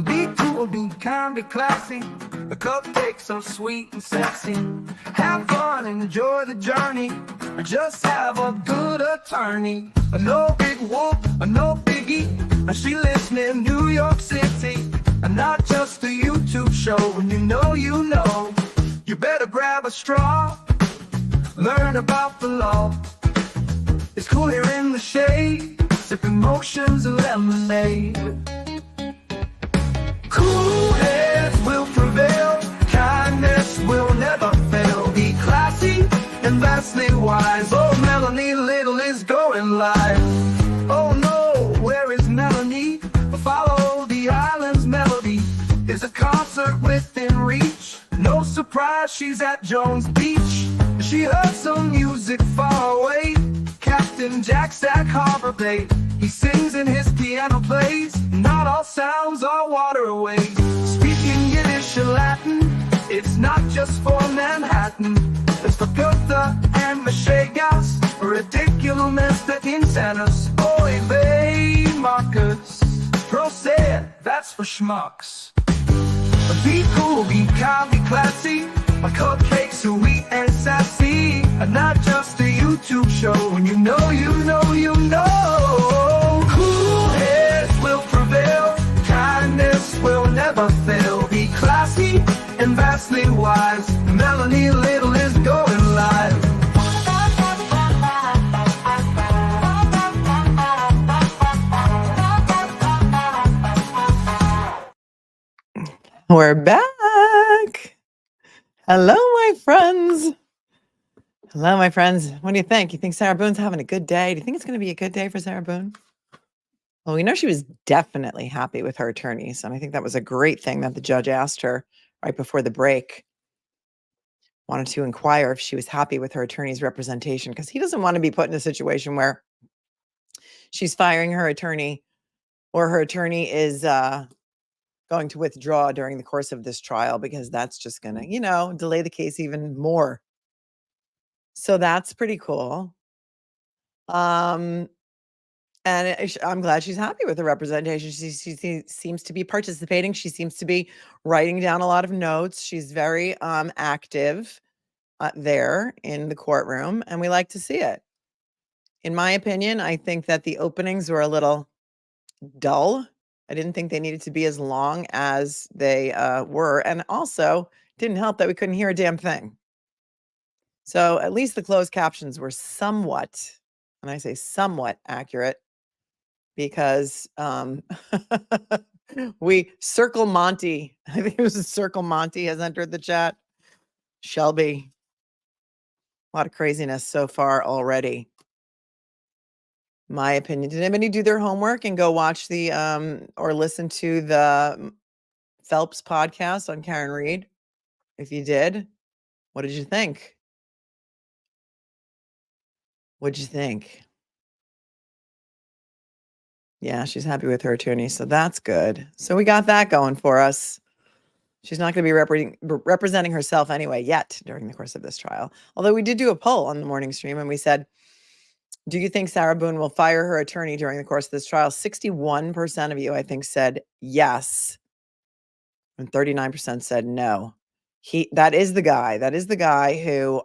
Be cool, be kind, be classy. The cupcakes so sweet and sexy. Have fun and enjoy the journey. Just have a good attorney. No big whoop, no biggie. She lives near New York City. And not just a YouTube show. When you know, you better grab a straw. Learn about the law. It's cool here in the shade. Sipping motions of lemonade. Cool heads will prevail. Kindness will never fail. Be classy and vastly wise. Oh, Melanie Little is going live. Oh no, where is Melanie? Follow the island's melody. Is a concert within reach. No surprise, she's at Jones Beach. She heard some music far away. Captain Jack Stack Harbor Bay. He sings and his piano plays. Not all sounds are waterways. Speaking Yiddish and Latin, it's not just for Manhattan. It's for Goethe and Machegas. Ridiculous that insanus. Oy vey, Marcus. Proceed, that's for schmucks. Be cool, be kind, be classy. My cupcakes sweet and sassy. And not just a YouTube show. When you know. Cool heads will prevail. Kindness will never fail. Be classy and vastly wise. Melanie Little is going live. We're back. Hello, my friends. Hello, my friends. What do you think? You think Sarah Boone's having a good day? Do you think it's going to be a good day for Sarah Boone? Well, we know she was definitely happy with her attorneys. And I think that was a great thing that the judge asked her right before the break. Wanted to inquire if she was happy with her attorney's representation, because he doesn't want to be put in a situation where she's firing her attorney or her attorney is going to withdraw during the course of this trial, because that's just going to, delay the case even more. So that's pretty cool. And I'm glad she's happy with the representation. She seems to be participating. She seems to be writing down a lot of notes. She's very active there in the courtroom, and we like to see it. In my opinion, I think that the openings were a little dull. I didn't think they needed to be as long as they were. And also, didn't help that we couldn't hear a damn thing. So at least the closed captions were somewhat, and I say somewhat accurate, because we Circle Monty, I think it was Circle Monty has entered the chat. Shelby, a lot of craziness so far already. My opinion. Did anybody do their homework and go watch the or listen to the Phelps podcast on Karen Reed? If you did, what did you think? What'd you think? Yeah, she's happy with her attorney, so that's good. So we got that going for us. She's not going to be representing herself anyway yet during the course of this trial. Although we did do a poll on the morning stream, and we said, do you think Sarah Boone will fire her attorney during the course of this trial? 61% of you, I think, said yes. And 39% said no. That is the guy. That is the guy who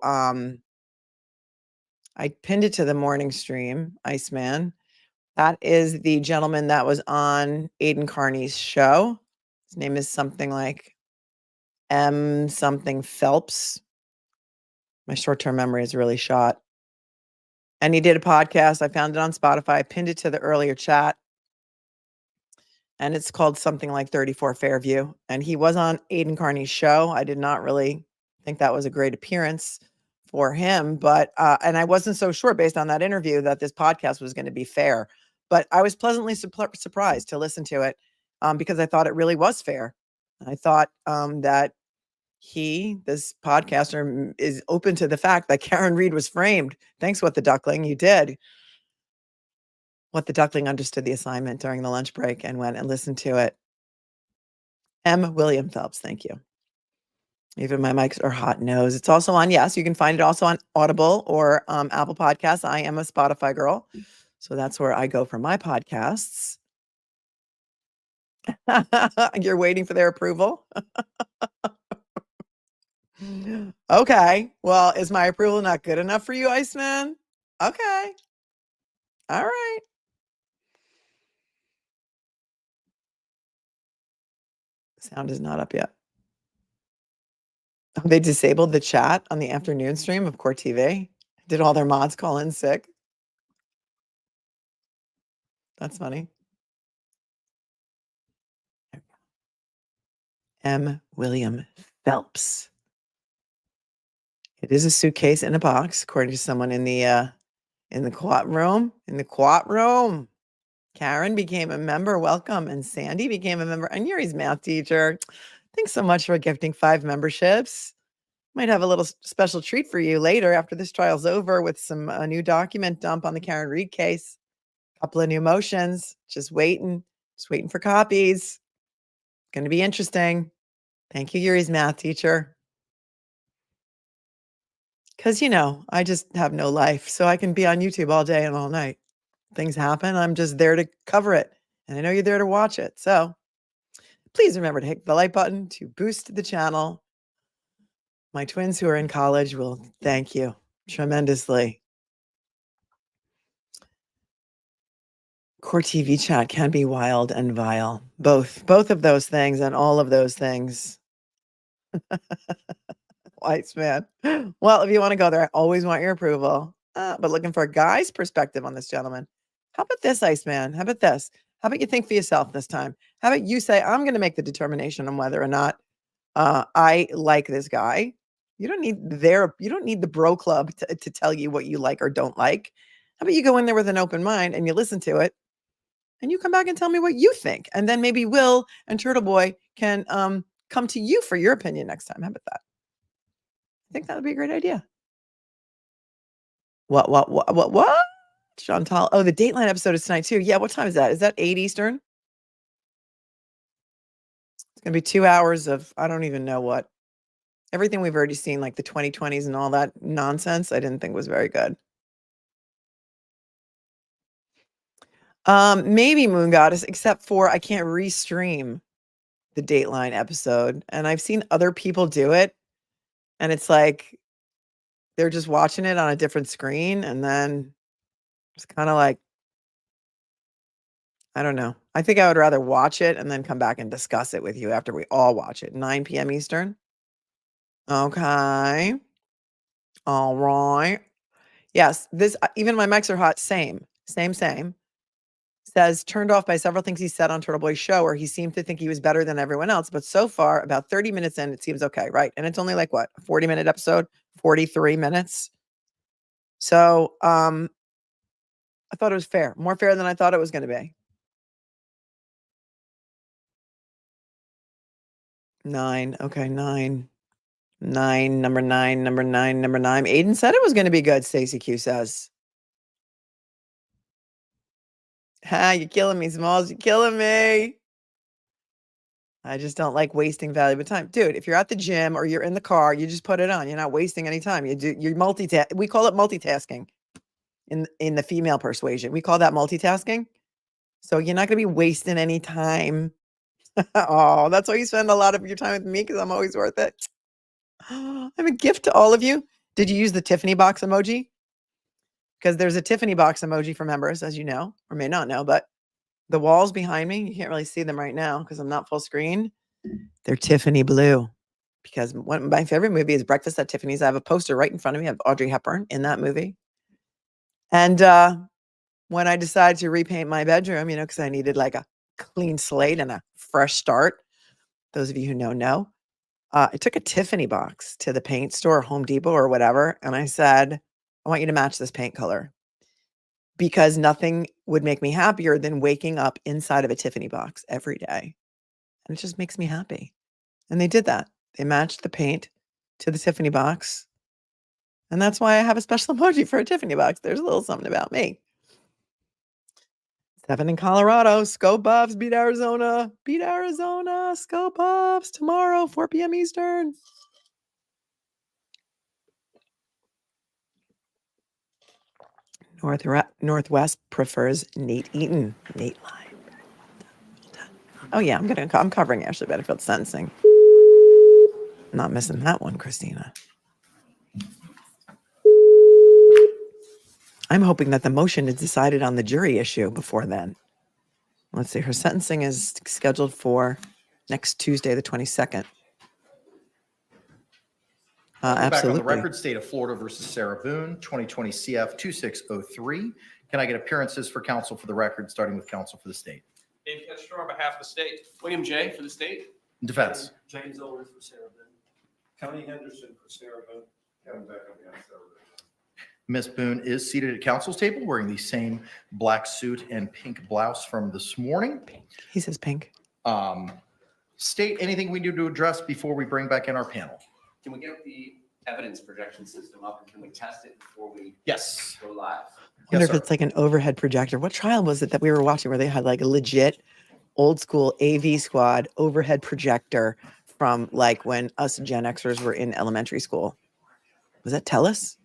I pinned it to the morning stream, Iceman. That is the gentleman that was on Aidan Carney's show. His name is something like M something Phelps. My short-term memory is really shot. And he did a podcast. I found it on Spotify. I pinned it to the earlier chat. And it's called something like 34 Fairview. And he was on Aidan Carney's show. I did not really think that was a great appearance for him. But, and I wasn't so sure based on that interview that this podcast was going to be fair. But I was pleasantly surprised to listen to it because I thought it really was fair. I thought that this podcaster is open to the fact that Karen Reed was framed. Thanks, What the Duckling. You did. What the Duckling understood the assignment during the lunch break and went and listened to it. M. William Phelps. Thank you. Even my mics are hot nose. It's also on, yes, you can find it also on Audible or Apple Podcasts. I am a Spotify girl, so that's where I go for my podcasts. You're waiting for their approval? Okay. Well, is my approval not good enough for you, Iceman? Okay. All right. Sound is not up yet. Oh, they disabled the chat on the afternoon stream of Court TV. Did all their mods call in sick? That's funny. M. William Phelps. It is a suitcase in a box, according to someone in the courtroom. In the courtroom. Karen became a member. Welcome. And Sandy became a member. And Yuri's math teacher. Thanks so much for gifting 5 memberships. Might have a little special treat for you later after this trial's over with some new document dump on the Karen Reed case. Couple of new motions. Just waiting for copies. Going to be interesting. Thank you, Yuri's math teacher. Because, I just have no life, so I can be on YouTube all day and all night. Things happen. I'm just there to cover it. And I know you're there to watch it. So please remember to hit the like button to boost the channel. My twins who are in college will thank you tremendously. Court TV chat can be wild and vile. Both of those things and all of those things. Wise man. Well, if you want to go there, I always want your approval. But looking for a guy's perspective on this, gentleman. How about this, Iceman? How about this? How about you think for yourself this time? How about you say, I'm going to make the determination on whether or not I like this guy. You don't need the bro club to tell you what you like or don't like. How about you go in there with an open mind and you listen to it and you come back and tell me what you think. And then maybe Will and Turtle Boy can come to you for your opinion next time. How about that? I think that would be a great idea. What? Chantal. Oh, the Dateline episode is tonight too. Yeah, what time is that? Is that 8 Eastern? It's going to be 2 hours of, I don't even know what. Everything we've already seen, like the 2020s and all that nonsense, I didn't think was very good. Maybe Moon Goddess, except for I can't restream the Dateline episode. And I've seen other people do it. And it's like they're just watching it on a different screen. And then it's kind of like, I don't know. I think I would rather watch it and then come back and discuss it with you after we all watch it. 9 p.m. Eastern. Okay. All right. Yes, this even my mics are hot. Same. Says turned off by several things he said on Turtle Boy's show, where he seemed to think he was better than everyone else. But so far, about 30 minutes in, it seems okay, right? And it's only like what, a 40-minute episode, 43 minutes. So I thought it was fair, more fair than I thought it was going to be. 9. Okay, 9. 9, number 9, number 9, number 9. Aiden said it was going to be good, Stacey Q says. Ha, you're killing me, Smalls. You're killing me. I just don't like wasting valuable time. Dude, if you're at the gym or you're in the car, you just put it on. You're not wasting any time. You're multitasking. We call it multitasking in the female persuasion. We call that multitasking. So you're not going to be wasting any time. Oh, that's why you spend a lot of your time with me, because I'm always worth it. I'm a gift to all of you. Did you use the Tiffany box emoji? Because there's a Tiffany box emoji for members, as you know, or may not know, but the walls behind me, you can't really see them right now because I'm not full screen. They're Tiffany blue, because one my favorite movie is Breakfast at Tiffany's. I have a poster right in front of me of Audrey Hepburn in that movie. And when I decided to repaint my bedroom, because I needed like a clean slate and a fresh start, those of you who know, I took a Tiffany box to the paint store, Home Depot or whatever, and I said, I want you to match this paint color, because nothing would make me happier than waking up inside of a Tiffany box every day. And it just makes me happy. And they did that. They matched the paint to the Tiffany box. And that's why I have a special emoji for a Tiffany box. There's a little something about me. 7 in Colorado. Scope Buffs beat Arizona. Beat Arizona. Scope Buffs tomorrow, 4 p.m. Eastern. Northwest prefers Nate Eaton. Nate Line. Oh yeah, I'm covering Ashley Bedfield's sentencing. Not missing that one, Christina. I'm hoping that the motion is decided on the jury issue before then. Let's see. Her sentencing is scheduled for next Tuesday, the 22nd. Back on the Absolutely. record, State of Florida versus Sarah Boone, 2020 CF 2603. Can I get appearances for counsel for the record, starting with counsel for the state? Dave Ketchner on behalf of the state. William J. for the state. Defense. James Owens for Sarah Boone. Connie Henderson for Sarah Boone. Kevin Beck on behalf of Sarah Boone. Ms. Boone is seated at counsel's table wearing the same black suit and pink blouse from this morning. Pink. He says pink. State, anything we need to address before we bring back in our panel? Can we get the evidence projection system up and can we test it before we Yes. go live? I wonder if sir. it's like an overhead projector. What trial was it that we were watching where they had like a legit old school AV squad overhead projector from like when us Gen Xers were in elementary school? Was that Tellus?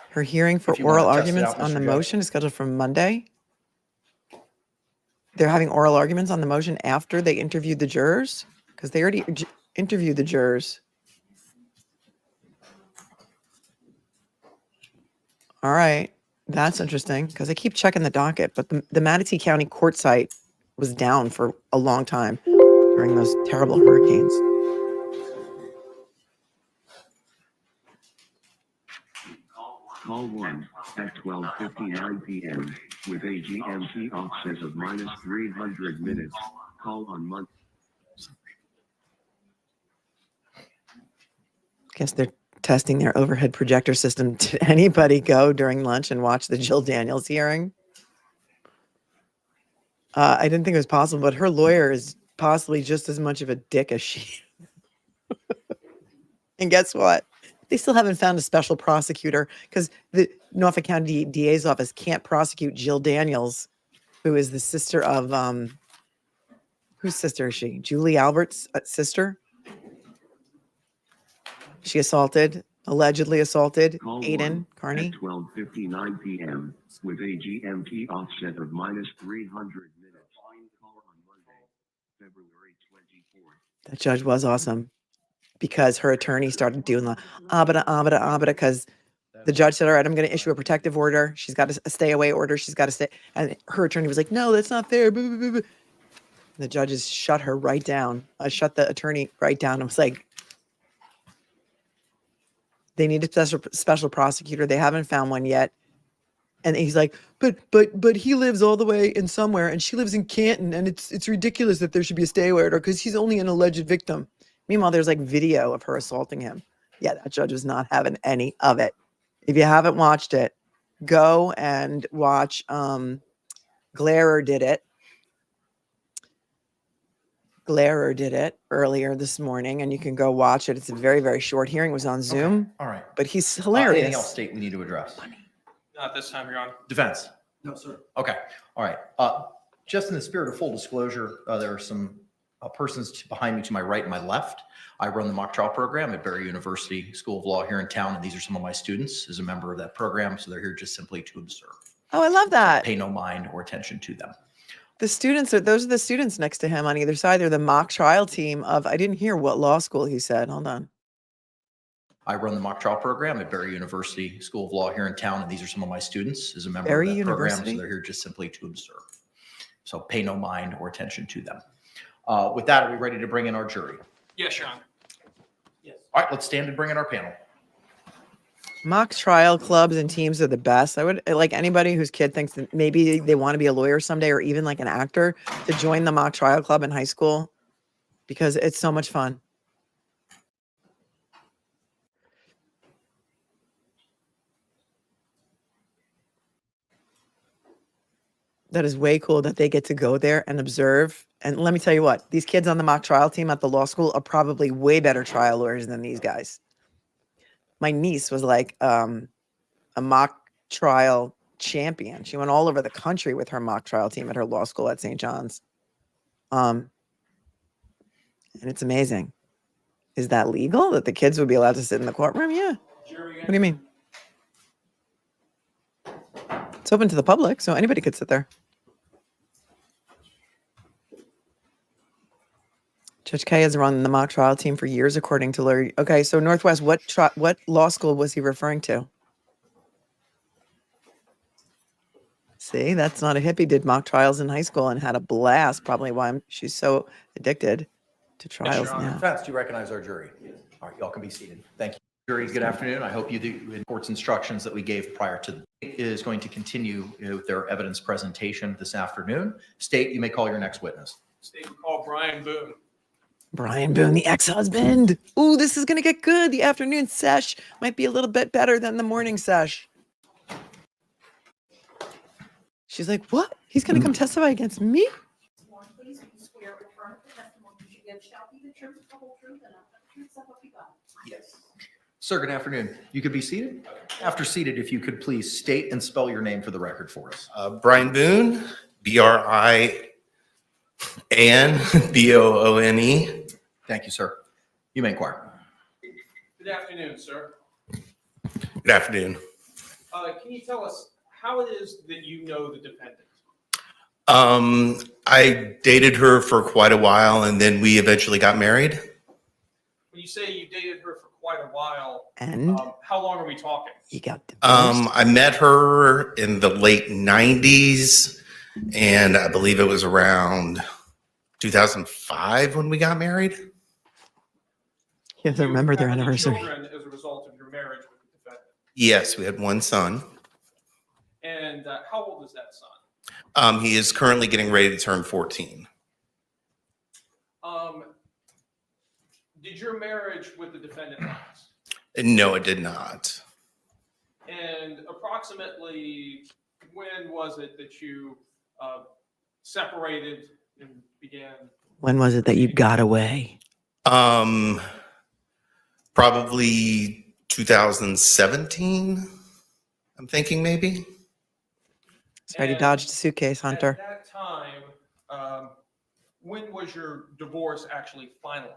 Her hearing for If you wanna oral test it arguments out, on Mr. the Judge. motion is scheduled for Monday. They're having oral arguments on the motion after they interviewed the jurors because they already interviewed the jurors. All right. That's interesting because I keep checking the docket, but the Manatee County court site was down for a long time during those terrible hurricanes. Call 1 at 12:59 p.m. with a GMT offset of -300 minutes. Call on Monday. Guess they're testing their overhead projector system. Did anybody go during lunch and watch the Jill Daniels hearing? I didn't think it was possible, but her lawyer is possibly just as much of a dick as she. And guess what? They still haven't found a special prosecutor because the Norfolk County DA's office can't prosecute Jill Daniels, who is the sister of, whose sister is she? Julie Albert's sister? She allegedly assaulted Call Aiden 1 Carney. at 12:59 p.m. with a GMT offset of -300 minutes. Call on Monday, February 24th. That judge was awesome because her attorney started doing the abada, because the judge said, all right, I'm going to issue a protective order. She's got a stay away order. She's got to stay. And her attorney was like, no, that's not fair. The judges shut her right down. Shut the attorney right down. I was like, they need a special prosecutor. They haven't found one yet. And he's like, but he lives all the way in somewhere and she lives in Canton. And it's ridiculous that there should be a stay away order because he's only an alleged victim. Meanwhile, there's like video of her assaulting him. Yeah, that judge was not having any of it. If you haven't watched it, go and watch Glairer did it. Glairer did it earlier this morning, and you can go watch it. It's a very, very short hearing. It was on Zoom, Okay. All right. but he's Anything hilarious. else, state, we need to address? Not this time, Your Honor. Defense. No, sir. Okay. All right. Just in the spirit of full disclosure, there are some persons behind me to my right and my left. I run the mock trial program at Barry University School of Law here in town, and these are some of my students as a member of that program. So they're here just simply to observe. Oh, I love that. Pay no mind or attention to them. The students those are the students next to him on either side. They're the mock trial team of, I didn't hear what law school he said. Hold on. I run the mock trial program at Barry University School of Law here in town, and these are some of my students as a member Barry of that program. University? So they're here just simply to observe. So pay no mind or attention to them. With that, are we ready to bring in our jury? Yes, Your Honor. Yes. All right, let's stand and bring in our panel. Mock trial clubs and teams are the best. I would like anybody whose kid thinks that maybe they want to be a lawyer someday or even like an actor to join the mock trial club in high school because it's so much fun. That is way cool that they get to go there and observe. And let me tell you what, these kids on the mock trial team at the law school are probably way better trial lawyers than these guys. My niece was like a mock trial champion. She went all over the country with her mock trial team at her law school at St. John's. And it's amazing. Is that legal that the kids would be allowed to sit in the courtroom? Yeah. What do you mean? It's open to the public, so anybody could sit there. Judge K has run the mock trial team for years, according to Larry. Okay, so Northwest, what law school was he referring to? See, that's not a hippie. Did mock trials in high school and had a blast. Probably why she's so addicted to trials Your Honor. now. Defense, do you recognize our jury? All right, y'all can be seated. Thank you. Jury, good afternoon. I hope you do in court's instructions that we gave prior to the state is going to continue with their evidence presentation this afternoon. State, you may call your next witness. State call Brian Boone. Brian Boone, the ex-husband. Ooh, this is going to get good. The afternoon sesh might be a little bit better than the morning sesh. She's like, what? He's going to come testify against me? Sworn, please, you swear or affirm the testimony you give shall be the truth, the whole truth, and nothing but the truth, so help you God. Yes. Sir, good afternoon. You could be seated. After seated, if you could please state and spell your name for the record for us. Brian Boone, BRIAN, BOONE. Thank you, sir. You may inquire. Good afternoon, sir. Good afternoon. Can you tell us how it is that you know the defendant? I dated her for quite a while, and then we eventually got married. When you say you dated her for quite a while, And how long are we talking? he got divorced. I met her in the late 90s, and I believe it was around 2005 when we got married. He doesn't remember their You have any anniversary. children as a result of your marriage with the defendant. Yes, we had one son. And how old is that son? He is currently getting ready to turn 14. Did your marriage with the defendant last? No, it did not. And approximately when was it that you separated and began? When was it that you got away? Probably 2017. I'm thinking maybe. He's already And dodged a suitcase, Hunter. At that time, when was your divorce actually finalized?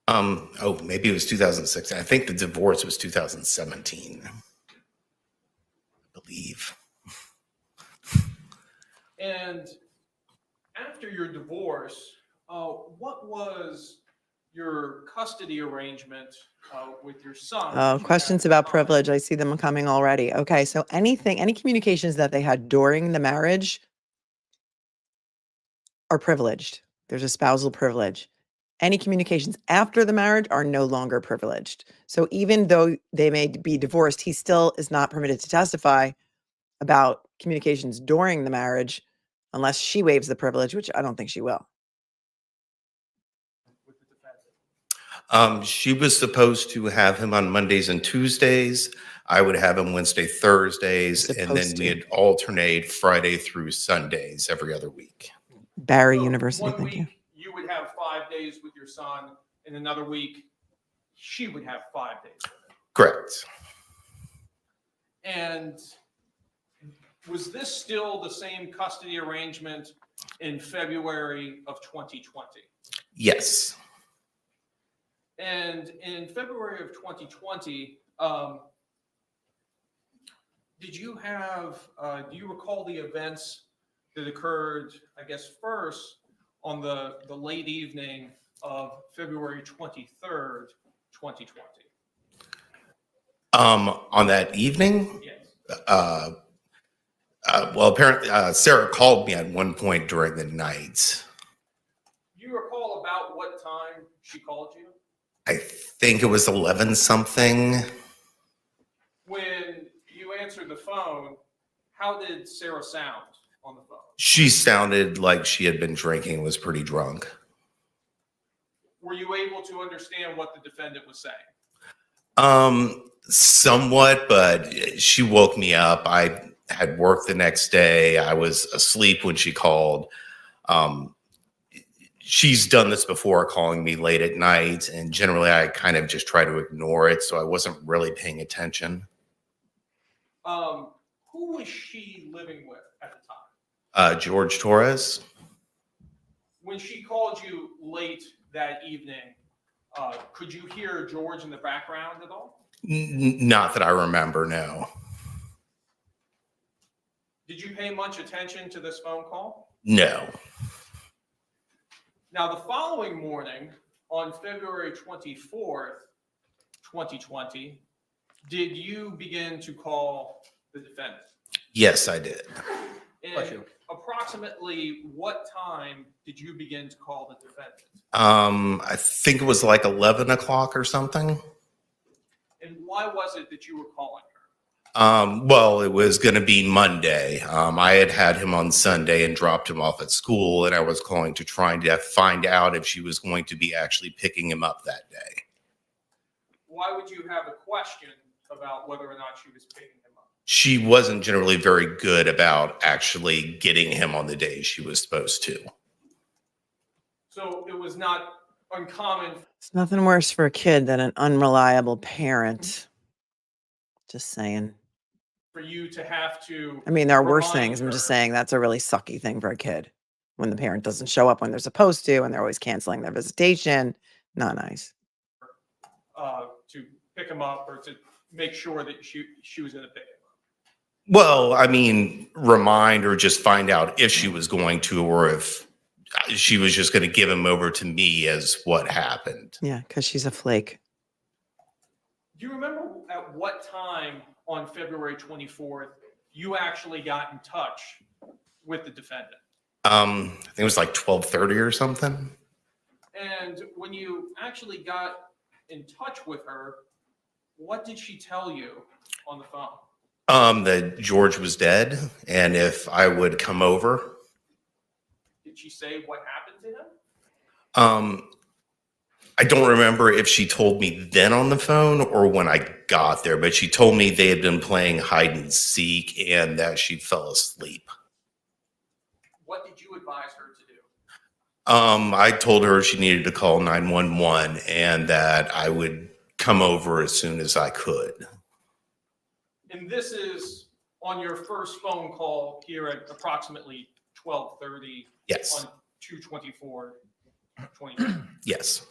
Oh, maybe it was 2006. I think the divorce was 2017. I believe. And after your divorce, what was your custody arrangement with your son? Oh, questions about privilege. I see them coming already. Okay, so any communications that they had during the marriage are privileged. There's a spousal privilege. Any communications after the marriage are no longer privileged. So even though they may be divorced, he still is not permitted to testify about communications during the marriage unless she waives the privilege, which I don't think she will. With the defendant? She was supposed to have him on Mondays and Tuesdays. I would have him Wednesday, Thursdays, and then Supposed to. we'd alternate Friday through Sundays every other week. Barry So University, one thank you. week you would have 5 days with your son, and another week she would have 5 days with him. Correct. And was this still the same custody arrangement in February of 2020? Yes. And in February of 2020, did you have, do you recall the events that occurred, I guess, first on the late evening of February 23rd, 2020? On that evening, Yes. well, apparently Sarah called me at one point during the night. Do you recall about what time she called you? I think it was 11 something. When you answered the phone, how did Sarah sound on the phone? She sounded like she had been drinking, was pretty drunk. Were you able to understand what the defendant was saying? Somewhat, but she woke me up. I had work the next day. I was asleep when she called. She's done this before, calling me late at night, and generally I kind of just try to ignore it, so I wasn't really paying attention. Who was she living with at the time? Jorge Torres. When she called you late that evening, could you hear George in the background at all? Not that I remember, no. Did you pay much attention to this phone call? No. Now, the following morning, on February 24th, 2020, did you begin to call the defendant? Yes, I did. Bless And you. approximately what time did you begin to call the defendant? I think it was like 11 o'clock or something. And why was it that you were calling her? Well, it was going to be Monday. I had him on Sunday and dropped him off at school, and I was calling to try to find out if she was going to be actually picking him up that day. Why would you have a question about whether or not she was picking him up? She wasn't generally very good about actually getting him on the day she was supposed to. So it was not uncommon It's nothing worse for a kid than an unreliable parent. Just saying. for you to have to. I mean, there are worse remind things. I'm just her saying that's a really sucky thing for a kid when the parent doesn't show up when they're supposed to and they're always canceling their visitation. Not nice. To pick him up or to make sure that she was going to pick him up. Well, I mean, remind or just find out if she was going to, or if she was just going to give him over to me as what happened. Yeah, because she's a flake. Do you remember at what time on February 24th you actually got in touch with the defendant? I think it was like 12:30 or something. And when you actually got in touch with her, what did she tell you on the phone? That George was dead, and if I would come over. Did she say what happened to him? I don't remember if she told me then on the phone or when I got there, but she told me they had been playing hide and seek and that she fell asleep. What did you advise her to do? I told her she needed to call 911 and that I would come over as soon as I could. And this is on your first phone call here at approximately 12:30 Yes. on 2/24/2020. Yes.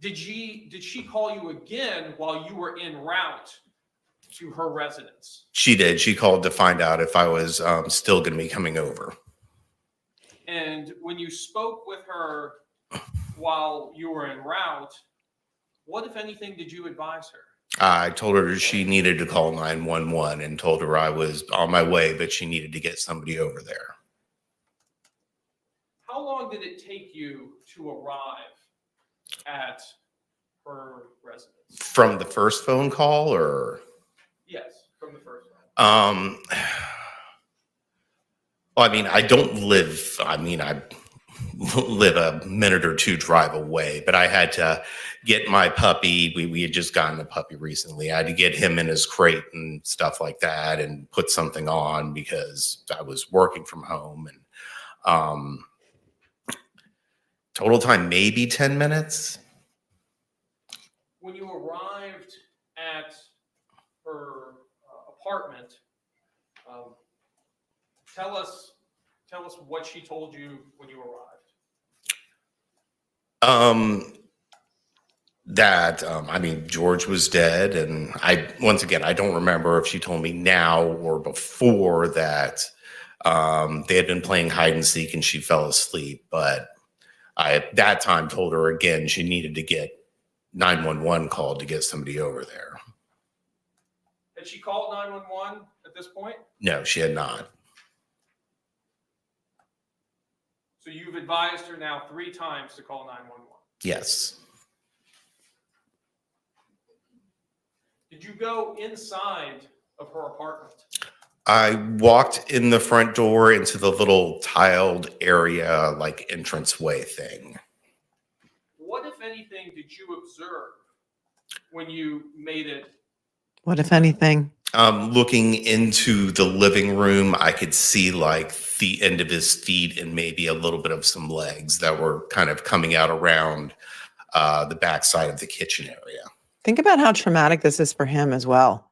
Did she call you again while you were en route to her residence? She did. She called to find out if I was still going to be coming over. And when you spoke with her while you were en route, what, if anything, did you advise her? I told her she needed to call 911 and told her I was on my way, but she needed to get somebody over there. How long did it take you to arrive at her residence? From the first phone call, or? Yes, from the first one. Well, I mean, I live a minute or two drive away, but I had to get my puppy. We had just gotten a puppy recently. I had to get him in his crate and stuff like that and put something on because I was working from home. And total time, maybe 10 minutes. When you arrived at her apartment, tell us what she told you when you arrived. George was dead, and I don't remember if she told me now or before that they had been playing hide and seek and she fell asleep. But I at that time told her again she needed to get 911 called to get somebody over there. Had she called 911 at this point? No, she had not. So you've advised her now 3 times to call 911. Yes. Did you go inside of her apartment? I walked in the front door into the little tiled area, like entranceway thing. What, if anything, did you observe when you made it? What, if anything? Looking into the living room, I could see like the end of his feet and maybe a little bit of some legs that were kind of coming out around the backside of the kitchen area. Think about how traumatic this is for him as well.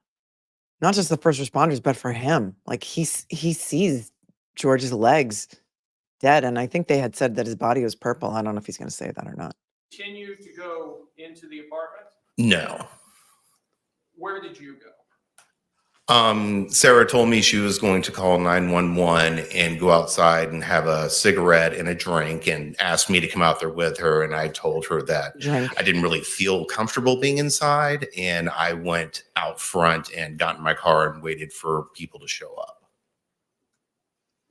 Not just the first responders, but for him. Like he sees George's legs dead. And I think they had said that his body was purple. I don't know if he's going to say that or not. Continue to go into the apartment? No. Where did you go? Sarah told me she was going to call 911 and go outside and have a cigarette and a drink and asked me to come out there with her. And I told her that Drink. I didn't really feel comfortable being inside. And I went out front and got in my car and waited for people to show up.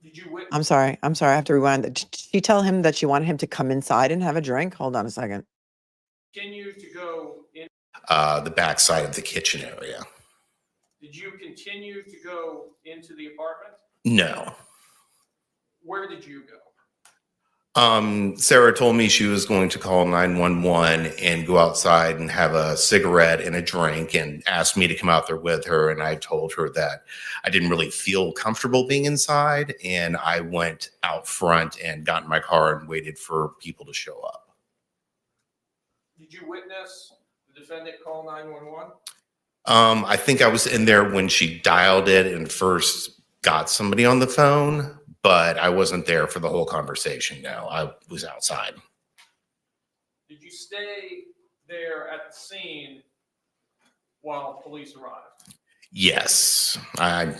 Did you witness? I'm sorry. I have to rewind. Did she tell him that she wanted him to come inside and have a drink? Hold on a second. Continue to go in. The back side of the kitchen area. Did you continue to go into the apartment? No. Where did you go? Sarah told me she was going to call 911 and go outside and have a cigarette and a drink and asked me to come out there with her. And I told her that I didn't really feel comfortable being inside. And I went out front and got in my car and waited for people to show up. Did you witness the defendant call 911? I think I was in there when she dialed it and first got somebody on the phone, but I wasn't there for the whole conversation. No, I was outside. Did you stay there at the scene while police arrived? Yes, I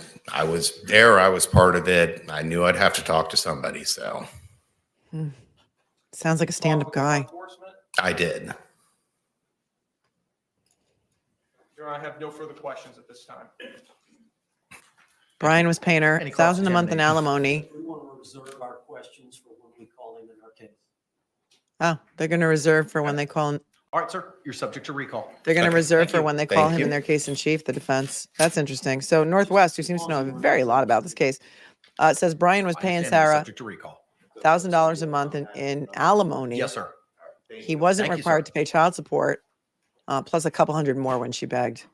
was there. I was part of it. I knew I'd have to talk to somebody, so Sounds like a stand-up guy. Enforcement? I did. Your Honor, I have no further questions at this time. Brian was paying her Any $1,000 a month in cross-examination? alimony. We want to reserve our questions for when we call him in our case. Oh, they're going to reserve for when they call him. All right, sir, you're subject to recall. They're going to Okay, reserve thank for you. when they call Thank him in you. their case in chief, the defense. That's interesting. So Northwest, who seems to know a very lot about this case, says Brian was I paying understand you're Sarah subject to recall. $1,000 a month in alimony. Yes, sir. He wasn't Thank you, required sir. to pay child support, plus a couple hundred more when she begged.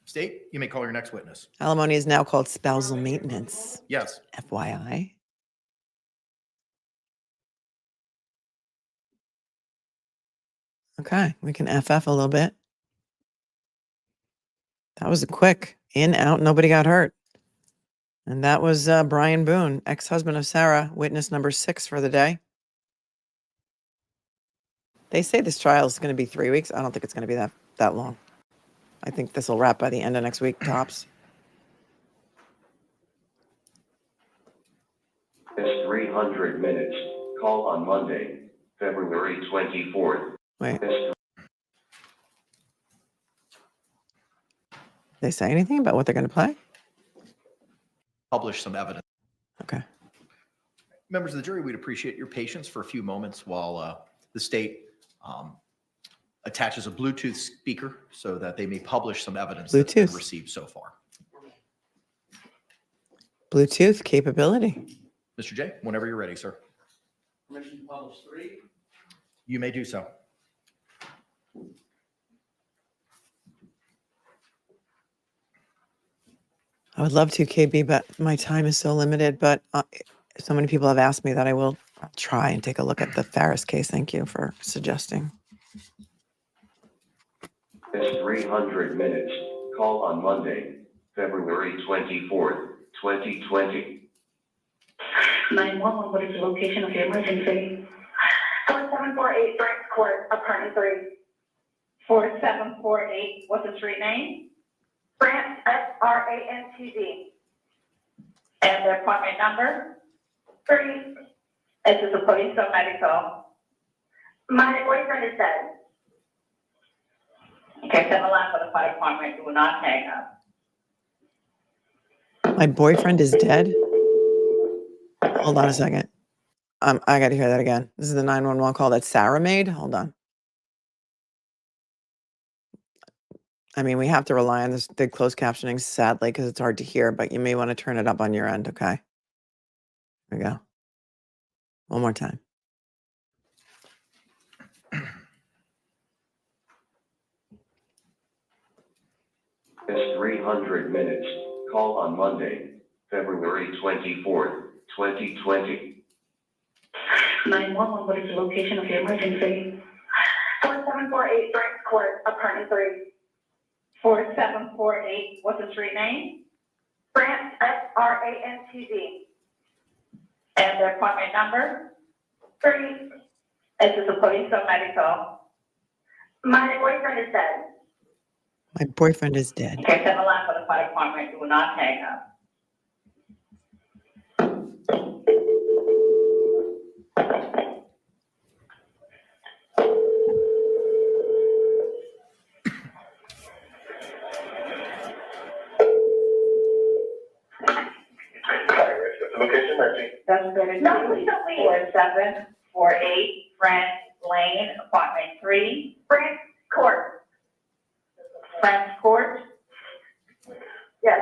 State, you may call your next witness. Alimony is now called spousal maintenance, Yes. FYI. Okay, we can FF a little bit. That was a quick in, out, nobody got hurt. And that was Brian Boone, ex-husband of Sarah, witness number 6 for the day. They say this trial is going to be 3 weeks. I don't think it's going to be that long. I think this will wrap by the end of next week, tops. It's 300 minutes. Call on Monday, February 24th. Wait. They say anything about what they're going to play? Publish some evidence. Okay. Members of the jury, we'd appreciate your patience for a few moments while the state attaches a Bluetooth speaker so that they may publish some evidence that's been Bluetooth. received so far. Bluetooth capability. Mr. J, whenever you're ready, sir. Permission to publish 3. You may do so. I would love to, KB, but my time is so limited. But so many people have asked me that I'll try and take a look at the Farris case. Thank you for suggesting. It's 300 minutes. Call on Monday, February 24th, 2020. 911, what is the location of your emergency? 4748 Brent Court, apartment 3. 4748, what's the street name? Brant, F-R-A-N-T-D. And the appointment number? 3. Is this a police or medical? My boyfriend is dead. Okay, send a line for the fire department, do not hang up. My boyfriend is dead. Hold on a second. I got to hear that again. This is the 911 call that Sarah made. Hold on. I mean, we have to rely on this the closed captioning, sadly, because it's hard to hear, but you may want to turn it up on your end, okay? There we go. One more time. It's 300 minutes. Call on Monday, February 24th, 2020. 911, what is the location of your emergency? 4748 Brent Court, apartment 3. 4748, what's the street name? Brant, F-R-A-N-T-D. And the appointment number? 3. Is this a police or medical? My boyfriend is dead. My boyfriend is dead. Okay, send a line for the fire department, do not hang up. Location, Mercy. That's good. No, please don't leave. 4748 France Lane, apartment 3, France Court. France Court? Yes.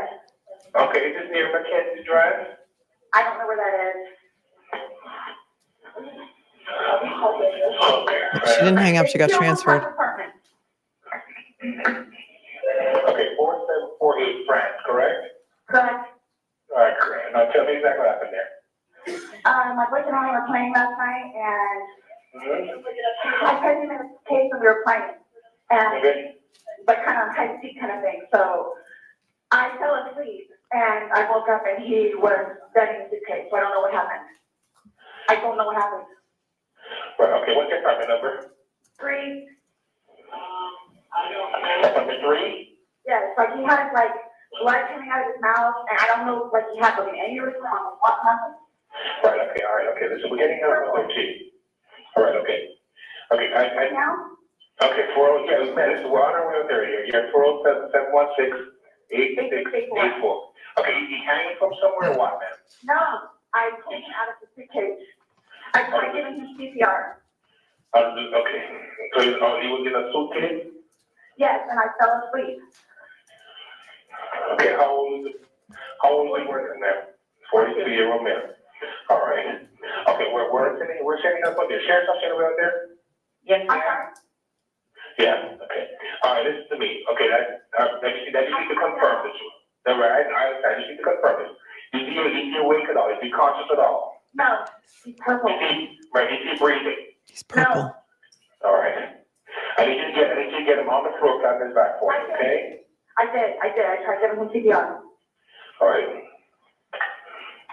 Okay, is this near Mackenzie Drive? I don't know where that is. She didn't hang up. She got It's the transferred. fire department. Okay, 4748 France, correct? Correct. All right, correct. Now tell me exactly what happened there. My boyfriend and I were playing last night, and Mm-hmm. I tried him in a case when we were playing, and Okay. but kind of hide and seek kind of thing. So I fell asleep, and I woke up, and he was dead in the suitcase. So I don't know what happened. I don't know what happened. Right, okay, what's your apartment number? 3. Apartment 3? Yes, like he had like blood coming out of his mouth, and I don't know what he had, but any reason on what happened. Right, okay, all right, okay, listen, we're getting out of T. All right, okay. Okay, Now? okay, yeah, man, listen, we're on our way up there. You're at 407-716-8684. Okay, you hanging from somewhere or what, man? No, I pulled him out of the suitcase. I tried giving him CPR. Okay, so he was in a suitcase? Yes, and I fell asleep. Okay, how old is he working there? 42-year-old man. All right. Okay, we're setting up on the sheriff's office out there? Yes, sir. Yeah, okay. All right, listen to me. Okay, that you need to confirm this. All right, I just need to confirm this. Is he awake at all? Is he conscious at all? No, he's purple. Is he breathing? He's purple. All right. I need you to get him on the floor, flat on his back for me, okay? I did. I tried giving him CPR. All right.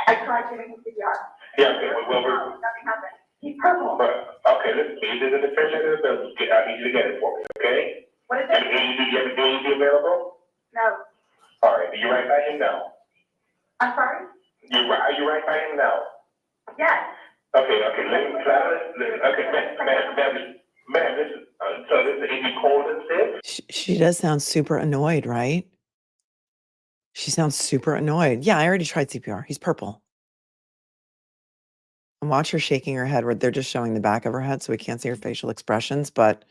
I tried giving him CPR. Yeah, okay, well, No, nothing happened. He's purple. okay, listen, he's in the definition of the bill. I need you to get it for me, okay? What is Is it? he available? No. All right, you're right by him now. I'm sorry? Are you right by him now? Yes. Okay, listen, ma'am, listen, so listen, is he cold and stiff? She does sound super annoyed, right? She sounds super annoyed. Yeah, I already tried CPR. He's purple. And watch her shaking her head where they're just showing the back of her head so we can't see her facial expressions, but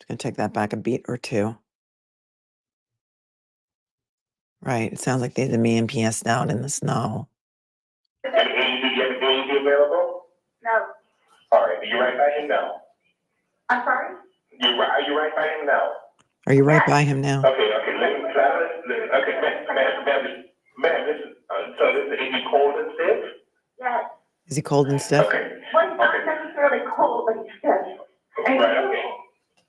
I'm going to take that back a beat or two. Right. It sounds like they did me and PS out in the snow. Is he available? No. All right, you're right by him now. I'm sorry? Are you right by him now? Are you right by him now? Okay, listen, ma'am, listen, so listen, is he cold and stiff? Yes. Is he cold and stiff? Okay. Well, he's not necessarily cold, but he's stiff. And Right, okay.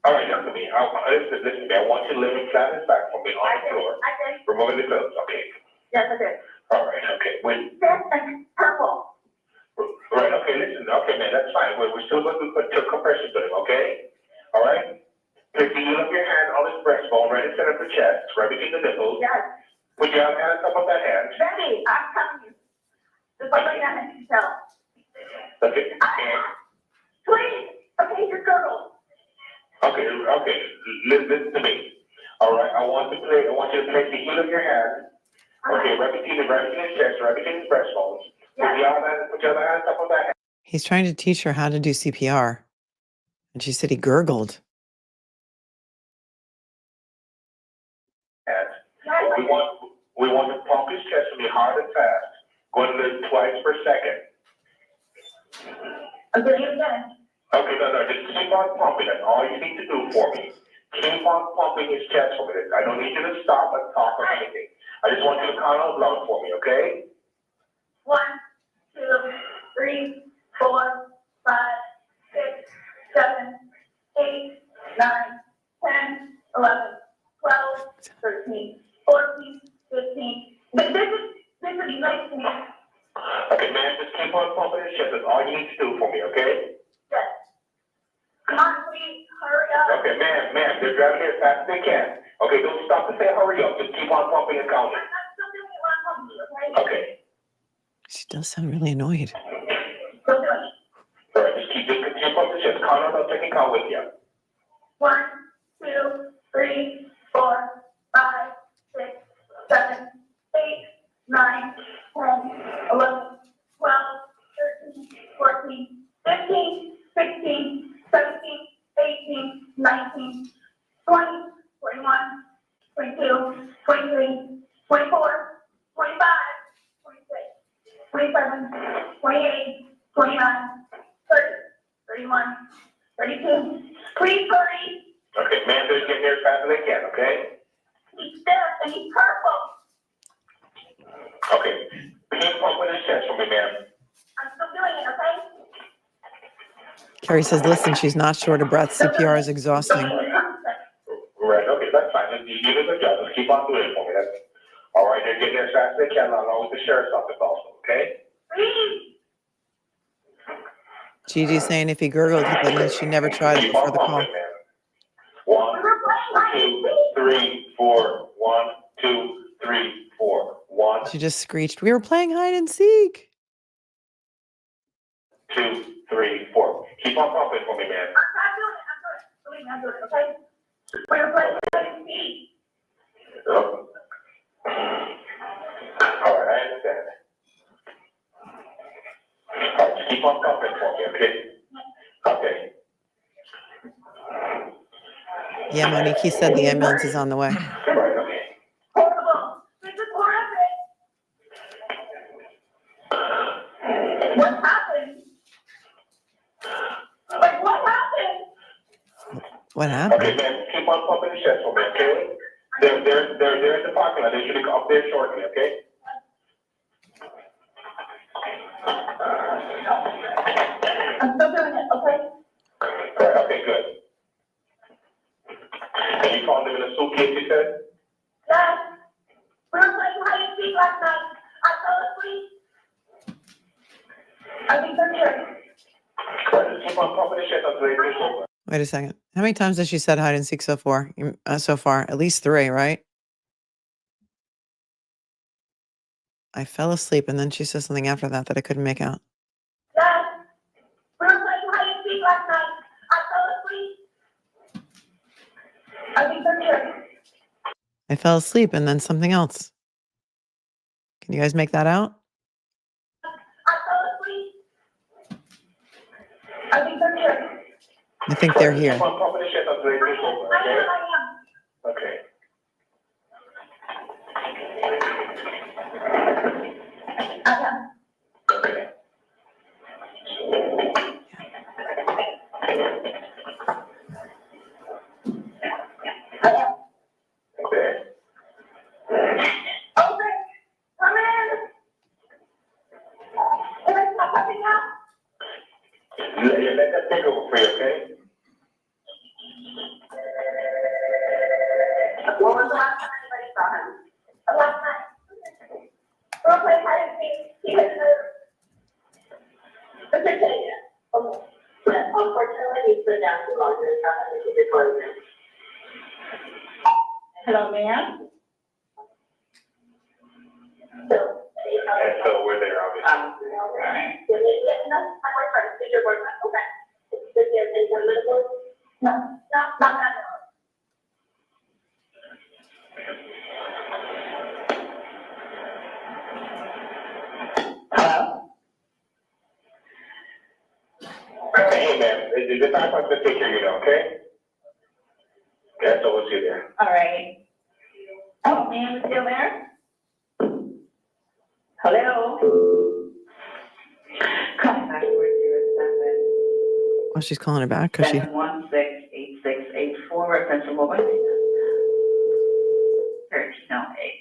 All right, listen to me. Listen, I want you to lay him flat on his back for me on the floor. I did. Removing the pillows, okay. Yes, I did. All right, okay. He's stiff and purple. Right, okay, listen, okay, man, that's fine. We're still going to put compression to him, okay? All right? If you lift your hand on his breastbone, right in center of the chest, right between the nipples. Yes. Put your hand on top of that hand. Ready, I'm telling you. Just like that and you tell. Okay. Please, okay, you're girl. Okay, listen to me. All right, I want you to place the heel of your hand. Okay, right between his chest, right between his breastbones. Put your other hand on top of that hand. He's trying to teach her how to do CPR. And she said he gurgled. We want to pump his chest to be hard and fast. Going to lift twice per second. Okay, you're done. Okay, no, just keep on pumping. That's all you need to do for me. Keep on pumping his chest for me. I don't need you to stop and talk or anything. I just want you to count out loud for me, okay? 1, 2, 3, 4, 5, 6, 7, 8, 9, 10, 11, 12, 13, 14, 15. But this is nice to me. Okay, man, just keep on pumping his chest. That's all you need to do for me, okay? Yes. Come on, please, hurry up. Okay, ma'am, they're driving here as fast as they can. Okay, don't stop to say hurry up. Just keep on pumping and counting. Okay. She does sound really annoyed. All right, just keep up the chest. Count on taking count with you. 1, 2, 3, 4, 5, 6, 7, 8, 9, 10, 11, 12, 13, 14, 15, 16, 17, 18, 19, 20, 21, 22, 23, 24, 25, 26, 27, 28, 29, 30, 31, 32, please hurry. Okay, man, just get there as fast as they can, okay? He's there and he's purple. Okay. Keep pumping his chest for me, ma'am. I'm still doing it, okay? Carrie says, listen, she's not short of breath. CPR is exhausting. Right, okay, that's fine. You did a good job. Just keep on doing it for me. That's all right. They're getting there as fast as they can, along with the sheriff's office also, okay? Please. Gigi's saying if he gurgled, that means she never tried it Keep before on the call. pumping, man. 1, 2, 3, 4. 1, 2, 3, 4. 1, She just screeched, we were playing hide and seek. 2, 3, 4. Keep on pumping for me, man. I'm doing it, okay? We're playing hide and seek. All right, I understand. All right, just keep on pumping for me, okay? Okay. Yeah, Monique, he said the ambulance is on the way. Right, okay. Horrible. This is horrific. What happened? Like, what happened? What happened? Okay, man, keep on pumping the chest for me, okay? They're in the parking lot. They should be up there shortly, okay? I'm still doing it, okay? All right, okay, good. And you found them in a suitcase, you said? Yes. We were playing hide and seek last night. I fell asleep. I think they're here. All right, just keep on pumping the chest until they finish over. Wait a second. How many times has she said hide and seek so far? So far, at least 3, right? I fell asleep, and then she says something after that I couldn't make out. Yes. We were playing hide and seek last night. I fell asleep. I think they're here. I fell asleep, and then something else. Can you guys make that out? I fell asleep. I think they're here. I think they're here. Keep on pumping the chest until they finish over, I okay? am. Okay. I am. Okay. I am. Okay. Okay. Come in. Can I stop popping out? Let that take over for you, okay? What was the last time anybody saw him? The last time. We were playing hide and seek. He was the certificate. Okay. But unfortunately, he's been down too long to try to keep it for him. Hello, ma'am. And so we're there, obviously. Alright. No, my boyfriend. Is your boyfriend? Okay. Does he have any kind of medical? No, not that. Hello? Hey, man, the time I'm going to take care of you now, okay? Yeah, so we'll see you there. All right. Oh, ma'am, is still there? Hello? Contact 407. Oh, she's calling her back because she. 716-8684, reference mobile. 1308.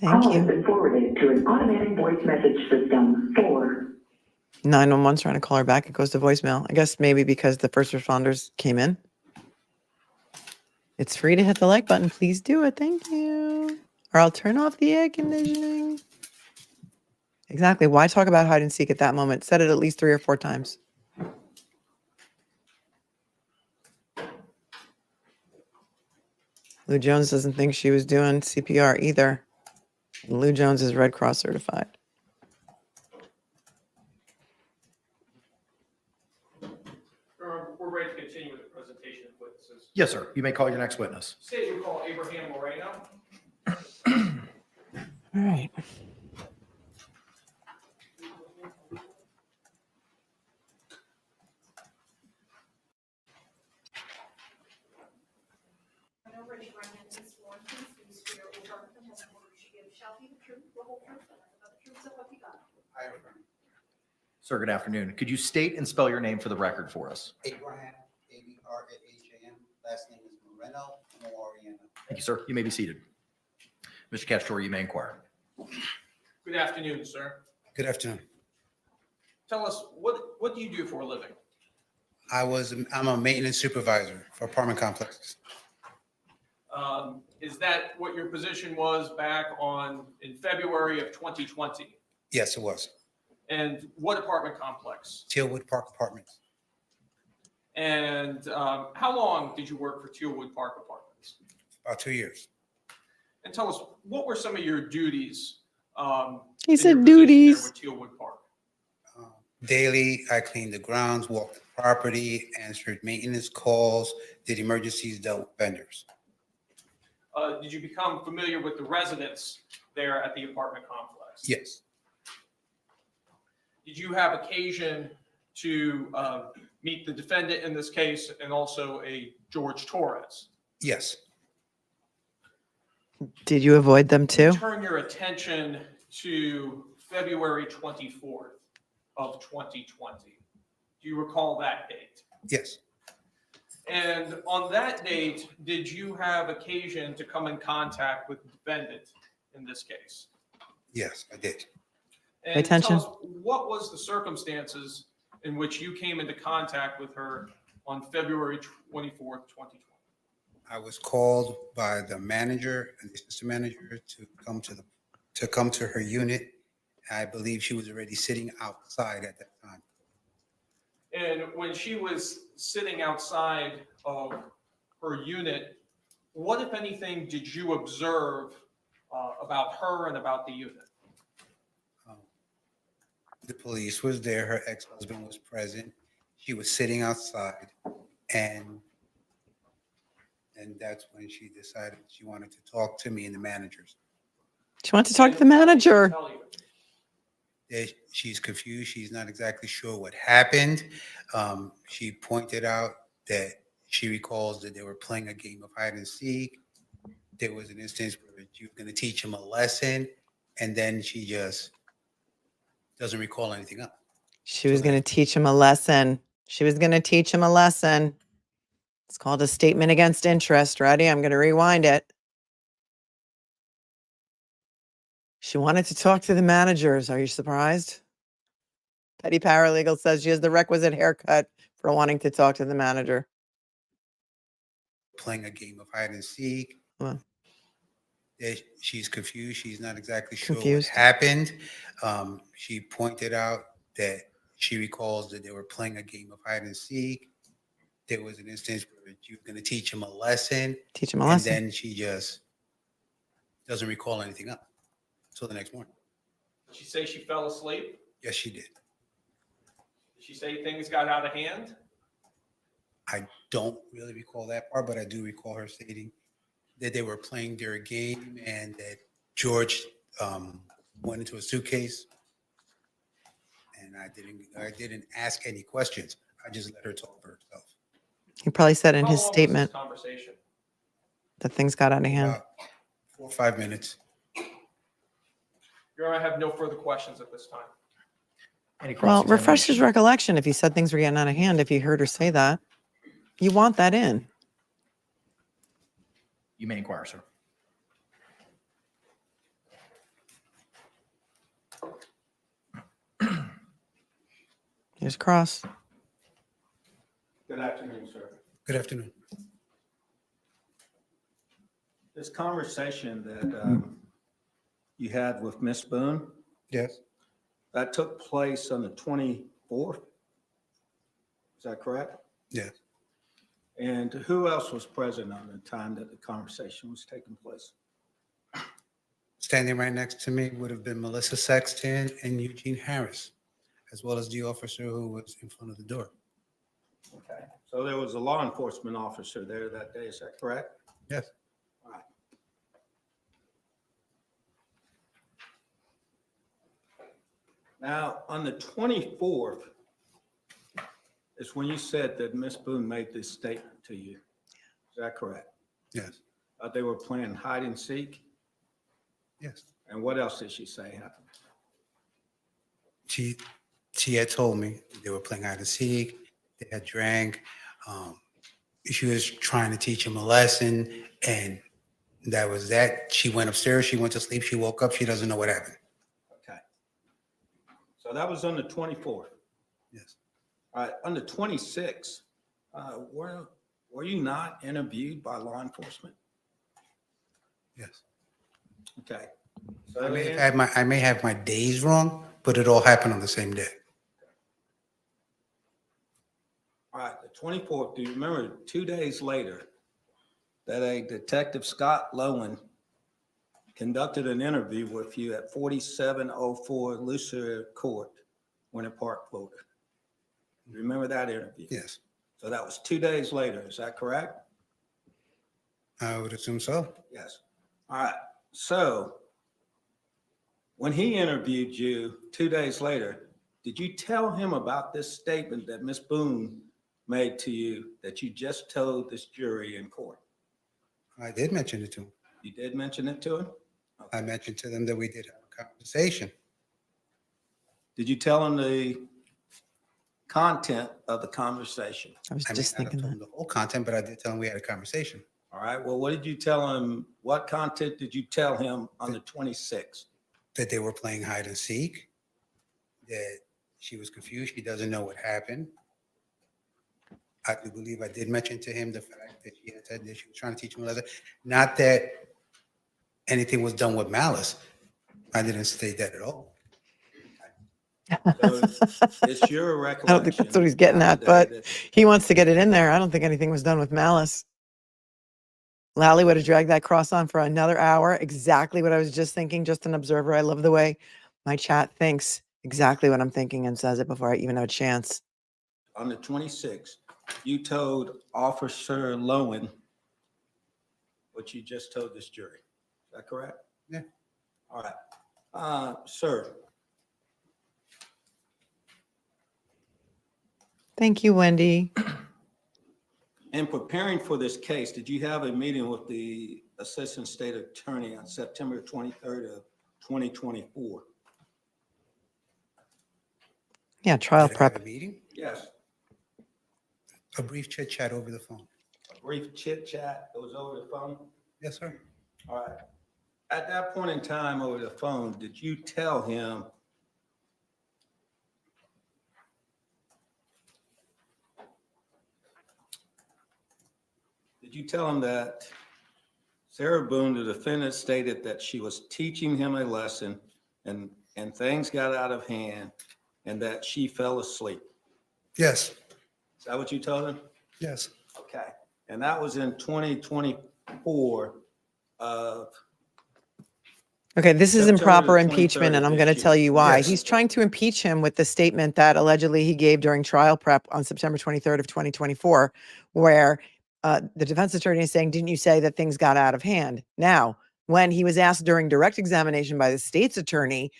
Thank Call has you. been forwarded to an automatic voice message system. 911's trying to call her back. It goes to voicemail. I guess maybe because the first responders came in. It's free to hit the like button. Please do it. Thank you. Or I'll turn off the air conditioning. Exactly. Why talk about hide and seek at that moment? Said it at least 3 or 4 times. Lou Jones doesn't think she was doing CPR either. And Lou Jones is Red Cross certified. We're ready to continue with the presentation of witnesses. Yes, sir. You may call your next witness. State we call Abraham Moreno. All right. Sir, good afternoon. Could you state and spell your name for the record for us? Abraham, Abraham, last name is Moreno, Moreno. Thank you, sir. You may be seated. Mr. Castro, you may inquire. Good afternoon, sir. Good afternoon. Tell us, what do you do for a living? I'm a maintenance supervisor for apartment complexes. Is that what your position was back in February of 2020? Yes, it was. And what apartment complex? Tealwood Park Apartments. And how long did you work for Tealwood Park Apartments? About 2 years. And tell us, what were some of your duties? He in said your position duties. there with Tealwood Park? Daily, I cleaned the grounds, walked the property, answered maintenance calls, did emergencies, dealt with vendors. Did you become familiar with the residents there at the apartment complex? Yes, Did you have occasion to meet the defendant in this case and also a Jorge Torres? yes, Did you avoid them too? Turn your attention to February 24th of 2020. Do you recall that date? yes, And on that date, did you have occasion to come in contact with the defendant in this case? yes, I did. And attention. tell us, what was the circumstances in which you came into contact with her on February 24th, 2020? I was called by the manager and the assistant manager to come to her unit. I believe she was already sitting outside at that time. And when she was sitting outside of her unit, what, if anything, did you observe about her and about the unit? The police was there. Her ex-husband was present. She was sitting outside, and that's when she decided she wanted to talk to me and the managers. She wants to talk to the manager. Tell you. She's confused. She's not exactly sure what happened. She pointed out that she recalls that they were playing a game of hide and seek. There was an instance where she was going to teach him a lesson, and then she just doesn't recall anything else. She was going to teach him a lesson. She was going to teach him a lesson. It's called a statement against interest. Ready? I'm going to rewind it. She wanted to talk to the managers. Are you surprised? Petty paralegal says she has the requisite haircut for wanting to talk to the manager. Playing a game of hide and seek. Well. She's confused. She's not exactly sure Confused. what happened. She pointed out that she recalls that they were playing a game of hide and seek. There was an instance where she was going to teach him a lesson. Teach him a lesson. And then she just doesn't recall anything else until the next morning. Did she say she fell asleep? Yes, she did. Did she say things got out of hand? I don't really recall that part, but I do recall her stating that they were playing their game and that George went into a suitcase. And I didn't ask any questions. I just let her talk for herself. He probably said in How his long was statement this conversation? that things got out of hand. About 4 or 5 minutes. Your Honor, I have no further questions at this time. Any Well, refresh his cross-examination? recollection if he said things were getting out of hand, if he heard her say that. You want that in. You may inquire, sir. Here's Cross. Good afternoon, sir. Good afternoon. This conversation that you had with Miss Boone, Yes, that took place on the 24th? Is that correct? yes. And who else was present on the time that the conversation was taking place? Standing right next to me would have been Melissa Sexton and Eugene Harris, as well as the officer who was in front of the door. Okay, so there was a law enforcement officer there that day, is that correct? Yes. All right. Now, on the 24th is when you said that Miss Boone made this statement to you. Is that correct? Yes. They were playing hide and seek? Yes. And what else did she say happened? She had told me they were playing hide and seek. They had drank. She was trying to teach him a lesson, and that was that. She went upstairs. She went to sleep. She woke up. She doesn't know what happened. Okay. So that was on the 24th. Yes. All right, on the 26th, were you not interviewed by law enforcement? Yes. Okay. So I may have my days wrong, but it all happened on the same day. All right, the 24th, do you remember 2 days later that a Detective Scott Lowen conducted an interview with you at 4704 Lucier Court, Winter Park, Florida? You remember that interview? Yes. So that was 2 days later, is that correct? I would assume so. Yes. All right, so when he interviewed you 2 days later, did you tell him about this statement that Miss Boone made to you that you just told this jury in court? I did mention it to him. You did mention it to him? I mentioned to them that we did have a conversation. Did you tell him the content of the conversation? I was I may just not have thinking told that. him the whole content, but I did tell him we had a conversation. All right, well, what did you tell him? What content did you tell him on the 26th? That they were playing hide and seek, that she was confused. She doesn't know what happened. I do believe I did mention to him the fact that she had said that she was trying to teach him a lesson. Not that anything was done with malice. I didn't state that at all. So it's your I recollection. don't think that's what he's getting now at, today but that- he wants to get it in there. I don't think anything was done with malice. Lally would have dragged that cross on for another hour. Exactly what I was just thinking. Just an observer. I love the way my chat thinks exactly what I'm thinking and says it before I even have a chance. On the 26th, you told Officer Lowen what you just told this jury. Is that correct? Yeah. All right. Sir, Thank you, Wendy. in preparing for this case, did you have a meeting with the Assistant State Attorney on September 23rd of 2024? Yeah, trial Did I have prep. a meeting? Yes. A brief chit chat over the phone. A brief chit chat. It was over the phone? Yes, sir. All right. At that point in time over the phone, did you tell him that Sarah Boone, the defendant, stated that she was teaching him a lesson and things got out of hand and that she fell asleep? Yes. Is that what you told him? Yes. Okay. And that was in 2024 of Okay, this is September improper the impeachment, 23rd and I'm of going to this tell year. you why. Yes. He's trying to impeach him with the statement that allegedly he gave during trial prep on September 23rd of 2024, where the defense attorney is saying, didn't you say that things got out of hand? Now, when he was asked during direct examination by the state's attorney,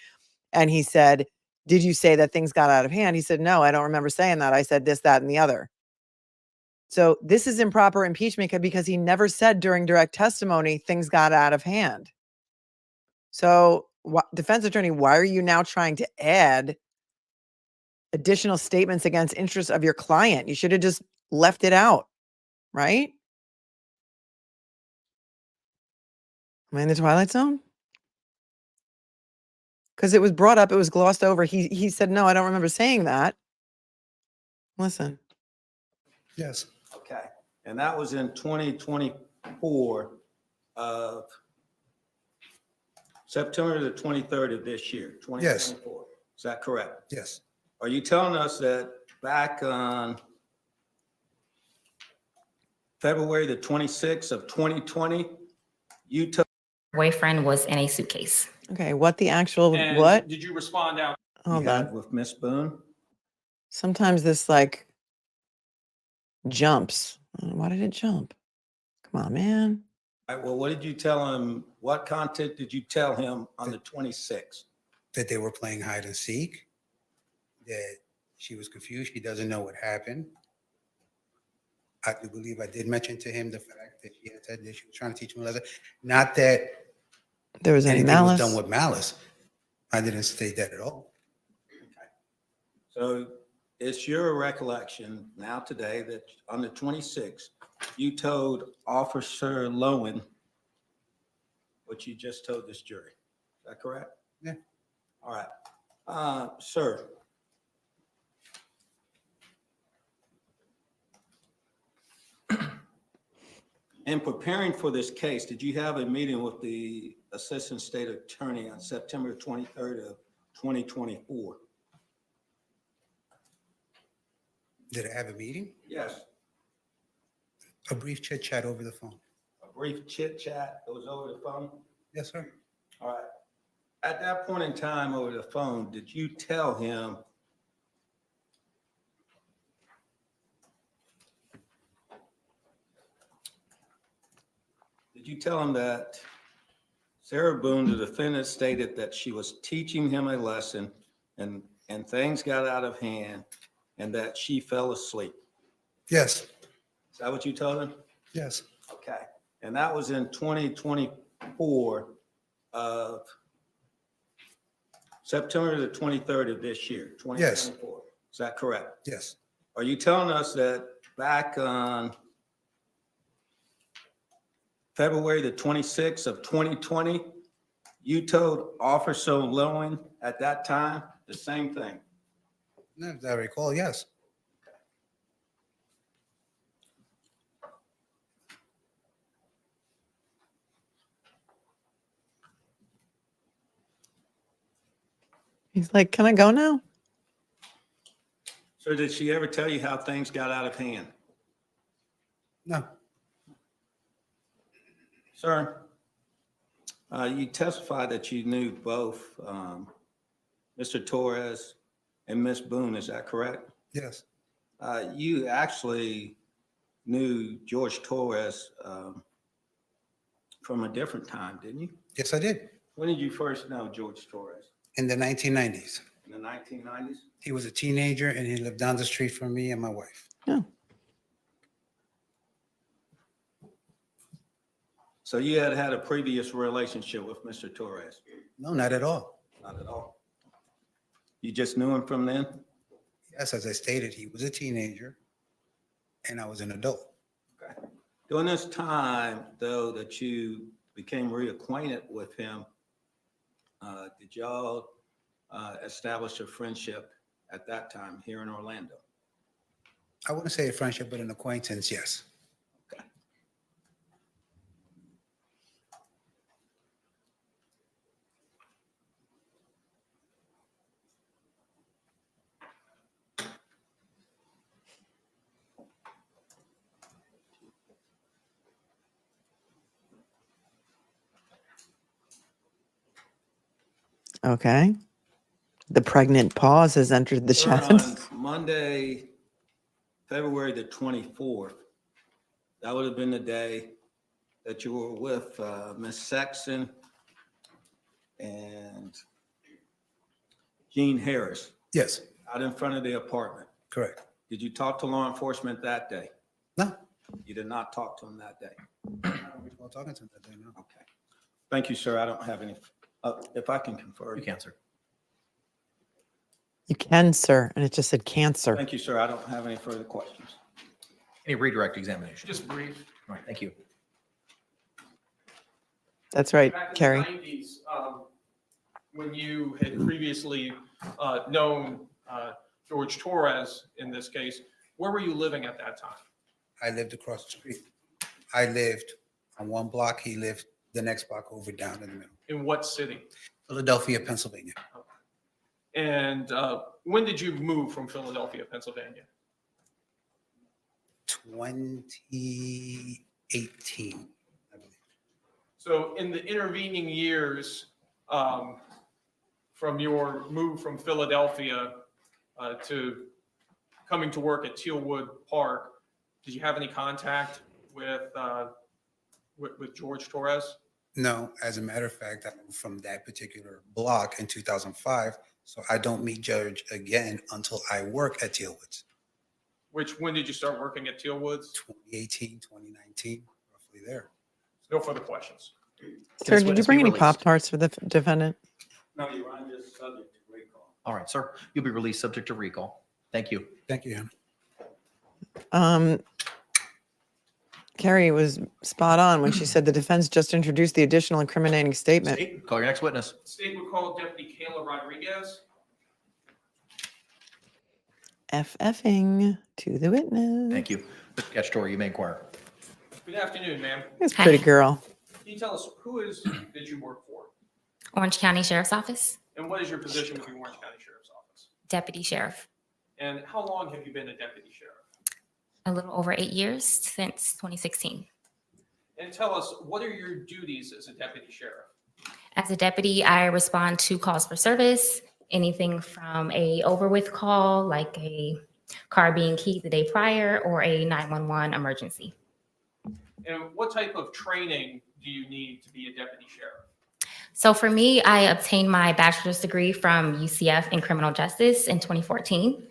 and he said, did you say that things got out of hand? He said, no, I don't remember saying that. I said this, that, and the other. So this is improper impeachment because he never said during direct testimony things got out of hand. So, defense attorney, why are you now trying to add additional statements against interests of your client? You should have just left it out, right? Am I in the Twilight Zone? Because it was brought up, it was glossed over. He said, no, I don't remember saying that. Listen. Yes. Okay. And that was in 2024 of September the 23rd of this year, 2024. Yes. Is that correct? Yes. Are you telling us that back on February the 26th of 2020, you took. Boyfriend was in a suitcase. Okay, what the actual And what? did you respond out? Hold on. With Miss Boone. Sometimes this like jumps. Why did it jump? Come on, man. All right, well, what did you tell him? What content did you tell him on the 26th? That they were playing hide and seek, that she was confused. She doesn't know what happened. I do believe I did mention to him the fact that she had said that she was trying to teach him a lesson. Not that There was any anything was malice. done with malice. I didn't state that at all. So it's your recollection now today that on the 26th, you told Officer Lowen what you just told this jury. Is that correct? Yeah. All right. Sir. In preparing for this case, did you have a meeting with the Assistant State Attorney on September 23rd of 2024? Did I have a meeting? Yes. A brief chit chat over the phone. A brief chit chat. It was over the phone? Yes, sir. All right. At that point in time over the phone, did you tell him that Sarah Boone, the defendant, stated that she was teaching him a lesson and things got out of hand and that she fell asleep? Yes. Is that what you told him? Yes. Okay. And that was in 2024 of September the 23rd of this year, 2024. Yes. Is that correct? Yes. Are you telling us that back on February the 26th of 2020, you told Officer Lowen at that time the same thing? As I recall, yes. He's like, can I go now? So did she ever tell you how things got out of hand? No. Sir, you testified that you knew both Mr. Torres and Miss Boone, is that correct? Yes. You actually knew George Torres from a different time, didn't you? Yes, I did. When did you first know George Torres? In the 1990s. In the 1990s? He was a teenager and he lived down the street from me and my wife. No. So you had had a previous relationship with Mr. Torres? No, not at all. Not at all. You just knew him from then? Yes, as I stated, he was a teenager and I was an adult. Okay. During this time, though, that you became reacquainted with him, did y'all establish a friendship at that time here in Orlando? I wouldn't say a friendship, but an acquaintance, yes. Okay. Okay. The pregnant pause has entered the Sir, chat. on Monday, February the 24th, that would have been the day that you were with Miss Sexton and Gene Harris. Yes, Out in front of the apartment. correct. Did you talk to law enforcement that day? No. You did not talk to them that day? I don't recall talking to him that day, no. Okay. Thank you, sir. I don't have any, if I can confer. You can, sir. You can, sir. And it just said cancer. Thank you, sir. I don't have any further questions. Any redirect examination? Just brief. All right, thank you. That's right, Back in Carrie. the 90s, when you had previously known George Torres in this case, where were you living at that time? I lived across the street. I lived on one block. He lived the next block over down in the middle. In what city? Philadelphia, Pennsylvania. And when did you move from Philadelphia, Pennsylvania? 2018, I believe. So in the intervening years, from your move from Philadelphia to coming to work at Tealwood Park, did you have any contact with Jorge Torres? No, as a matter of fact, I moved from that particular block in 2005, so I don't meet Judge again until I work at Tealwoods. When did you start working at Tealwoods? 2018, 2019, roughly there. No further questions. Sir, did you witness bring be any released? Pop-Tarts for the defendant? No, Your Honor, just subject to recall. All right, sir. You'll be released subject to recall. Thank you. Thank you, Your Honor. Carrie was spot on when she said the defense just introduced the additional incriminating statement. State, call your next witness. State would call Deputy Kayla Rodriguez. FFing to the witness. Thank you. Mr. Cacciatore, you may inquire. Good afternoon, ma'am. This pretty girl. Can you tell us did you work for? Orange County Sheriff's Office, And what is your position with the Orange County Sheriff's Office? Deputy Sheriff. And how long have you been a deputy sheriff? A little over 8 years, since 2016. And tell us, what are your duties as a deputy sheriff? As a deputy, I respond to calls for service, anything from a over with call, like a car being keyed the day prior, or a 911 emergency. And what type of training do you need to be a deputy sheriff? So for me, I obtained my bachelor's degree from UCF in criminal justice in 2014.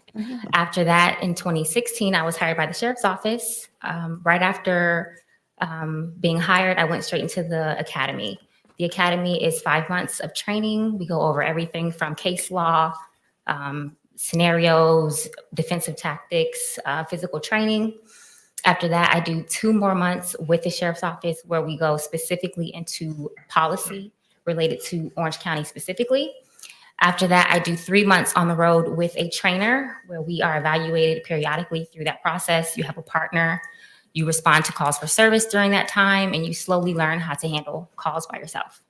After that, in 2016, I was hired by the sheriff's office. Right after being hired, I went straight into the academy. The academy is 5 months of training. We go over everything from case law, scenarios, defensive tactics, physical training. After that, I do 2 more months with the sheriff's office where we go specifically into policy related to Orange County specifically. After that, I do 3 months on the road with a trainer where we are evaluated periodically through that process. You have a partner, you respond to calls for service during that time, and you slowly learn how to handle calls by yourself.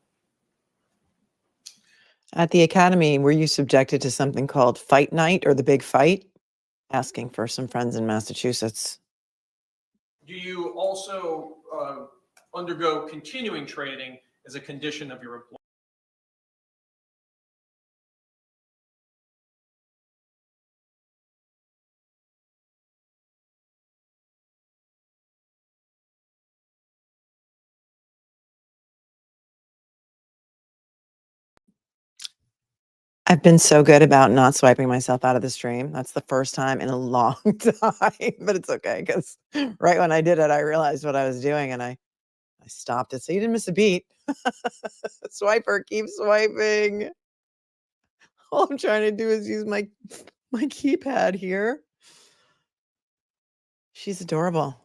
At the academy, were you subjected to something called fight night or the big fight? Asking for some friends in Massachusetts. Do you also undergo continuing training as a condition of your employment? I've been so good about not swiping myself out of the stream. That's the first time in a long time, but it's okay because right when I did it, I realized what I was doing and I stopped it. So you didn't miss a beat. Swiper, keep swiping. All I'm trying to do is use my keypad here. She's adorable.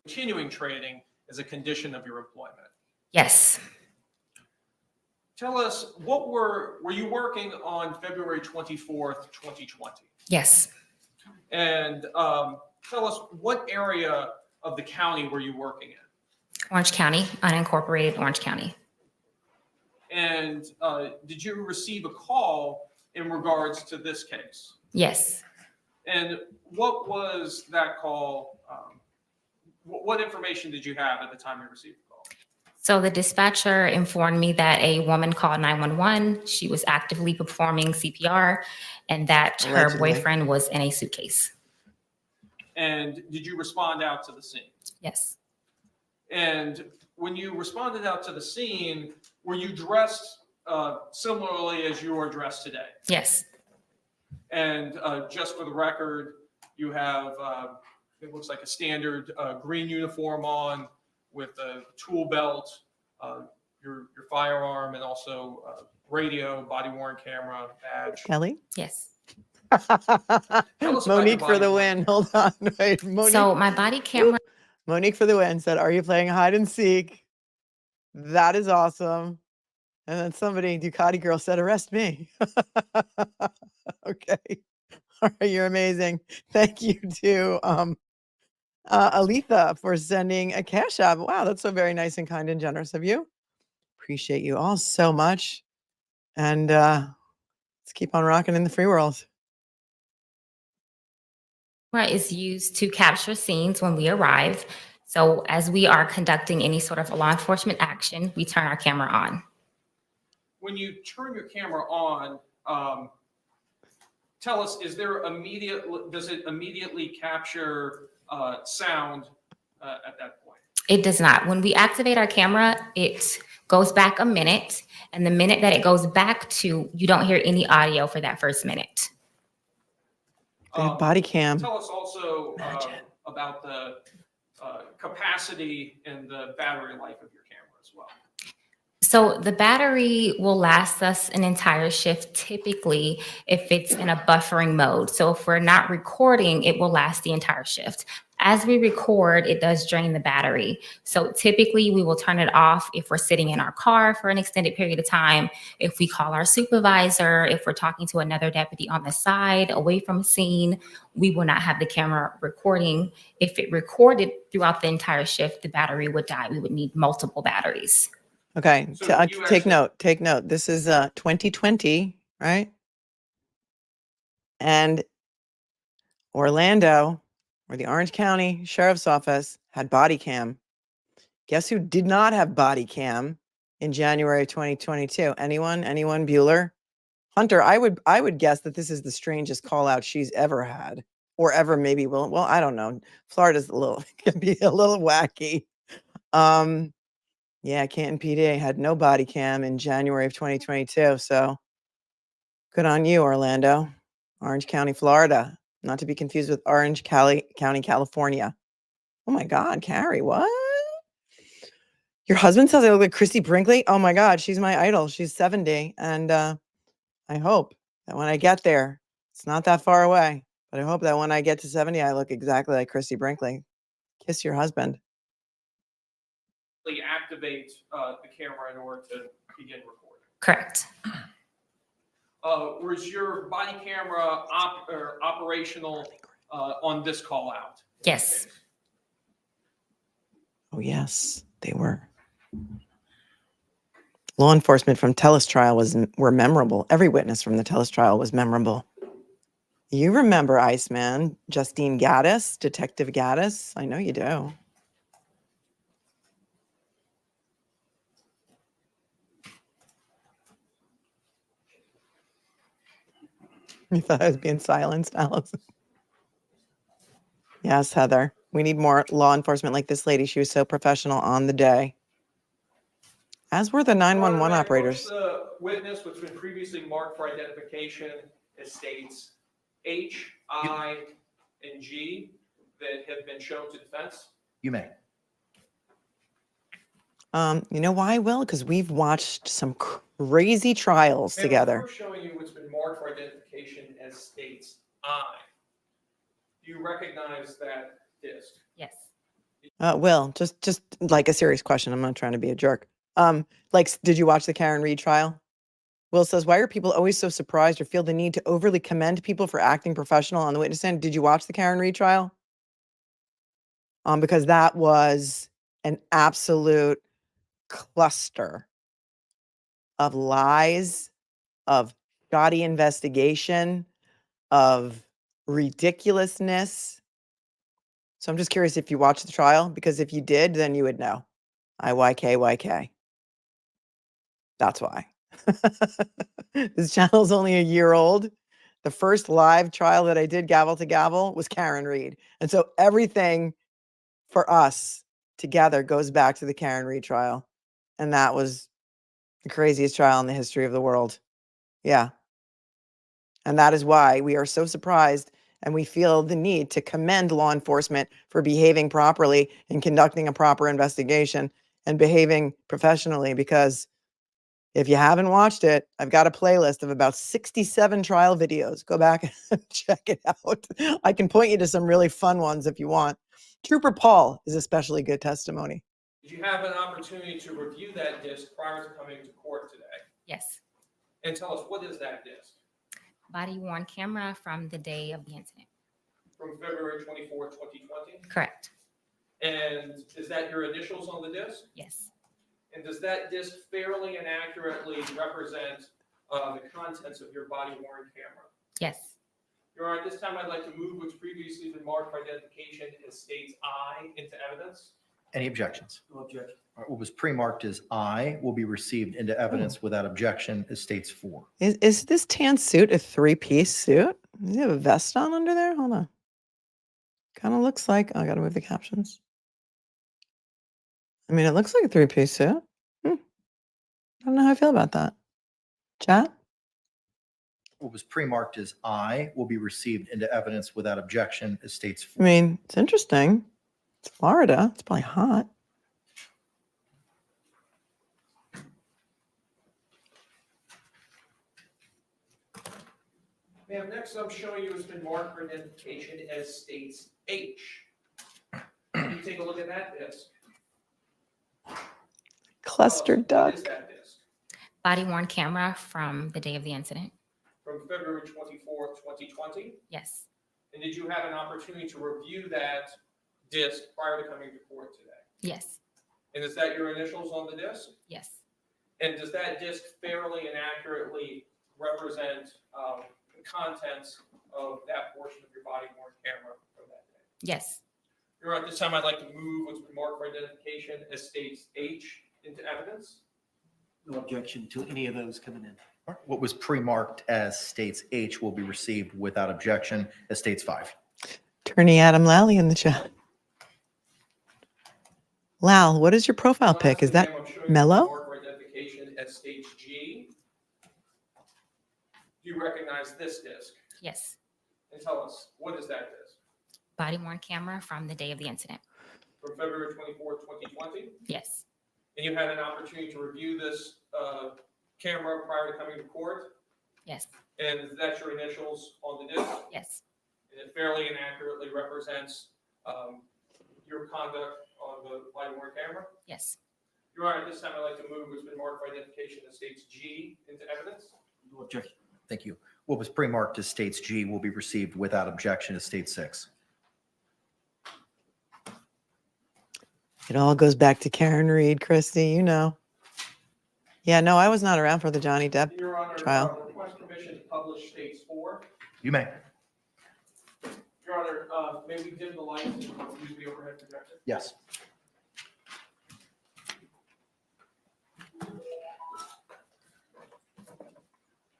Continuing training as a condition of your employment. Yes. Tell us, were you working on February 24th, 2020? Yes. And tell us, what area of the county were you working in? Orange County, unincorporated Orange County. And did you receive a call in regards to this case? Yes. And what was that call? What information did you have at the time you received the call? So the dispatcher informed me that a woman called 911. She was actively performing CPR and that her Allegedly. boyfriend was in a suitcase. And did you respond out to the scene? Yes. And when you responded out to the scene, were you dressed similarly as you are dressed today? Yes. And just for the record, you have, it looks like a standard green uniform on with a tool belt, your firearm, and also radio, body worn camera, badge. Kelly? Yes. Tell us about your Monique for body the worn win. Hold on. Wait, Monique. So my body camera, Monique for the win said, "Are you playing hide and seek?" That is awesome. And then somebody, Ducati girl, said, "Arrest me." Okay. All right, you're amazing. Thank you to Aletha for sending a cash app. Wow, that's so very nice and kind and generous of you. Appreciate you all so much. And let's keep on rocking in the free world. Camera is used to capture scenes when we arrive. So as we are conducting any sort of law enforcement action, we turn our camera on. When you turn your camera on, tell us, does it immediately capture sound at that point? It does not. When we activate our camera, it goes back a minute, and the minute that it goes back to, you don't hear any audio for that first minute. They have body cam. Tell us also about the capacity and the battery life of your camera as well. So the battery will last us an entire shift, typically if it's in a buffering mode. So if we're not recording, it will last the entire shift. As we record, it does drain the battery. So typically we will turn it off if we're sitting in our car for an extended period of time, if we call our supervisor, if we're talking to another deputy on the side, away from a scene, we will not have the camera recording. If it recorded throughout the entire shift, the battery would die. We would need multiple batteries. Okay, So you take actually- note, take note. This is 2020, right? And Orlando, where the Orange County Sheriff's Office had body cam. Guess who did not have body cam in January of 2022? Anyone? Anyone? Bueller? Hunter, I would guess that this is the strangest call out she's ever had, or ever maybe will. Well, I don't know. Florida's can be a little wacky. Yeah, Canton PD had no body cam in January of 2022. So good on you, Orlando. Orange County, Florida. Not to be confused with Orange County, California. Oh my God, Carrie, what? Your husband says I look like Christy Brinkley? Oh my God, she's my idol. She's 70. And I hope that when I get there, it's not that far away, but I hope that when I get to 70, I look exactly like Christy Brinkley. Kiss your husband. Activate the camera in order to begin recording. Correct. Was your body camera operational on this call out? Yes. Oh yes, they were. Law enforcement from Telus trial were memorable. Every witness from the Telus trial was memorable. You remember Iceman, Justine Gaddis, Detective Gaddis? I know you do. You thought I was being silenced, Allison? Yes, Heather. We need more law enforcement like this lady. She was so professional on the day. As were the 911 operators. The witness, which has been previously marked for identification, as states H, I, and G that have been shown to defense. You may. You know why, Will? Because we've watched some crazy trials And together. we're showing you what's been marked for identification as states I. Do you recognize that disc? Yes. Will, just like a serious question. I'm not trying to be a jerk. Did you watch the Karen Reed trial? Will says, why are people always so surprised or feel the need to overly commend people for acting professional on the witness stand? Did you watch the Karen Reed trial? Because that was an absolute cluster of lies, of shoddy investigation, of ridiculousness. So I'm just curious if you watched the trial, because if you did, then you would know. IYK. That's why. This channel's only a year old. The first live trial that I did gavel to gavel was Karen Reed. And so everything for us together goes back to the Karen Reed trial. And that was the craziest trial in the history of the world. Yeah. And that is why we are so surprised and we feel the need to commend law enforcement for behaving properly and conducting a proper investigation and behaving professionally. Because if you haven't watched it, I've got a playlist of about 67 trial videos. Go back and check it out. I can point you to some really fun ones if you want. Trooper Paul is especially good testimony. Did you have an opportunity to review that disc prior to coming to court today? Yes. And tell us, what is that disc? Body worn camera from the day of the incident. From February 24th, 2020? Correct. And is that your initials on the disc? Yes. And does that disc fairly and accurately represent the contents of your body worn camera? Yes. Your Honor, at this time, I'd like to move what's previously been marked for identification as states I into evidence. Any objections? No objection. All right, what was pre-marked as I will be received into evidence without objection as states 4. Is this tan suit a 3-piece suit? Does he have a vest on under there? Hold on. Kind of looks like, oh, I got to move the captions. I mean, it looks like a 3-piece suit. I don't know how I feel about that. Chat? What was pre-marked as I will be received into evidence without objection as states 4. I mean, it's interesting. It's Florida. It's probably hot. Ma'am, next I'm showing you has been marked for identification as states H. Can you take a look at that disc? Clustered duck. What is that disc? Body worn camera from the day of the incident. From February 24th, 2020? Yes. And did you have an opportunity to review that disc prior to coming to court today? Yes. And is that your initials on the disc? Yes. And does that disc fairly and accurately represent the contents of that portion of your body worn camera from that day? Yes. Your Honor, at this time, I'd like to move what's been marked for identification as states H into evidence. No objection to any of those coming in. All right, what was pre-marked as states H will be received without objection as states 5. Attorney Adam Lally in the chat. Lal, what is your profile pic? Is that Lastly, ma'am, I'm showing you Mellow? marked for identification as stage G. Do you recognize this disc? Yes. And tell us, what is that disc? Body worn camera from the day of the incident. From February 24th, 2020? Yes. And you had an opportunity to review this camera prior to coming to court? Yes. And that's your initials on the disc? Yes. And it fairly and accurately represents your conduct on the body worn camera? Yes. Your Honor, at this time, I'd like to move what's been marked for identification as states G into evidence. No objection. Thank you. What was pre-marked as states G will be received without objection as state 6. It all goes back to Karen Reed, Christy, you know. Yeah, no, I was not around for the Johnny Depp Your Honor, trial. request permission to publish states 4. You may. Your Honor, may we dim the lights and use the overhead projector? Yes.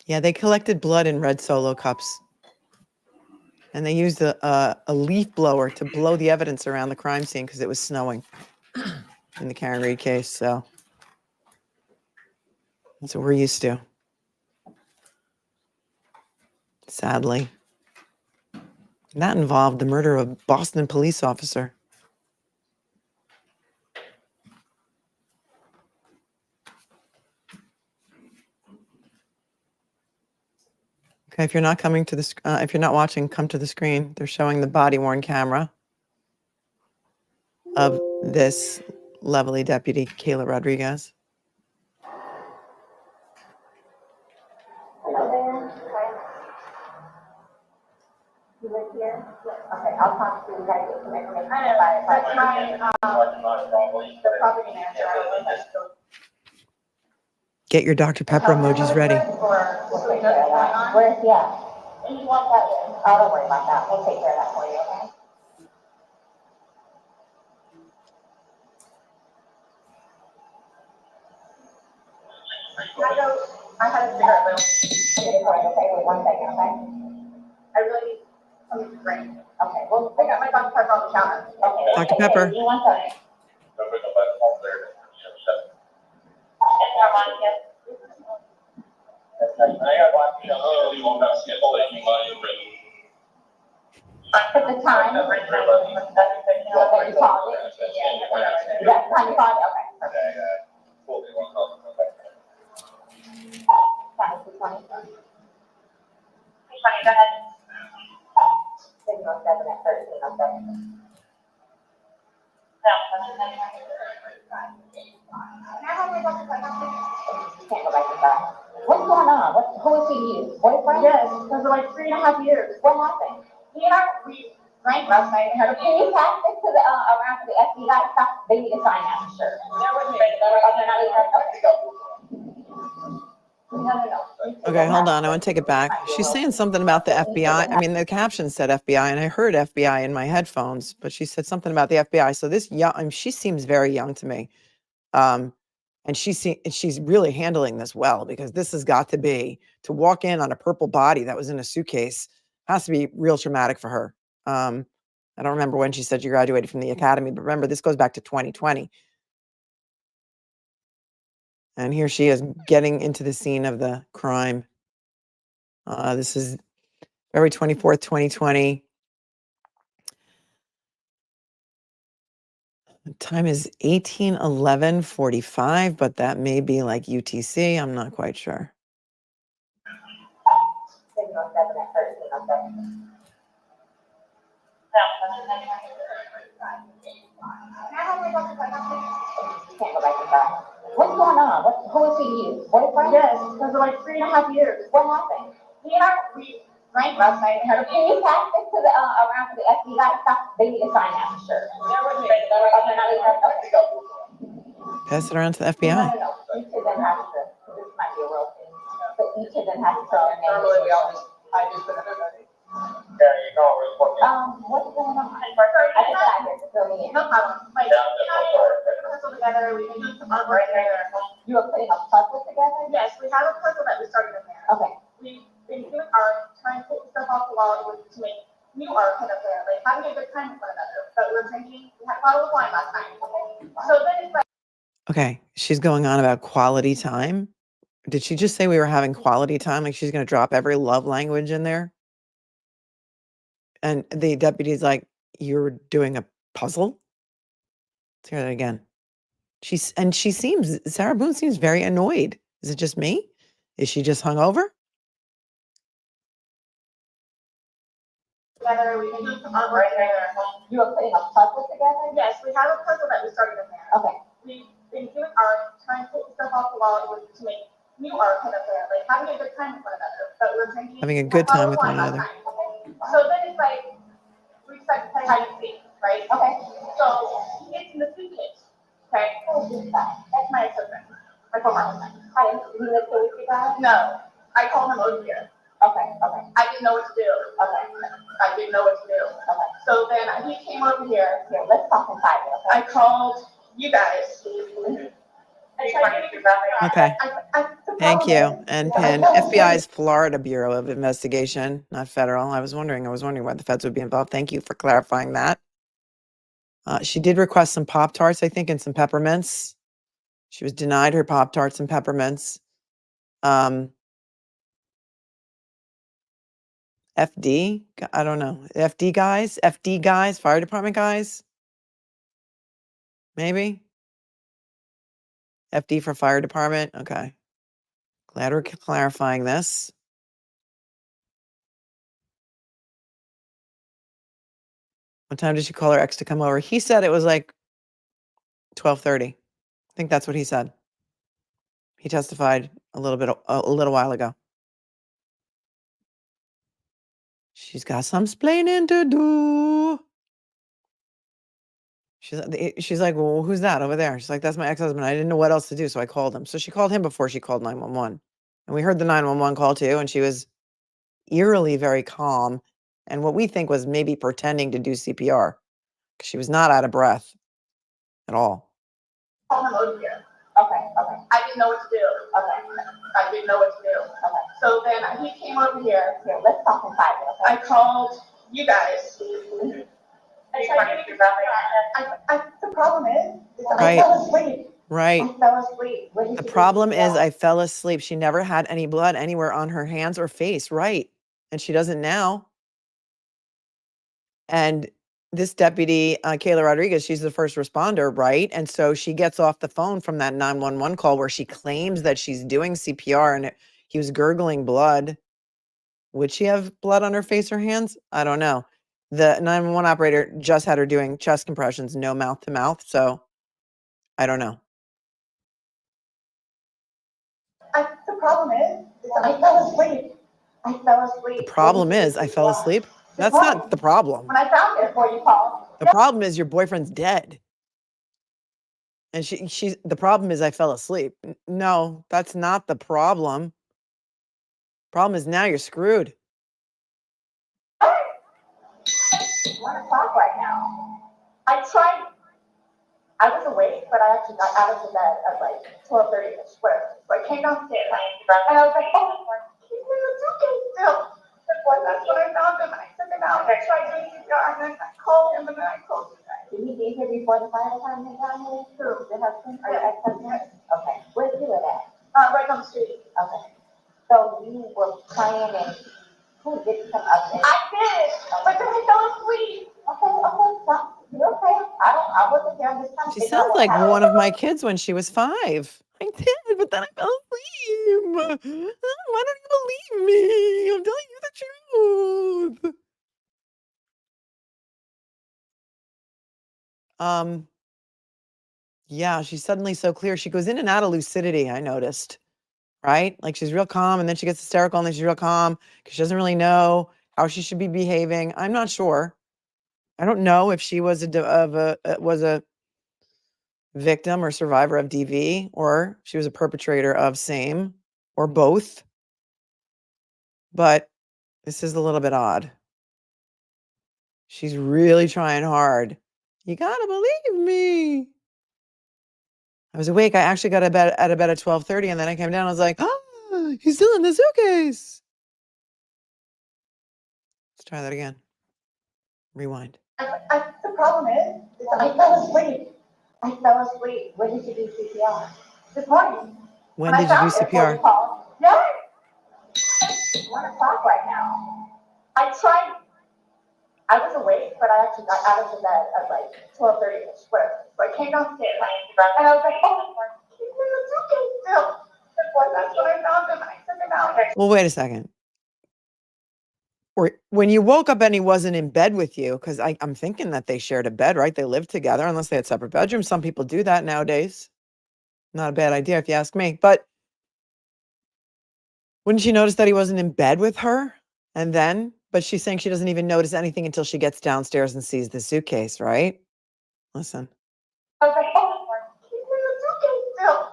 Yeah, they collected blood in red Solo cups. And they used a leaf blower to blow the evidence around the crime scene because it was snowing in the Karen Reed case. So that's what we're used to. Sadly. And that involved the murder of a Boston police officer. Okay, if you're not coming to the, if you're not watching, come to the screen. They're showing the body-worn camera of this lovely deputy, Kayla Rodriguez. Hello there. You live here? Okay, I'll talk to you guys, get some information. That's the property manager. Get your Dr. Pepper emojis ready. Where's he at? Oh, don't worry about that. We'll take care of that for you, okay? I had a cigarette, but okay, wait 1 second, okay? I really need something to drink. Okay, well, I got my Dr. Pepper on the counter. Okay. Dr. Pepper. You 1 second. At the time, that you called it. That's the time you called it, okay. Perfect. Go ahead. 607 at 1307. Can't go back to that. What's going on? Who is he to you? Boyfriend? Yes, because of like 3.5 years. What happened? We drank last night and had a Can you pass this to the around to the FBI stuff? They need to sign that, sure. Okay, not even. Okay, go. No. Okay, hold on. I want to take it back. She's saying something about the FBI. I mean, the caption said FBI, and I heard FBI in my headphones, but she said something about the FBI. So this young, I mean, she seems very young to me, and she's really handling this well, because this has got to be, to walk in on a purple body that was in a suitcase has to be real traumatic for her. I don't remember when she said she graduated from the academy, but remember, this goes back to 2020. And here she is getting into the scene of the crime. This is February 24th, 2020. The time is 18:11:45, but that may be like UTC. I'm not quite sure. What's going on? Who is he to you? Boyfriend? Yes, because like 3.5 years. What happened? We drank last night and had a Can you pass this to the, around to the FBI stuff? They need to sign that, for sure. Pass it around to the FBI. No. Each of them has to, this might be a real thing, but each of them has to put their name. Normally we always, I just put everybody. Yeah, you know, we're working. What's going on? I just got here to fill me in. No problem. Like, Yeah, that's puzzle together, we can do some artwork together. You are putting a puzzle together? Yes, we have a puzzle that we started in there. Okay. We've been doing art, trying to take stuff off the wall to make new art put up there, like having a good time with one another. But we were drinking, we had a bottle of wine last night. So then it's like. Okay, she's going on about quality time. Did she just say we were having quality time? Like she's going to drop every love language in there? And the deputy's like, you're doing a puzzle? Let's hear that again. Sarah Boone seems very annoyed. Is it just me? Is she just hungover? Together, we can do some artwork together. You are putting a puzzle together? Yes, we have a puzzle that we started in there. Okay. We've been doing art, trying to take stuff off the wall to make new art put up there, like having a good time with one another. But we're drinking. Having a good time with one another. So then it's like, we decided to play hide and seek, right? Okay. So he gets in the suitcase, okay? That's my ex-husband, my former husband. You live with you guys? No, I called him over here. Okay. I didn't know what to do. Okay. I didn't know what to do. Okay. So then he came over here. Here, let's talk inside. Okay. I called you guys. Okay. Thank you. And FBI's Florida Bureau of Investigation, not federal. I was wondering why the feds would be involved. Thank you for clarifying that. She did request some Pop-Tarts, I think, and some peppermints. She was denied her Pop-Tarts and peppermints. FD? I don't know. FD guys, fire department guys? Maybe? FD for fire department? Okay. Glad we're clarifying this. What time did she call her ex to come over? He said it was like 12:30. I think that's what he said. He testified a little while ago. She's got some splaining to do. She's like, well, who's that over there? She's like, that's my ex-husband. I didn't know what else to do, so I called him. So she called him before she called 911. And we heard the 911 call too, and she was eerily very calm. And what we think was maybe pretending to do CPR, because she was not out of breath at all. Call him over here. Okay. I didn't know what to do. Okay. I didn't know what to do. Okay. So then he came over here. Here, let's talk inside. Okay. I called you guys. The problem is, I fell asleep. Right. I fell asleep. The problem is I fell asleep. She never had any blood anywhere on her hands or face. Right. And she doesn't now. And this deputy, Kayla Rodriguez, she's the first responder, right? And so she gets off the phone from that 911 call where she claims that she's doing CPR and he was gurgling blood. Would she have blood on her face or hands? I don't know. The 911 operator just had her doing chest compressions, no mouth to mouth. So I don't know. The problem is, I fell asleep. The problem is I fell asleep. That's not the problem. When I found it before you called. The problem is your boyfriend's dead. And the problem is I fell asleep. No, that's not the problem. Problem is now you're screwed. 1:00 right now. I was awake, but I actually got out of the bed at like 12:30 ish. Whatever. So I came downstairs and I was like, oh, he's in the suitcase still. That's when I found him. I took him out. I tried doing CPR and then I called him and then I told you guys. Did he be here before the fire department got here? Who? The husband? Or your ex-husband? Okay. Where did you live at? Right on the street. Okay. So you were playing and who did some update? I did, but then I fell asleep. Okay, stop. You're okay. I wasn't there. I'm just trying to She figure out sounds what like happened. one of my kids when she was 5. I did, but then I fell asleep. Why don't you believe me? I'm telling you the truth. Yeah, she's suddenly so clear. She goes in and out of lucidity, I noticed. Right? Like she's real calm and then she gets hysterical and then she's real calm because she doesn't really know how she should be behaving. I'm not sure. I don't know if she was a victim or survivor of DV or she was a perpetrator of same or both. But this is a little bit odd. She's really trying hard. You gotta believe me. I was awake. I actually got out of bed at 12:30 and then I came down. I was like, oh, he's still in the suitcase. Let's try that again. Rewind. The problem is I fell asleep. When did you do CPR? This morning. When did you do CPR? Yeah. 1:00 right now. I was awake, but I actually got out of the bed at like 12:30 ish. Whatever. So I came downstairs and I was like, oh, he's in the suitcase still. That's when I found him and I took him out. Well, wait a second. Or when you woke up and he wasn't in bed with you, because I'm thinking that they shared a bed, right? They lived together, unless they had separate bedrooms. Some people do that nowadays. Not a bad idea if you ask me. But wouldn't she notice that he wasn't in bed with her? And then, but she's saying she doesn't even notice anything until she gets downstairs and sees the suitcase, right? Listen. I was like, oh, he's in the suitcase still.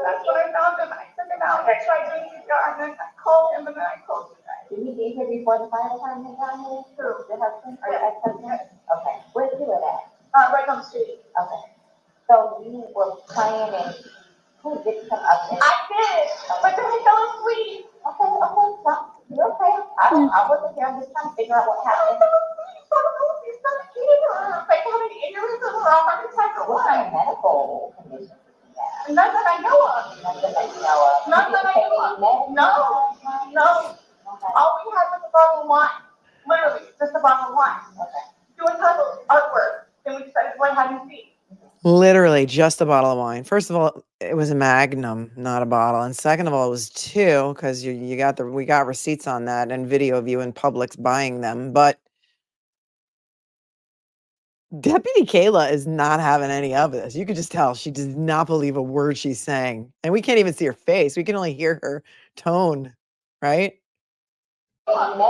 That's when I found him and I took him out. I tried doing CPR and then I called him and then I told you guys. Did he be here before the fire department got here? Who? The husband or your ex-husband? Okay. Where did you live at? Right on the street. Okay. So you were playing and who did some update? I did, but then I fell asleep. Okay, stop. You're okay. I wasn't there. I'm just trying to figure out what happened. I fell asleep. I don't know if you're stuck either. Like having aneurysm or a heart attack or what? What kind of medical condition? None that I know of. None that I know of. No. All we had was a bottle of wine. Literally, just a bottle of wine. Okay. Doing puzzles, artwork. Then we decided to learn how to see. Literally just a bottle of wine. First of all, it was a Magnum, not a bottle. And second of all, it was 2 because we got receipts on that and video of you in Publix buying them. But Deputy Kayla is not having any of this. You could just tell she does not believe a word she's saying. And we can't even see her face. We can only hear her tone, right? No. All we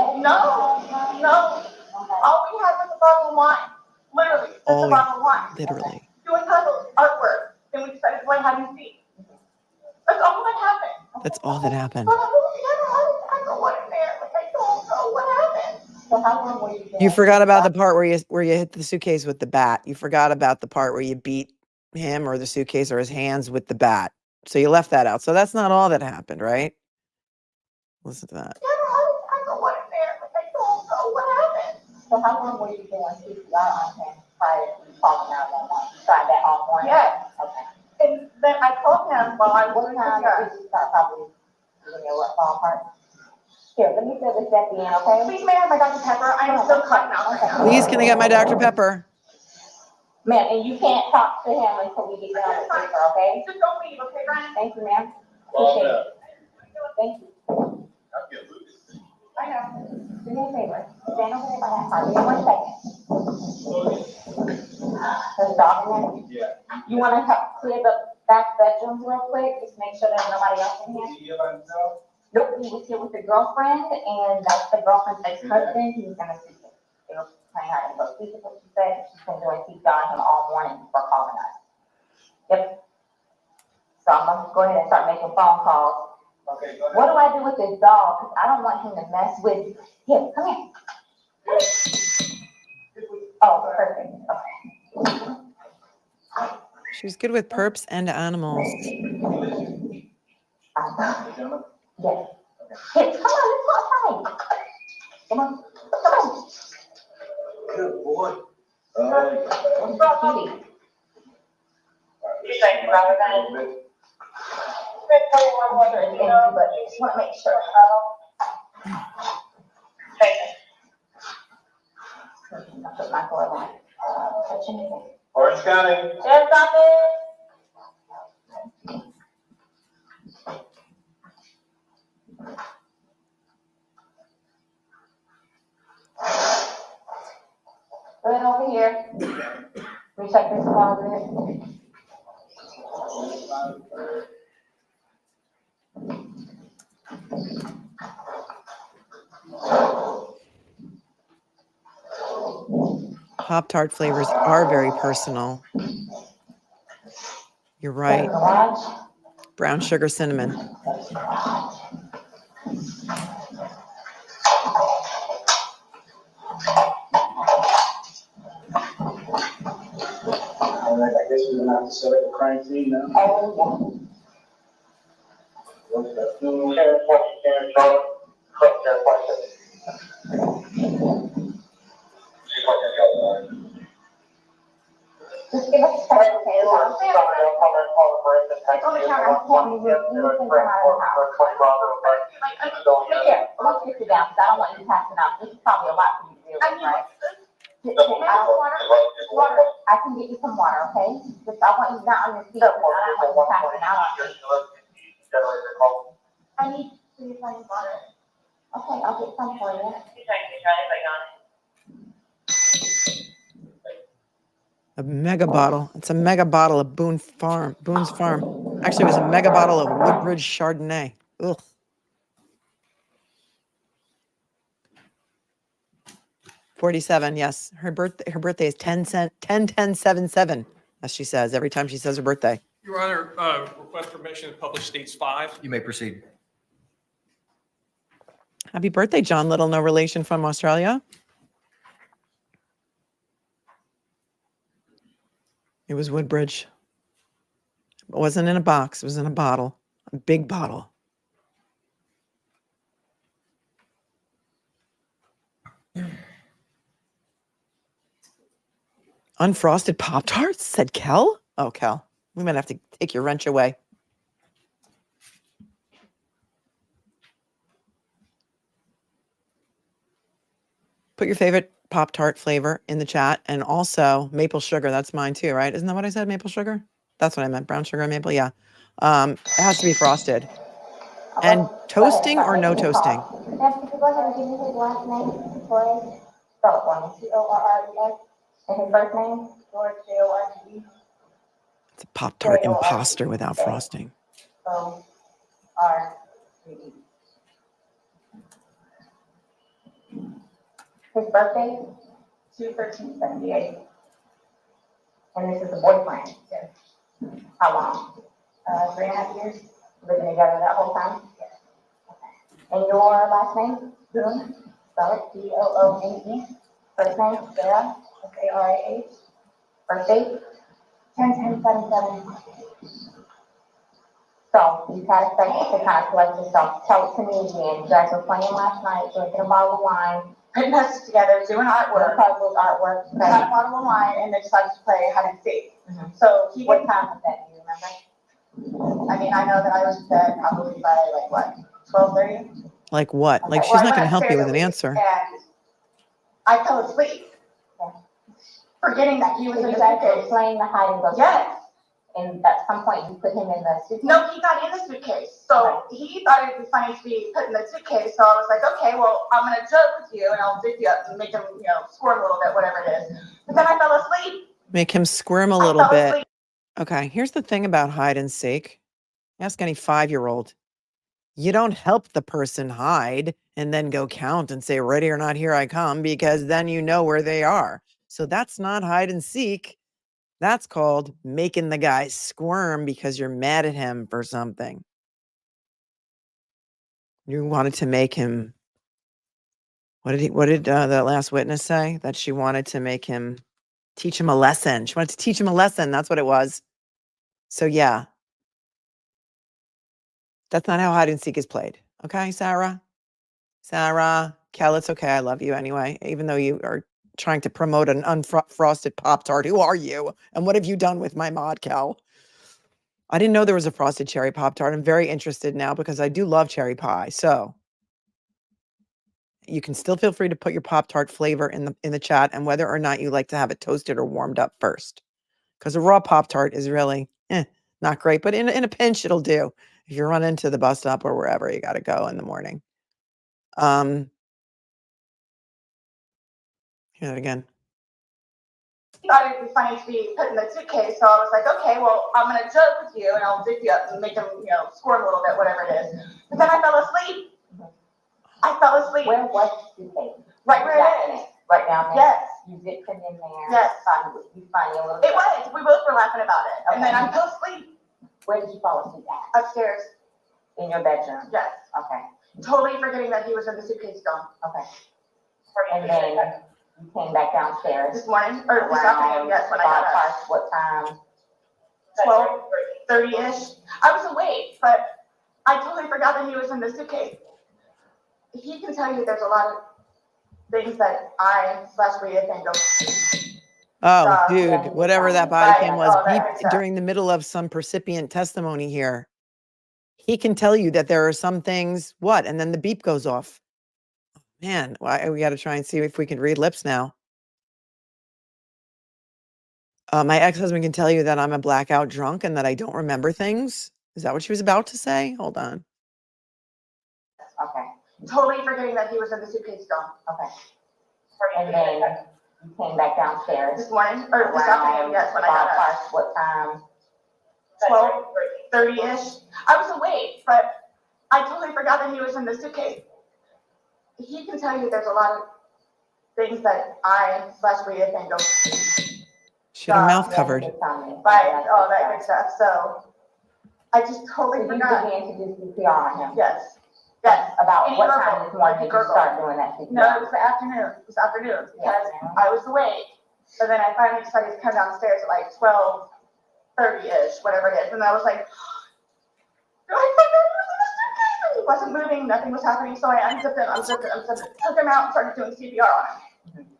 had was a bottle of wine. Literally, just a bottle of wine. Literally. Doing puzzles, artwork. Then we decided to learn how to see. That's all that happened. That's all that happened. But I don't want it there. Like, I don't know what happened. So how long were you there? You forgot about the part where you hit the suitcase with the bat. You forgot about the part where you beat him or the suitcase or his hands with the bat. So you left that out. So that's not all that happened, right? Listen to that. I don't want it there. Like, I don't know what happened. So how long were you doing CPR on him prior to falling out that morning? You tried that all morning? Yes. Okay. And then I told him while I was CPR. Did you start probably doing your ballpark? Here, let me fill this at the end, okay? Please, may I have my Dr. Pepper? I am still cutting out right now. Please, can I get my Dr. Pepper? Ma'am, and you can't talk to him until we get done with the paper, okay? Just don't leave, okay, Brian? Thank you, ma'am. Appreciate it. Thank you. I know. Do me a favor. Stand over there by that car. Give me 1 second. There's a dog in there? Yeah. You want to help clear the back bedrooms real quick? Just make sure there's nobody else in here? Nope, he was here with the girlfriend, and that's the girlfriend's ex-husband. He was gonna see him. They were planning on go see what she said. She's been doing CPR on him all morning before calling us. Yep. So I'm gonna go ahead and start making phone calls What do I do with this dog? Because I don't want him to mess with him. Come here. Oh, perfect. Okay. She's good with perps and animals. Yes. Hey, come on, let's go outside. Come on. Come on. Good boy. Cutie. You think about that? Water is empty, but just want to make sure. I'll put my foot on. Touching it. Orange County. Yes, stop it. Right over here. We check this closet. Pop-Tart flavors are very personal. You're right. Brown sugar cinnamon. I guess we're gonna have to set up a crime scene now. Just give us a second, okay? It's on the counter. I can't move it. You can come out of the house. Look here, let's get you down, because I don't want you passing out. This is probably a lot for you to deal with, right? Water. I can get you some water, okay? Just, I want you not on your feet, because I don't want you passing out. I need to use my water. Okay, I'll get some for you. A mega bottle. It's a mega bottle of Boone's Farm. Actually, it was a mega bottle of Woodbridge Chardonnay. Ugh. $47, yes. Her birthday is 10/10/7/7, as she says every time she says her birthday. Your Honor, request permission to publish States 5. You may proceed. Happy birthday, John Little, no relation from Australia. It was Woodbridge. It wasn't in a box. It was in a bottle, a big bottle. Unfrosted Pop-Tarts, said Kel. Oh, Kel, we might have to take your wrench away. Put your favorite Pop-Tart flavor in the chat, and also maple sugar. That's mine too, right? Isn't that what I said? Maple sugar? That's what I meant. Brown sugar and maple. Yeah. It has to be frosted. And toasting or no toasting? Yes, could you go ahead and give me his last name, Torres? Spell it for me. Torres. And his first name? George, Jorge. It's a Pop-Tart imposter without frosting. O-R-E. His birthday? 2/13/78. And this is a boyfriend? Yes. How long? 3.5 years. Living together that whole time? Yes. Okay. And your last name? Boone. Spell it. B-O-O-N-E. First name? Sarah. S-A-R-A-H. Birthday? 10/10/7/7. So you had a second to kind of collect yourself. Tell it to me again. You guys were playing last night, drinking a bottle of wine, putting us together, doing artwork, puzzles, artwork. We had a bottle of wine, and they decided to play hide and seek. So he what time was that? Do you remember? I mean, I know that I was bed probably by like what, 12:30. Like what? Like she's not going to help you with an answer. And I fell asleep, forgetting that he was in the suitcase. Playing the hide and go. Yes. And at some point you put him in the suitcase? No, he got in the suitcase. So he thought it would be funny to be put in the suitcase. So I was like, okay, well, I'm going to joke with you and I'll zip you up and make him, squirm a little bit, whatever it is. But then I fell asleep. Make him squirm a little bit. Okay, here's the thing about hide and seek. Ask any 5-year-old. You don't help the person hide and then go count and say, ready or not, here I come, because then you know where they are. So that's not hide and seek. That's called making the guy squirm because you're mad at him for something. You wanted to make him. What did the last witness say? That she wanted to make him teach him a lesson. She wanted to teach him a lesson. That's what it was. So yeah. That's not how hide and seek is played. Okay, Sarah? Sarah, Kel, it's okay. I love you anyway. Even though you are trying to promote an unfrosted Pop-Tart. Who are you? And what have you done with my mod, Kel? I didn't know there was a frosted cherry Pop-Tart. I'm very interested now because I do love cherry pie. So you can still feel free to put your Pop-Tart flavor in the chat and whether or not you like to have it toasted or warmed up first. Because a raw Pop-Tart is really not great, but in a pinch, it'll do. If you run into the bus stop or wherever you got to go in the morning. Hear that again. Thought it'd be funny to be put in the suitcase, so I was like, okay, well, I'm gonna joke with you and I'll zip you up and make them, squirm a little bit, whatever it is. But then I fell asleep. Where was the suitcase? Right where it is. Right down there? Yes. You zipped it in there? Yes. You find a little bit? It was. We both were laughing about it. Okay. And then I fell asleep. Where did you fall asleep at? Upstairs. In your bedroom? Yes. Okay. Totally forgetting that he was in the suitcase still. Okay. And then you came back downstairs? This morning, or this afternoon, yes, when I got up. What time? 12:30-ish. I was awake, but I totally forgot that he was in the suitcase. He can tell you there's a lot of things that I/Rita think of. Oh, dude, whatever that body cam was beeped during the middle of some percipient testimony here. He can tell you that there are some things, what? And then the beep goes off. Man, we got to try and see if we can read lips now. My ex-husband can tell you that I'm a blackout drunk and that I don't remember things. Is that what she was about to say? Hold on. Okay. Totally forgetting that he was in the suitcase still. Okay. And then you came back downstairs? This morning, or this afternoon, yes, when I got up. What time? 12:30-ish. I was awake, but I totally forgot that he was in the suitcase. He can tell you there's a lot of things that I/Rita think of. She had her mouth covered. Right, all that good stuff. So I just totally forgot. You began to do CPR on him? Yes. Yes. About what time this morning did you start doing that CPR? No, it was the afternoon. It was afternoon because I was awake. So then I finally decided to come downstairs at like 12:30-ish, whatever it is. And I was like, he wasn't moving, nothing was happening. So I unzipped it, took him out and started doing CPR on him.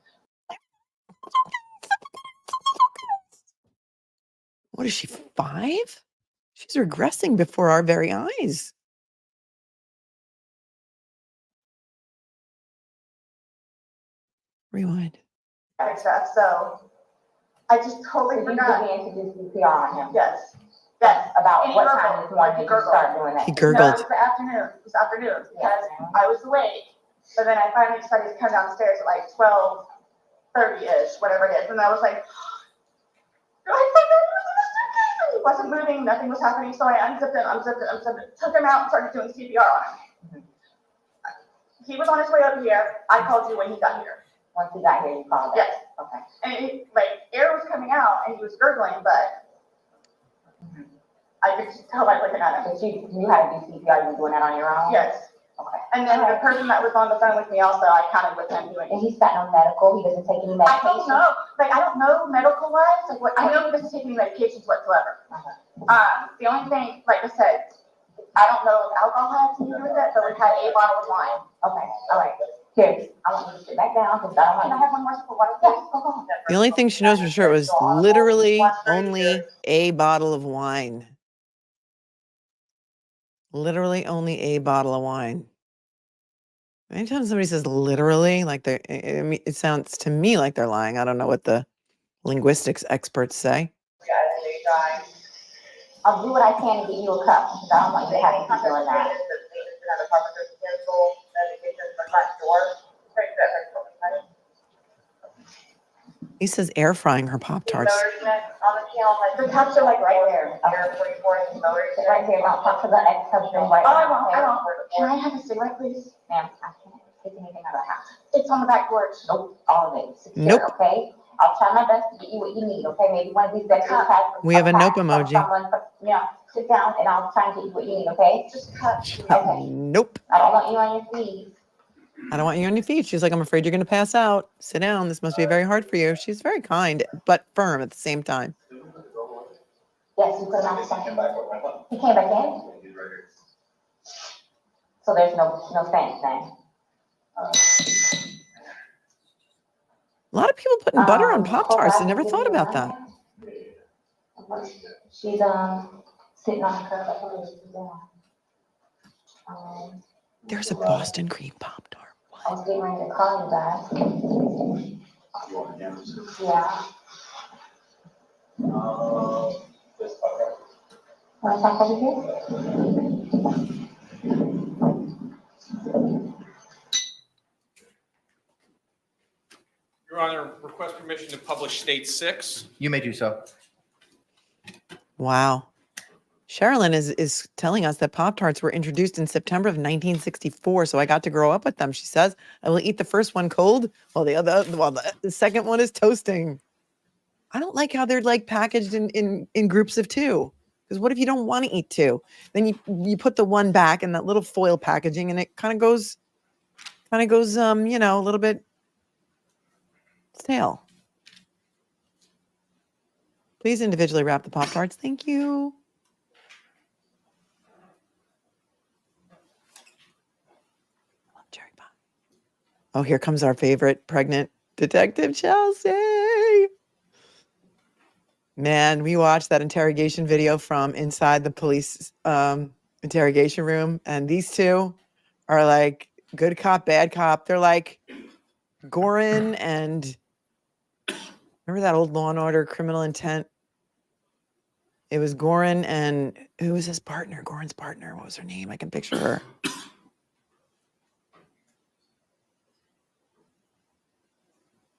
What is she, 5? She's regressing before our very eyes. Rewind. Stuff. So I just totally forgot. You began to do CPR on him? Yes. Yes. About what time this morning did you start doing that? He gurgled. No, it was the afternoon. It was afternoon because I was awake. So then I finally decided to come downstairs at like 12:30-ish, whatever it is. And I was like, he wasn't moving, nothing was happening. So I unzipped it, took him out and started doing CPR on him. He was on his way up here. I called you when he got here. Once he got here, you called? Yes. Okay. And air was coming out and he was gurgling, but I could just tell by looking at him. But you had to do CPR, you were doing that on your own? Yes. Okay. And then the person that was on the phone with me also, I counted with him doing it. And he's got no medical, he doesn't take any medication? I don't know. I don't know medical wise. I know he doesn't take any medications whatsoever. The only thing, like I said, I don't know if alcohol had to do with it, but we had a bottle of wine. Okay. All right. Here, I want you to sit back down because I don't want. Can I have one more sip of water? Yes, go on. The only thing she knows for sure was literally only a bottle of wine. Literally only a bottle of wine. Anytime somebody says literally, like it sounds to me like they're lying. I don't know what the linguistics experts say. I'll do what I can to get you a cup because I don't want you to have to keep doing that. He says air frying her Pop-Tarts. The cups are like right there. Right here, don't talk to the ex-husband right now. I won't. Can I have a cigarette, please? Ma'am, I can't take anything out of the house. It's on the back porch. Nope, all of it. Secure, nope. Okay? I'll try my best to get you what you need, okay? Maybe one of these extra cups. We have a nope emoji. Yeah, sit down and I'll try and get you what you need, okay? Just cut. Okay. Nope. I don't want you on your feet. I don't want you on your feet. She's like, I'm afraid you're going to pass out. Sit down. This must be very hard for you. She's very kind, but firm at the same time. Yes, you put him on the second. He came back in? So there's no fence then? A lot of people putting butter on Pop-Tarts. I never thought about that. She's sitting on the curb. There's a Boston cream Pop-Tart. I was getting ready to call you guys. Yeah. Want to talk over here? Your Honor, request permission to publish State 6. You may do so. Wow. Sherilyn is telling us that Pop-Tarts were introduced in September of 1964, so I got to grow up with them. She says, I will eat the first one cold, while the second one is toasting. I don't like how they're like packaged in groups of two. Because what if you don't want to eat two? Then you put the one back in that little foil packaging, and it kind of goes, a little bit stale. Please individually wrap the Pop-Tarts. Thank you. Oh, here comes our favorite pregnant detective, Chelsea. Man, we watched that interrogation video from inside the police interrogation room. And these two are like good cop, bad cop. They're like Gorin and remember that old Law and Order Criminal Intent? It was Gorin and who was his partner? Gorin's partner. What was her name? I can picture her.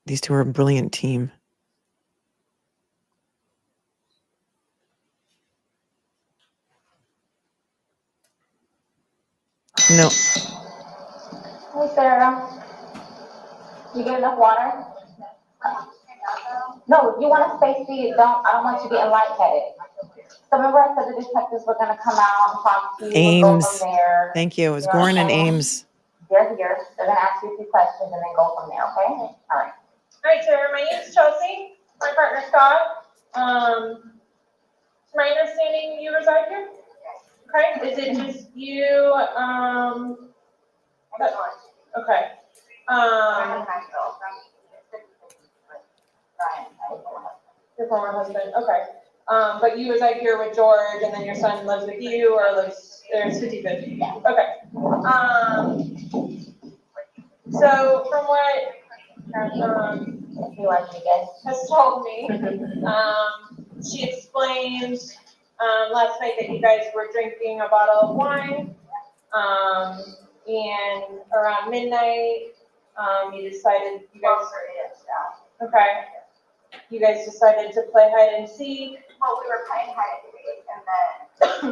These two are a brilliant team. No. Hey, Sarah. You get enough water? No, you want to stay seated. I don't want you getting lightheaded. So remember I said the detectives were going to come out and talk to you and go Ames. from there. Thank you. It was Gorin and Ames. They're here. They're going to ask you a few questions and then go from there, okay? All right. All right, Sarah, my name is Chelsea. My partner Scott. It's my understanding you reside here? Okay, is it just you, okay. Your former husband, okay. But you reside here with George and then your son lives with you or lives, there's 50-50? Yeah. Okay. So from what has told me, she explained last night that you guys were drinking a bottle of wine, and around midnight, you decided you guys decided to play hide and seek. Well, we were playing hide and seek and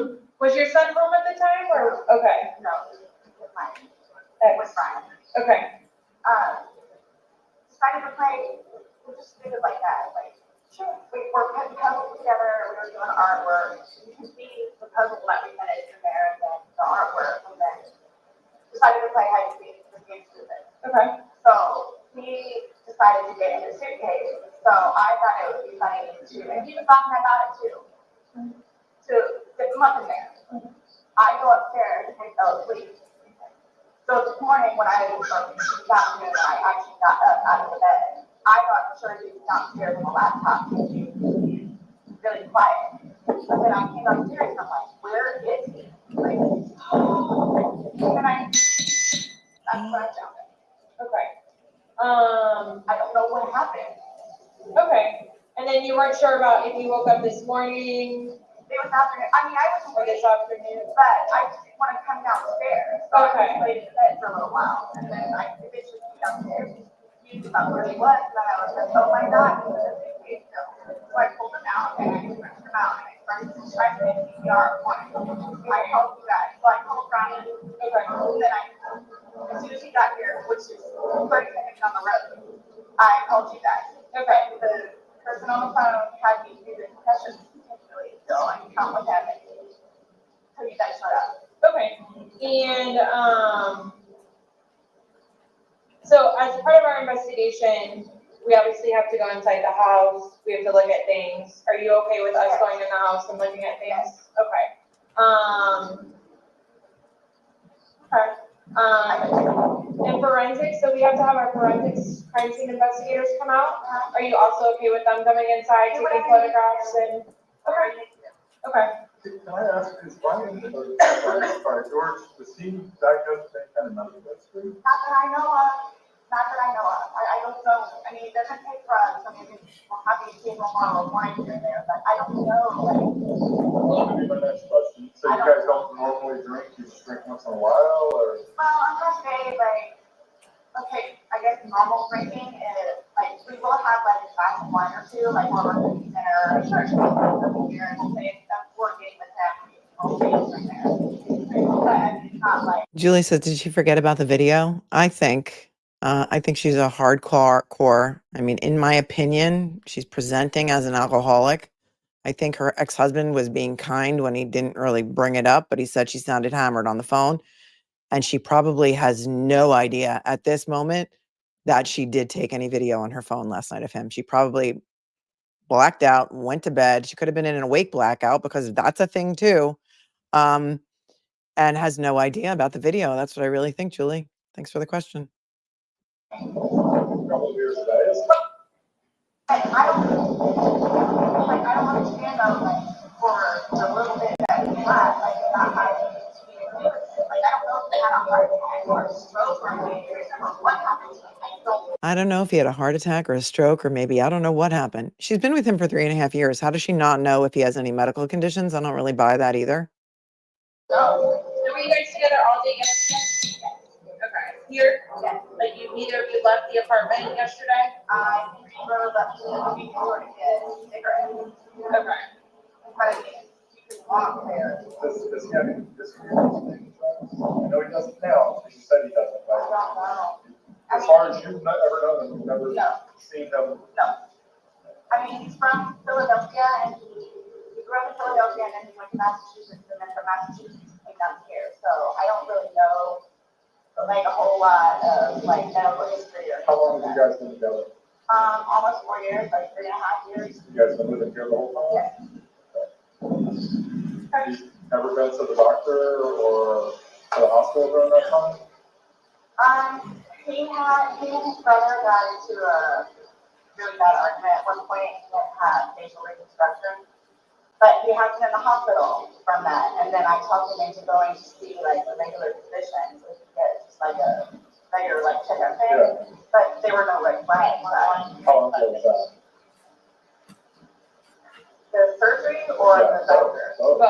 then. Was your son home at the time or, okay. No, it was fine. Okay. Decided to play, we just did it like that, like, sure. We were putting puzzles together, we were doing artwork, you can see the puzzle that we finished in there, and then the artwork, and then decided to play hide and seek, just being stupid. Okay. So, he decided to get in the suitcase, so I thought it would be funny to, and he was talking about it too, to get them up in there. I go upstairs and fell asleep. So this morning when I got here, I actually got up out of the bed. I thought sure he was downstairs on the laptop, really quiet. But then I came upstairs and I'm like, where is he? Like, and that's what I found it. Okay. I don't know what happened. Okay. And then you weren't sure about if you woke up this morning? It was afternoon. I mean, I was This afternoon. but I just didn't want to come downstairs. So Okay. I played in bed for a little while, and then I eventually came downstairs, confused about where he was, and then I was like, oh my God, he was in the suitcase. So I pulled him out, and I stretched him out, and I started to try to make CPR once. I helped you guys, so I called Brian. Okay. And then as soon as he got here, which is 30 seconds on the road, I called you guys. Okay. The person on the phone had me do the concussions. So I can count with him. And, so as part of our investigation, we obviously have to go inside the house. We have to look at things. Are you okay with us going in the house and looking at things? Okay. And forensics, so we have to have our forensics crime scene investigators come out. Are you also okay with them coming inside, taking photographs and? Okay. Can I ask, is Brian, sorry, George, was he diagnosed with any kind of mental history? Not that I know of. I don't know. I mean, it doesn't take drugs. I mean, we'll have you take a bottle of wine here and there, but I don't know, like. Well, my next question, so you guys don't normally drink, you just drink once in a while, or? Well, I'm gonna say, like, okay, I guess normal drinking is, like, we will have like a glass of wine or two, like, while we're cooking dinner, or church, or here, and we'll say, I'm working with them, we'll be right there. But it's not like. Julie says, did she forget about the video? I think she's a hardcore. I mean, in my opinion, she's presenting as an alcoholic. I think her ex-husband was being kind when he didn't really bring it up, but he said she sounded hammered on the phone. And she probably has no idea at this moment that she did take any video on her phone last night of him. She probably blacked out, went to bed. She could have been in an awake blackout because that's a thing too. And has no idea about the video. That's what I really think, Julie. Thanks for the question. I don't understand though, like, for the little bit that we had, like, not hiding. Like, I don't know if they had a heart attack or a stroke or what happened. I don't know if he had a heart attack or a stroke or maybe, I don't know what happened. She's been with him for 3.5 years. How does she not know if he has any medical conditions? I don't really buy that either. So were you guys together all day yesterday? Okay. Here? Yeah. Like neither of you left the apartment yesterday? I think she rose up to the before to get cigarettes. Okay. But she could walk there. Does he have any history of things? I know he doesn't now, but you said he doesn't, I right? don't know. As far as you've ever known him, you've never seen him? No. I mean, he's from Philadelphia and he grew up in Philadelphia and then he went to Massachusetts and then from Massachusetts he came down here. So I don't really know like a whole lot of like medical history or. How long have you guys been together? Almost 4 years, like 3.5 years. You guys been living here the whole time? Yes. You've never been to the doctor or to the hospital during that time? He and his brother got into a really bad argument at one point and had facial reconstruction. But he has been in the hospital from that. And then I talked him into going to see like a regular physician so he could get just like a regular like checkup thing. Yeah. But there were no red flags. How long ago was that? The surgery or the doctor? Both.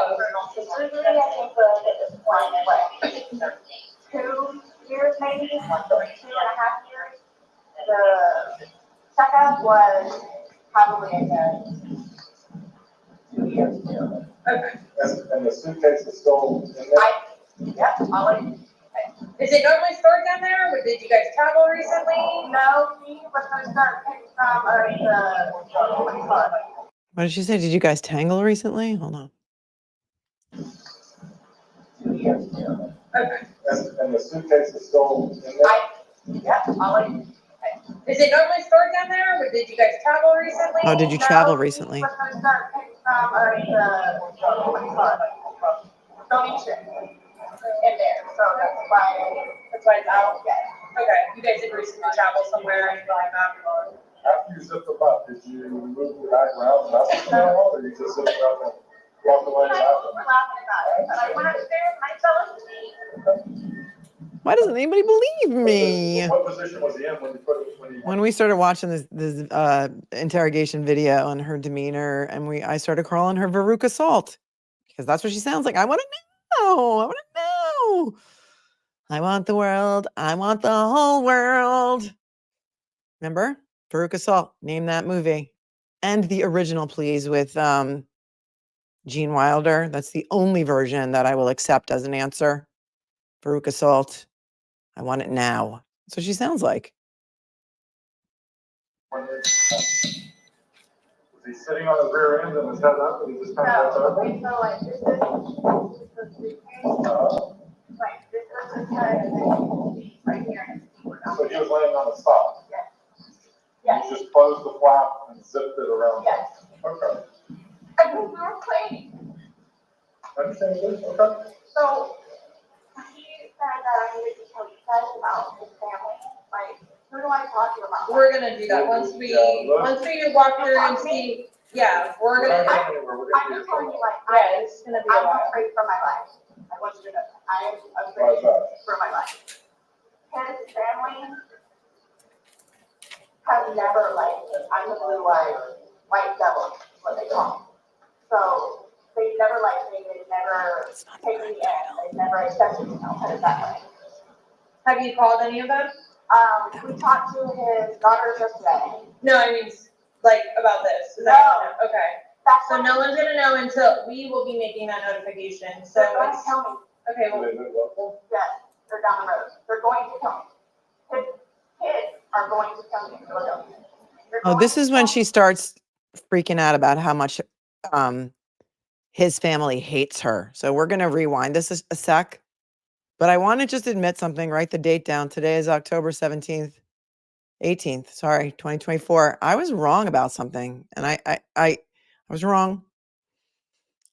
The surgery, I think was at this point, what, 2 years maybe, 2.5 years. The checkup was probably a good 2 years too. Okay. And the suitcase is still in there? Yep, always. Is it normally stored down there, or did you guys travel recently? No, he was gonna start picking from, what do you call it? What did she say? Did you guys tangle recently? Hold on. 2 years too. Okay. And the suitcase is still in there? Yep, always. Is it normally stored down there, or did you guys travel recently? Oh, did you travel recently? He was gonna start picking from, what do you call it? Donation in there, so that's why it's out. Yeah. Okay, you guys did recently travel somewhere and going back or? After you zipped them up, did you move the bag around and that's what you or you just zipped it up and walked away and We're laughing about it, but I went upstairs and I fell asleep. Why doesn't anybody believe me? What position was he in when you put it, When we started watching this interrogation video and her demeanor, and I started calling her Veruca Salt because that's what she sounds like. I want to know. I want to know. I want the world. I want the whole world. Remember? Veruca Salt. Name that movie. And the original, please, with Gene Wilder. That's the only version that I will accept as an answer. Veruca Salt. I want it now. That's what she sounds like. Was he sitting on his rear end and his head up and he just kind of No, okay, so like this is the suitcase. Like Right here. So he was laying on his side? Yes. You just closed the flap and zipped it around? Yes. Okay. I think we were cleaning. I understand this, okay. So he said that I needed to tell you guys about his family. Like, who do I talk to about? We're gonna do that once we walk through and see. Yeah, we're We're gonna. not going anywhere, we're I'm gonna just do telling it. you, like, Yeah, it's gonna be a I'm while. afraid for my life. I want you to know that. I am Why afraid is that? for my life. His family has never liked me. I'm the blue-eyed white devil, is what they call me. So they've never liked me. They've never taken me in. They've never accepted me. I'll put it that way. Have you called any of them? We talked to his daughter just today. No, I mean, like, about this. Is that, okay. So no one's gonna know until we will be making that notification, so They're going to it's, kill me. okay, Do well, they live local? Yes, they're down the road. They're going to kill me. His kids are going to kill me in Philadelphia. They're Oh, going this to is when kill she me. starts freaking out about how much his family hates her. So we're going to rewind this a sec. But I want to just admit something, write the date down. Today is October 17th, 18th, sorry, 2024. I was wrong about something. And I was wrong.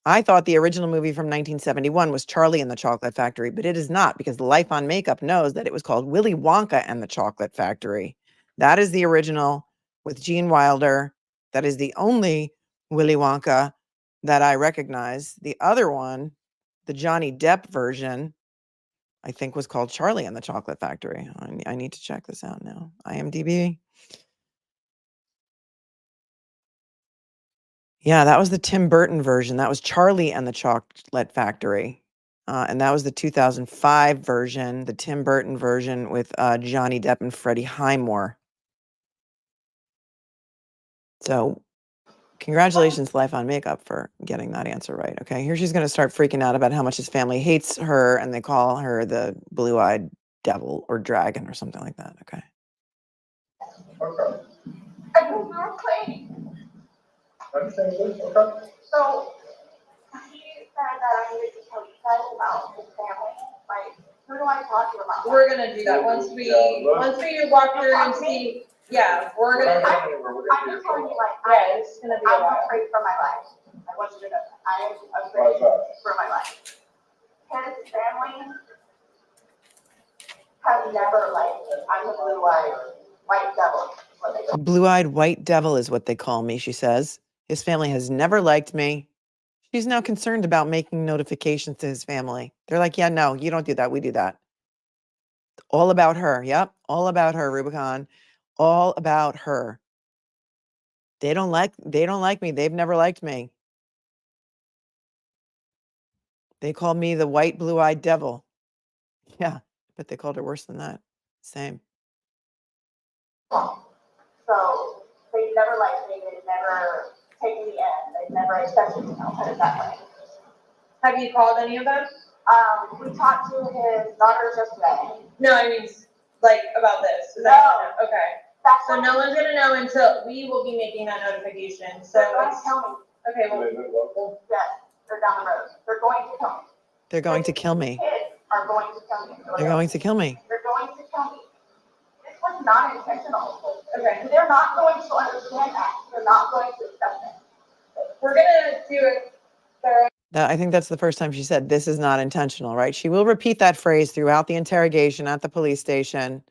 I thought the original movie from 1971 was Charlie and the Chocolate Factory, but it is not, because Life on Makeup knows that it was called Willy Wonka and the Chocolate Factory. That is the original with Gene Wilder. That is the only Willy Wonka that I recognize. The other one, the Johnny Depp version, I think was called Charlie and the Chocolate Factory. I need to check this out now. IMDb. Yeah, that was the Tim Burton version. That was Charlie and the Chocolate Factory. And that was the 2005 version, the Tim Burton version with Johnny Depp and Freddie Highmore. So congratulations, Life on Makeup, for getting that answer right. Okay, here she's going to start freaking out about how much his family hates her, and they call her the blue-eyed devil or dragon or something like that. Okay. Okay. I think we were cleaning. I understand this, okay. So he said that I needed to tell you guys about his family. Like, who do I talk to about? we're gonna do that once we walk through and see. Yeah, we're We're not gonna. going anywhere, we're I'm gonna just do telling it. you, like, Yeah, it's gonna be a I'm while. afraid for my life. I want you to know that. I am Why afraid is that? for my life. His family has never liked me. I'm the blue-eyed white devil, is what they call me. Blue-eyed white devil is what they call me, she says. His family has never liked me. She's now concerned about making notifications to his family. They're like, yeah, no, you don't do that. We do that. All about her. Yep. All about her, Rubicon. All about her. They don't like me. They've never liked me. They called me the white blue-eyed devil. Yeah, but they called her worse than that. Same. So they've never liked me. They've never taken me in. They've never accepted me. I'll put it that way. Have you called any of them? We talked to his daughter just today. No, I mean, like, about this. Is that, okay. So no one's gonna know until we will be making that notification, so They're going to it's, kill me. okay, Do well, they live local? Yes, they're down the road. They're going to kill me. They're going to kill me. Kids are going to kill me. They're going to kill me. They're going to kill me. This was not intentional. okay. They're not going to understand that. They're not going to accept it. We're gonna do it thorough. I think that's the first time she said, this is not intentional, right? She will repeat that phrase throughout the interrogation at the police station,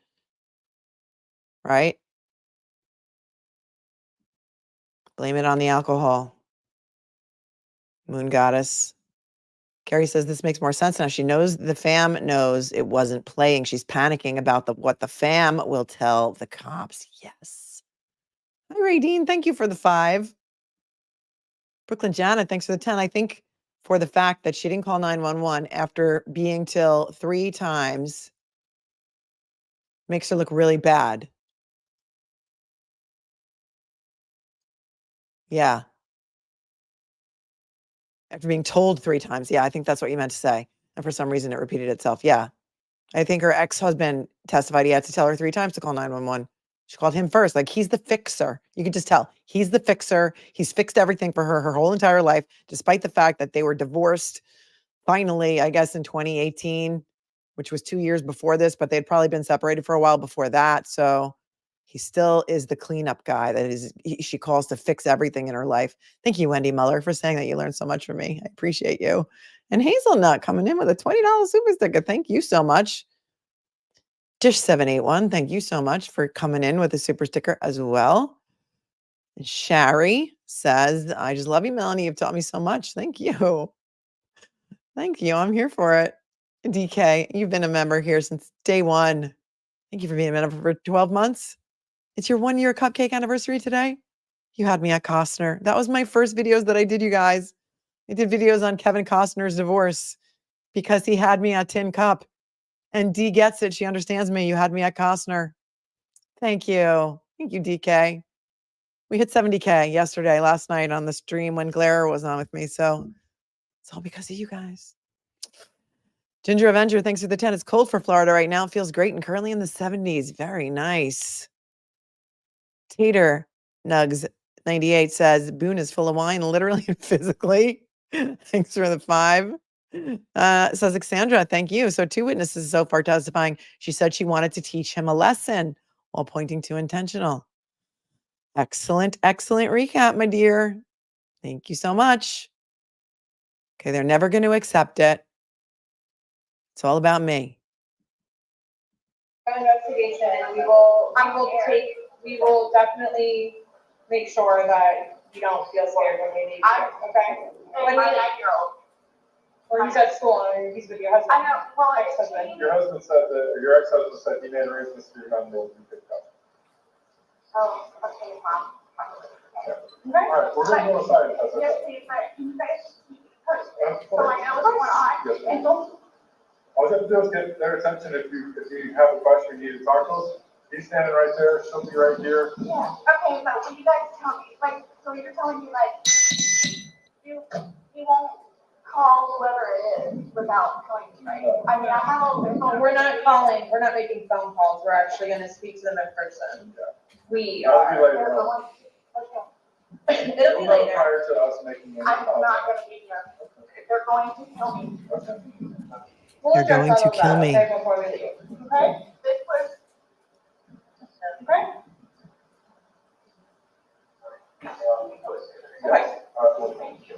right? Blame it on the alcohol. Moon goddess. Carrie says this makes more sense now. She knows the fam knows it wasn't playing. She's panicking about what the fam will tell the cops. Yes. Hi, Radine. Thank you for the 5. Brooklyn Janet, thanks for the 10. I think for the fact that she didn't call 911 after being till 3 times makes her look really bad. Yeah. After being told 3 times. Yeah, I think that's what you meant to say. And for some reason it repeated itself. Yeah. I think her ex-husband testified he had to tell her 3 times to call 911. She called him first. Like, he's the fixer. You could just tell. He's the fixer. He's fixed everything for her whole entire life, despite the fact that they were divorced finally, I guess, in 2018. which was 2 years before this, but they'd probably been separated for a while before that. So he still is the cleanup guy she calls to fix everything in her life. Thank you, Wendy Muller, for saying that you learned so much from me. I appreciate you. And Hazelnut coming in with a $20 super sticker. Thank you so much. Dish781, thank you so much for coming in with a super sticker as well. And Shari says, I just love you, Melanie. You've taught me so much. Thank you. Thank you. I'm here for it. DK, you've been a member here since day one. Thank you for being a member for 12 months. It's your 1 year cupcake anniversary today. You had me at Costner. That was my first videos that I did, you guys. I did videos on Kevin Costner's divorce because he had me at Tin Cup. And Dee gets it. She understands me. You had me at Costner. Thank you. Thank you, DK. We hit 70K yesterday, last night on the stream when Glare was on with me. So it's all because of you guys. Ginger Avenger, thanks for the 10. It's cold for Florida right now. It feels great and currently in the 70s. Very nice. Tater Nugs 98 says Boone is full of wine, literally and physically. Thanks for the 5. Says Alexandra, thank you. So 2 witnesses so far testifying. She said she wanted to teach him a lesson while pointing to intentional. Excellent, excellent recap, my dear. Thank you so much. Okay, they're never going to accept it. It's all about me. Investigation, we will definitely make sure that you don't feel scared when we need you, okay? And my 9-year-old. Or he's at school and he's with your husband. I know, well, Ex-husband. Your husband said that, or your ex-husband said he made arrangements for your gun to be picked up. Oh, okay, Mom. All right, we're going to go inside. If that's okay. Yes, please, but can you guys, Of so I course. know what's going on. Yes, ma'am. And don't, All you have to do is get their attention if you have a question, you need to talk to us. He's standing right there, she'll be right here. yeah, okay, but when you guys tell me, like, so you're telling me, like, you won't call whoever it is without telling me, right? I mean, I have all their phone. We're not calling, we're not making phone calls, we're actually gonna speak to them in person. We That'll are. be later They're on. going, okay, It'll be later. Prior to us making any I'm calls. not gonna be here. They're going to kill me. Okay. We'll They're address going all to of kill that, me. okay, before we leave, okay? This was, Okay? Okay.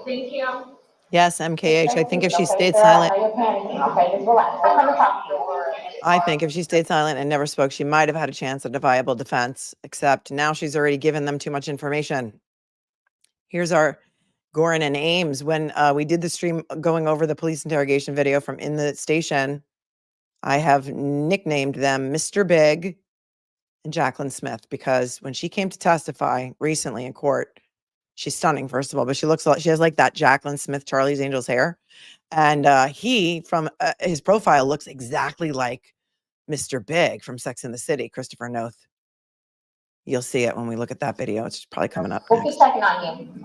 thank you. Yes, MKH. I think if she Okay, stayed sir, silent, I know you're panicking. Okay, just relax. I'm gonna talk to you. I think if she stayed silent and never spoke, she might have had a chance at a viable defense, except now she's already given them too much information. Here's our Gorin and Ames. When we did the stream going over the police interrogation video from in the station, I have nicknamed them Mr. Big and Jacqueline Smith because when she came to testify recently in court, she's stunning, first of all, but she looks like she has like that Jacqueline Smith, Charlie's Angels hair. And he, from his profile, looks exactly like Mr. Big from Sex and the City, Christopher Noth. You'll see it when we look at that video. It's probably coming up We'll keep next. checking on you.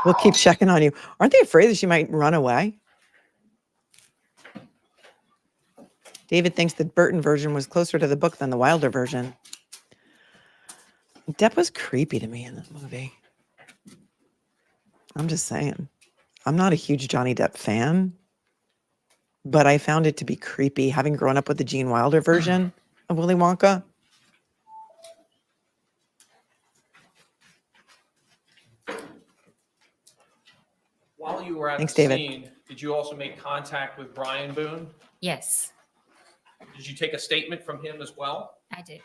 We'll keep checking on you. Aren't they afraid that she might run away? David thinks the Burton version was closer to the book than the Wilder version. Depp was creepy to me in that movie. I'm just saying. I'm not a huge Johnny Depp fan, but I found it to be creepy having grown up with the Gene Wilder version of Willy Wonka. While you were at Thanks, the David. scene, did you also make contact with Brian Boone? Yes, Did you take a statement from him as well? I did.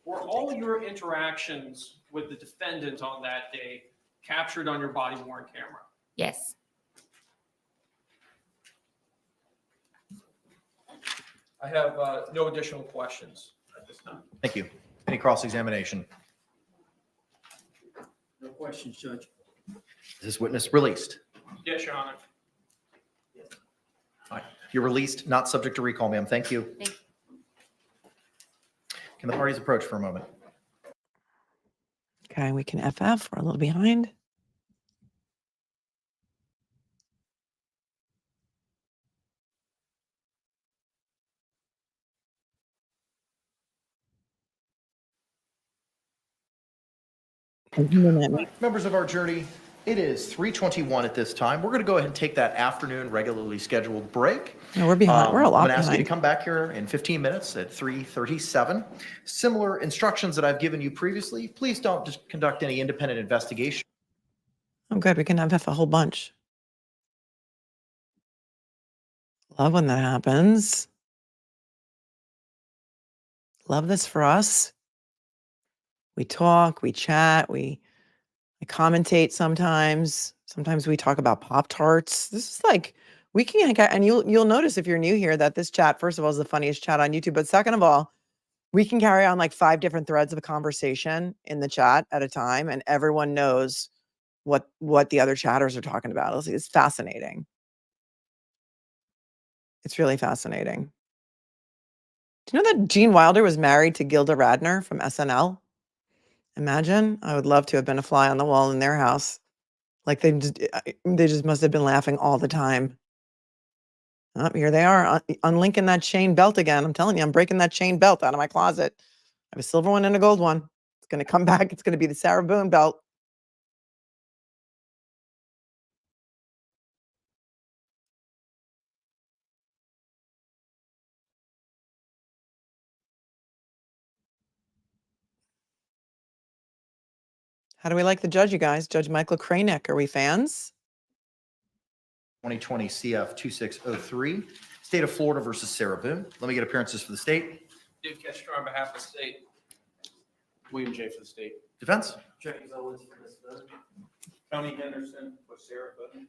Were all your interactions with the defendant on that day captured on your body-worn camera? Yes. I have no additional questions at this time. Thank you. Any cross-examination? No questions, Judge. Is this witness released? Yes, Your Honor. All right. You're released, not subject to recall, ma'am. Thank you. Thank you. Can the parties approach for a moment? Okay, we can FF. We're a little behind. Members of our jury, It is 3:21 at this time. We're going to go ahead and take that afternoon regularly scheduled break. No, we're behind. We're a lot I'm going to ask you to behind. come back here in 15 minutes at 3:37. Similar instructions that I've given you previously. Please don't just conduct any independent investigation. I'm good. We can have a whole bunch. Love when that happens. Love this for us. We talk, we chat, I commentate sometimes. Sometimes we talk about Pop-Tarts. This is like, we can get, and you'll notice if you're new here that this chat, first of all, is the funniest chat on YouTube. But second of all, we can carry on like 5 different threads of a conversation in the chat at a time, and everyone knows what the other chatters are talking about. It's fascinating. It's really fascinating. Do you know that Gene Wilder was married to Gilda Radner from SNL? Imagine. I would love to have been a fly on the wall in their house. Like they just must have been laughing all the time. Oh, here they are, unlinking that chain belt again. I'm telling you, I'm breaking that chain belt out of my closet. I have a silver one and a gold one. It's going to come back. It's going to be the Sarah Boone belt. How do we like the judge, you guys? Judge Michael Kranek. Are we fans? 2020 CF 2603, State of Florida versus Sarah Boone. Let me get appearances for the state. Dave Kester on behalf of the state. William J. for the state. Defense. James Owens for this vote. Tony Henderson for Sarah Boone.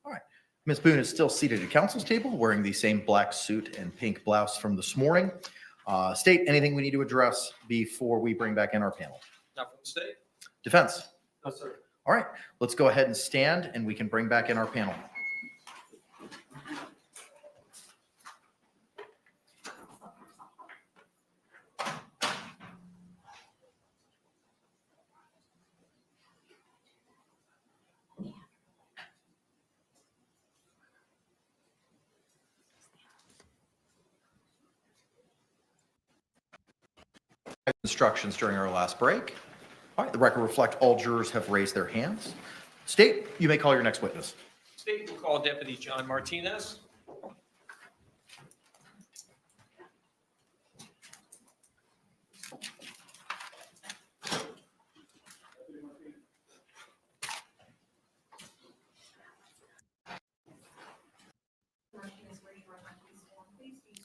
All right. Ms. Boone is still seated at counsel's table, wearing the same black suit and pink blouse from this morning. State, anything we need to address before we bring back in our panel? Not from the state. Defense. No, sir. All right, let's go ahead and stand and we can bring back in our panel. Instructions during our last break. All right, the record reflect all jurors have raised their hands. State, you may call your next witness. State will call Deputy John Martinez.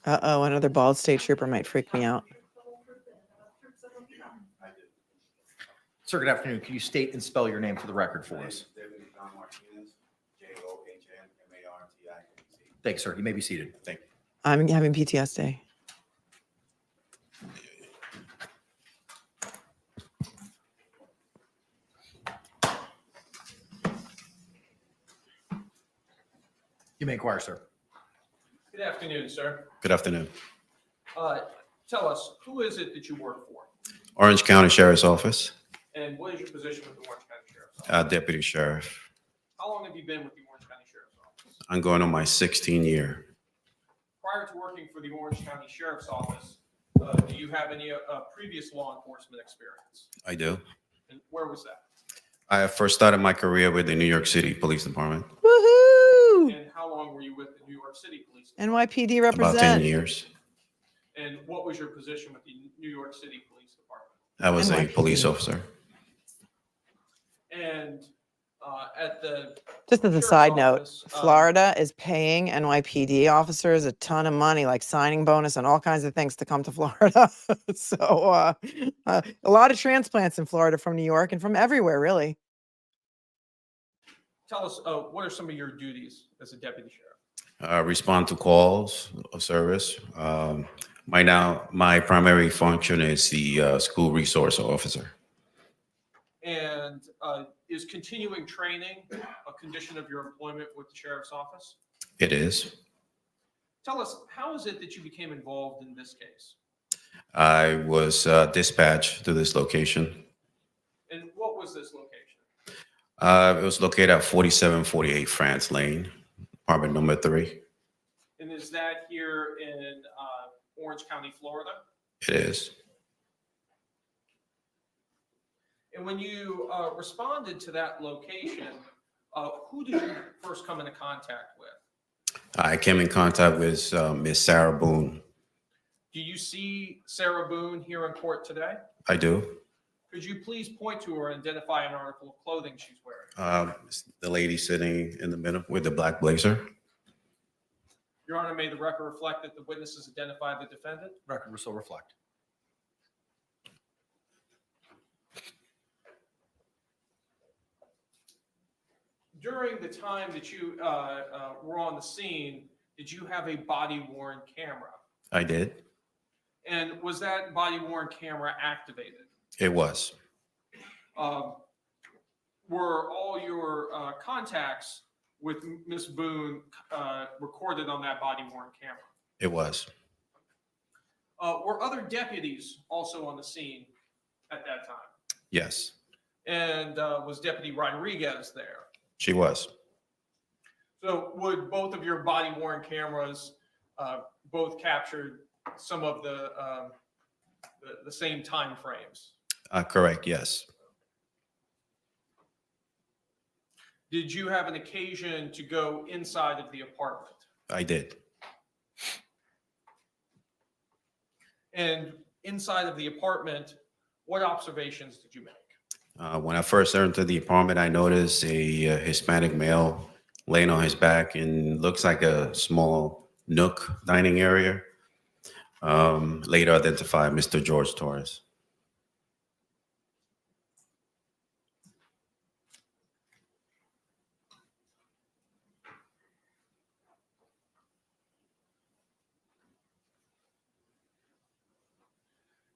Uh-oh, another bald state trooper might freak me out. Sir, good afternoon. Can you state and spell your name for the record for us? Deputy John Martinez, Johnmartinez. Thanks, sir. You may be seated. Thank you. I'm having PTSD. You may inquire, sir. Good afternoon, sir. Good afternoon. Tell us, who is it that you work for? Orange County Sheriff's Office, And what is your position with the Orange County Sheriff's Office? Deputy Sheriff. How long have you been with the Orange County Sheriff's Office? I'm going on my 16th year. Prior to working for the Orange County Sheriff's Office, do you have any previous law enforcement experience? I do. And where was that? I first started my career with the New York City Police Department. Woohoo! And how long were you with the New York City Police Department? NYPD About 10 represent. years. And what was your position with the New York City Police Department? I was a NYPD. police officer. And at the Just as a Sheriff's side note, Office, Florida is paying NYPD officers a ton of money, like signing bonus and all kinds of things to come to Florida. So a lot of transplants in Florida from New York and from everywhere, really. Tell us, what are some of your duties as a deputy sheriff? Respond to calls of service. My primary function is the school resource officer. And is continuing training a condition of your employment with the sheriff's office? It is. Tell us, how is it that you became involved in this case? I was dispatched to this location. And what was this location? It was located at 4748 France Lane, apartment number 3. And is that here in Orange County, Florida? It is. And when you responded to that location, who did you first come into contact with? I came in contact with Miss Sarah Boone. Do you see Sarah Boone here in court today? I do. Could you please point to her and identify an article of clothing she's wearing? The lady sitting in the middle with the black blazer. Your Honor, may the record reflect that the witnesses identify the defendant? Record will so reflect. During the time that you were on the scene, did you have a body-worn camera? I did. And was that body-worn camera activated? It was. Were all your contacts with Ms. Boone recorded on that body-worn camera? It was. Were other deputies also on the scene at that time? Yes, And was Deputy Rodriguez there? she was. So would both of your body-worn cameras both captured some of the same time frames? Correct, yes. Did you have an occasion to go inside of the apartment? I did. And inside of the apartment, what observations did you make? When I first entered the apartment, I noticed a Hispanic male laying on his back in looks like a small nook dining area. Later identified Mr. Jorge Torres.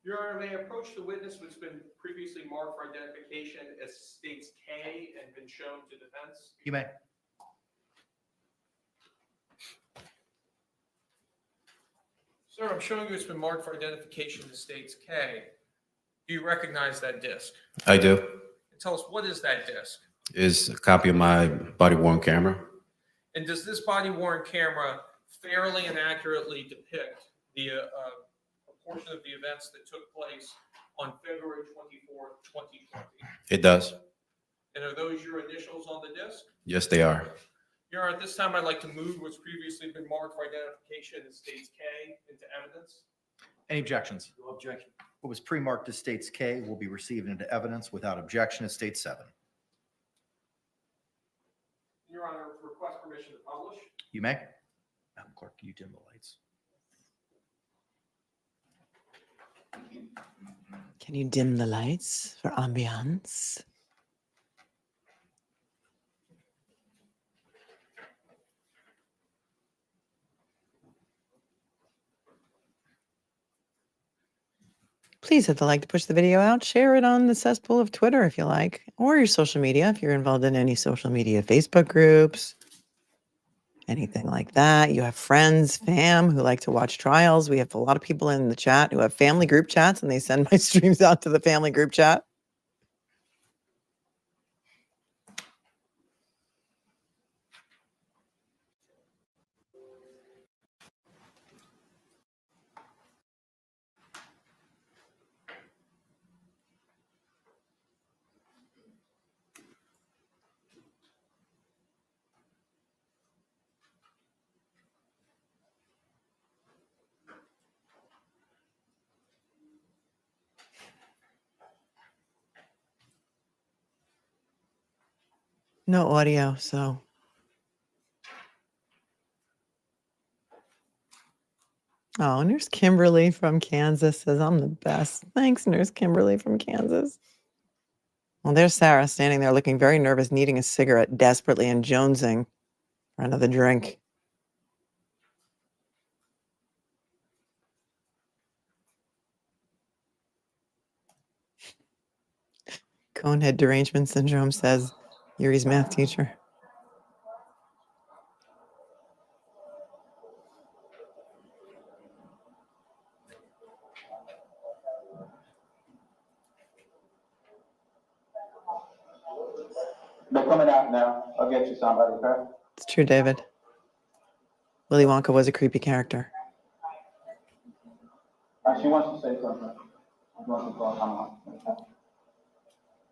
Your Honor, may I approach the witness who's been previously marked for identification as states K and been shown to defense? You may. Sir, I'm showing you it's been marked for identification as states K. Do you recognize that disc? I do. And tell us, what is that disc? Is a copy of my body-worn camera. And does this body-worn camera fairly and accurately depict the a portion of the events that took place on February 24th, 2020? It does. And are those your initials on the disc? Yes, they are. Your Honor, at this time, I'd like to move what's previously been marked for identification as states K into evidence. Any objections? No objection. What was pre-marked as states K will be received into evidence without objection as state 7. Your Honor, request permission to publish. You may. Madam Clerk, can you dim the lights? Can you dim the lights for ambiance? Please hit the like to push the video out. Share it on the cesspool of Twitter if you like, or your social media if you're involved in any social media, Facebook groups, anything like that. You have friends, fam, who like to watch trials. We have a lot of people in the chat who have family group chats, and they send my streams out to the family group chat. No audio, so. Oh, Nurse Kimberly from Kansas says, I'm the best. Thanks, Nurse Kimberly from Kansas. Well, there's Sarah standing there looking very nervous, needing a cigarette desperately and jonesing for another drink. Conehead derangement syndrome says, Yuri's math teacher. They're coming out now. I'll get you somebody, okay? It's true, David. Willy Wonka was a creepy character. She wants to say something. She wants to call, come on.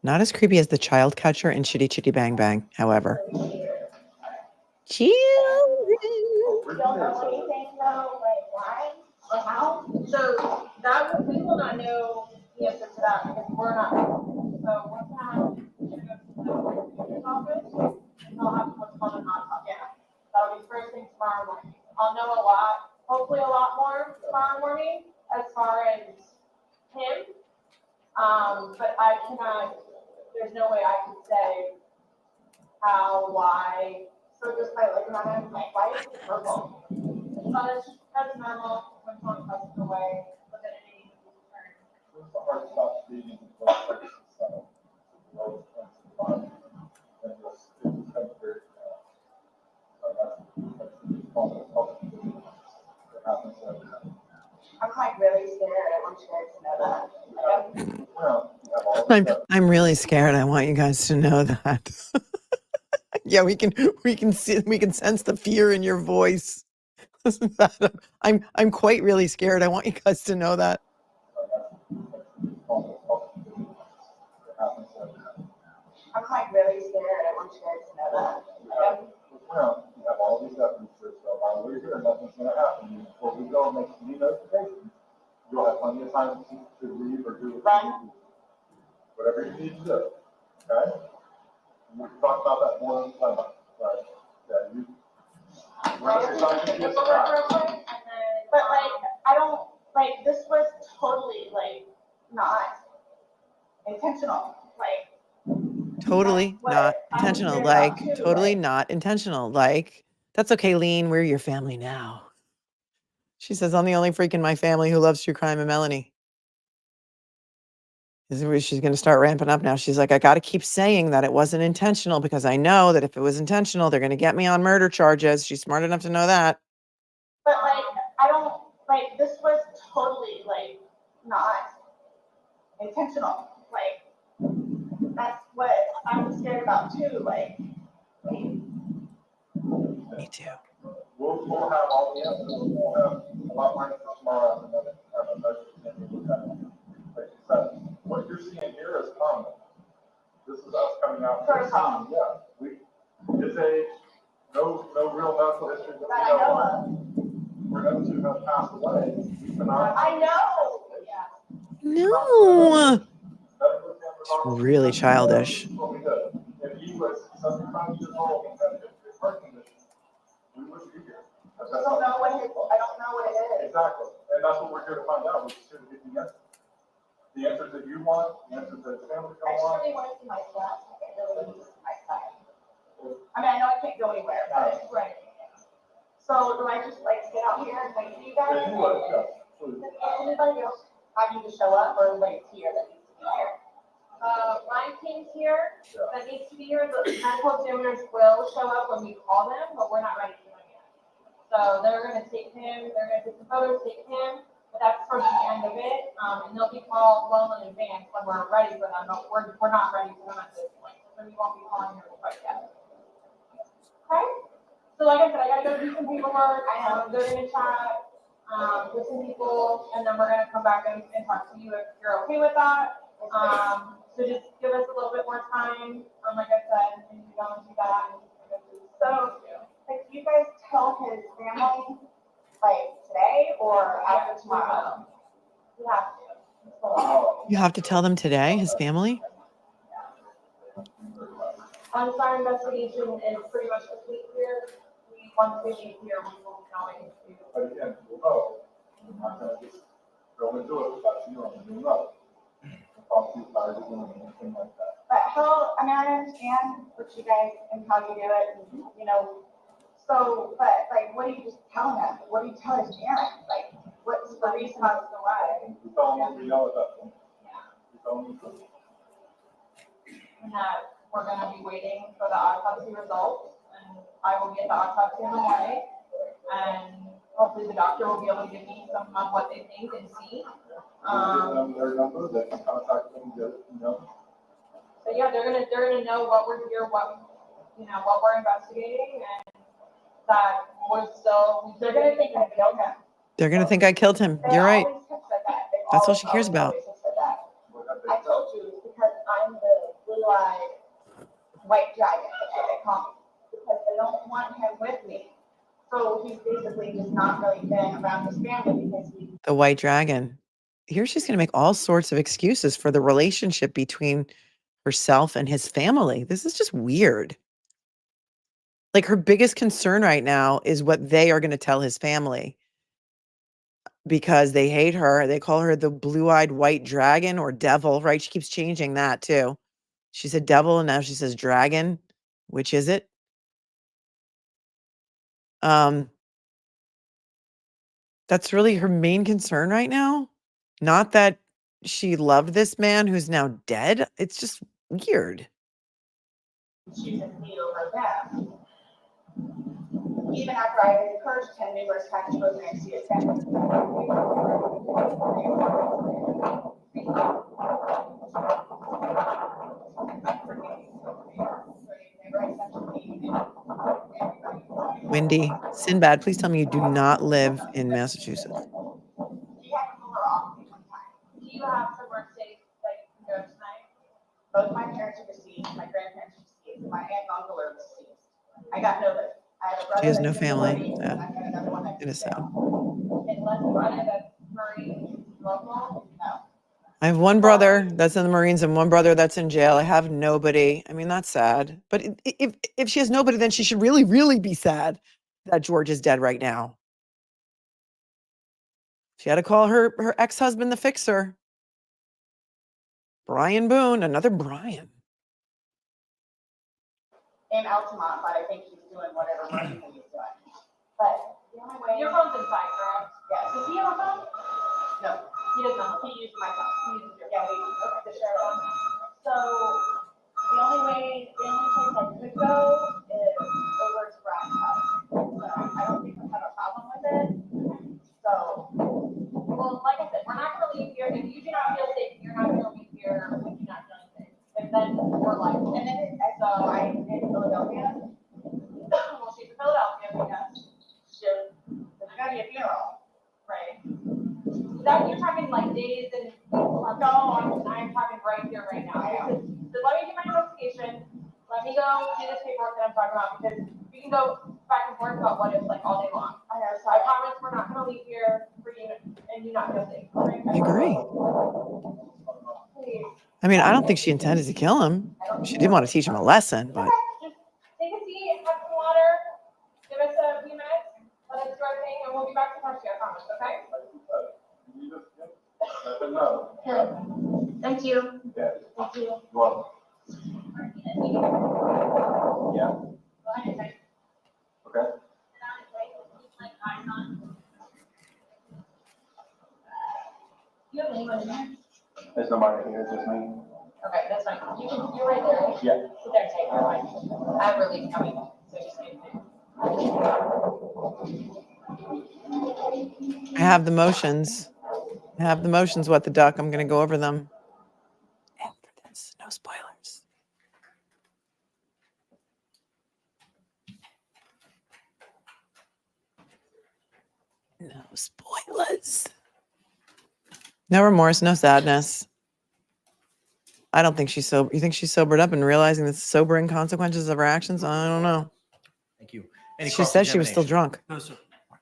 Not as creepy as the child catcher in Chitty Chitty Bang Bang, however. Children. Don't know anything though, like why or how? So that we will not know the answer to that because we're not. So we're gonna go to the office and they'll have what's called an autopsy. Yeah. That'll be first thing tomorrow morning. I'll know a lot, hopefully a lot more tomorrow morning as far as him. But I cannot, there's no way I could say how, why. So just by looking at him, like, why is it purple? That's normal when someone passes away, but then it needs I'm like really scared. I want you guys to know that. I'm really scared. I want you guys to know that. Yeah, we can sense the fear in your voice. I'm quite really scared. I want you guys to know that. I'm like really scared. I want you guys to know that. You have all these evidences, so while we're here, nothing's gonna happen. Before we go and make any notifications, you'll have plenty of time to leave or do whatever you need to do, okay? And we can talk about that more in time, right? Yeah, you. But like, I don't, like, this was totally like not intentional, like. Totally not intentional. Like, totally not intentional. Like, that's okay, Lean. We're your family now. She says, I'm the only freak in my family who loves true crime and Melanie. This is where she's going to start ramping up now. She's like, I got to keep saying that it wasn't intentional because I know that if it was intentional, they're going to get me on murder charges. She's smart enough to know that. But like, I don't, like, this was totally like not intentional. Like, that's what I'm scared about too. Like, Me too. We'll have all the answers. We'll have a lot more answers tomorrow after that. Like you said, what you're seeing here is common. This is us coming out. Protocol. Yeah, it's no real medical history that that I know of. For them to have passed away. I know. Yeah. No. It's really childish. If he was 75 years old and had a heart condition, we wouldn't be here. I don't know what it is. Exactly, and that's what we're here to find out. We're just here to get the answers. The answers that you want, the answers that the family I just want. really want to see my son. I really want to see my son. I mean, I know I can't go anywhere, but right. So do I just like sit out here and wait for you guys? If you would, yeah, please. Does anybody else have you to show up or everybody's here that needs to be here? My team's here that needs to be here. The medical examiners will show up when we call them, but we're not ready for them yet. So they're gonna take him, they're gonna take the photos, take him, but that's towards the end of it. And they'll be called well in advance when we're ready for them, but we're not ready for them at this point. So we won't be calling them quite yet. Okay? So like I said, I gotta go do some paperwork. They're gonna chat with some people, and then we're gonna come back and talk to you if you're okay with that. So just give us a little bit more time. Like I said, and you go and do that. So, like, you guys tell his family like today or after tomorrow? You have to. You have to tell them today, his family? Our investigation is pretty much complete here. Once we leave here, we will be going to. But again, we'll know. We're not gonna just go and do it without you knowing. You'll know. Talk to you about it, anything like that. But how, I mean, I understand what you guys and how you do it, and, you know, so, but like, what are you just telling us? What do you tell his parents? Like, what's the reason as to why? We tell them what we know at that point. We tell them the truth. And that we're gonna be waiting for the autopsy results, and I will get the autopsy in the morning, and hopefully the doctor will be able to give me some of what they think and see. Give them their number, they can contact them, get it, you know. So yeah, they're gonna know what we're here, what we're investigating, and that we're still. They're gonna think I killed him. They're going to think I killed him. You're right. That's all she cares about. I told you because I'm the So he's basically just not really been around his family because he. The white dragon. Here she's going to make all sorts of excuses for the relationship between herself and his family. This is just weird. Like her biggest concern right now is what they are going to tell his family because they hate her. They call her the blue-eyed white dragon or devil, right? She keeps changing that too. She said devil and now she says dragon. Which is it? That's really her main concern right now. Not that she loved this man who's now dead. It's just weird. She's a feel her back. Even after I encouraged him numerous times to go and see his family. Wendy, Sinbad, please tell me you do not live in Massachusetts. He had to pull her off one time. Do you have somewhere safe that you can go tonight? Both my parents are deceased, my grandparents are deceased, my aunt and uncle are deceased. I got nobody. I have a brother. She has no that's in the family. Marines, Yeah. and I've got another one that's It is in sad. jail. Unless you run it as Marine local, no. I have one brother that's in the Marines and one brother that's in jail. I have nobody. I mean, that's sad. But if she has nobody, then she should really, really be sad that George is dead right now. She had to call her ex-husband the fixer. Brian Boone, another Brian. In Altamont, but I think he's doing whatever Marine he's doing. But the only way. Your phone's inside, correct? Yeah. Does he have a phone? No, he does not. He uses my phone. He uses your. Yeah, we okay, the share one. So the only place I could go is over to Brian's house. So I don't think we'll have a problem with it. So, well, like I said, we're not gonna leave here. If you do not feel safe, you're not gonna leave here if you're not feeling safe. And then we're like, and then so I'm in Philadelphia. Well, she's in Philadelphia because there's gonna be a funeral, right? That you're talking like days and no, I'm talking right here, right now. So let me do my investigation. Let me go do this paperwork that I'm talking about because we can go back and forth about what it's like all day long. I know. So I promise we're not gonna leave here for you and you not feel safe. Right? I agree. Please. I mean, I don't think she intended to kill him. She did want to teach him a lesson, but Just take a seat, have some water, give us a few minutes, let us do our thing, and we'll be back to talk to you, I promise, okay? Good. Thank you. Yeah. Thank you. Well, yeah, okay. You have anyone in there? There's nobody here, just me. Okay, that's fine. You're right there, right? Yeah. Sit there and take your mic. I have relief coming, so just give me. I have the motions. I have the motions, what the duck. I'm going to go over them. After this, no spoilers. No spoilers. No remorse, no sadness. I don't think she's sober. You think she's sobered up and realizing the sobering consequences of her actions? I don't know. Thank you. Any She said she was still cross-examination? drunk. No, sir.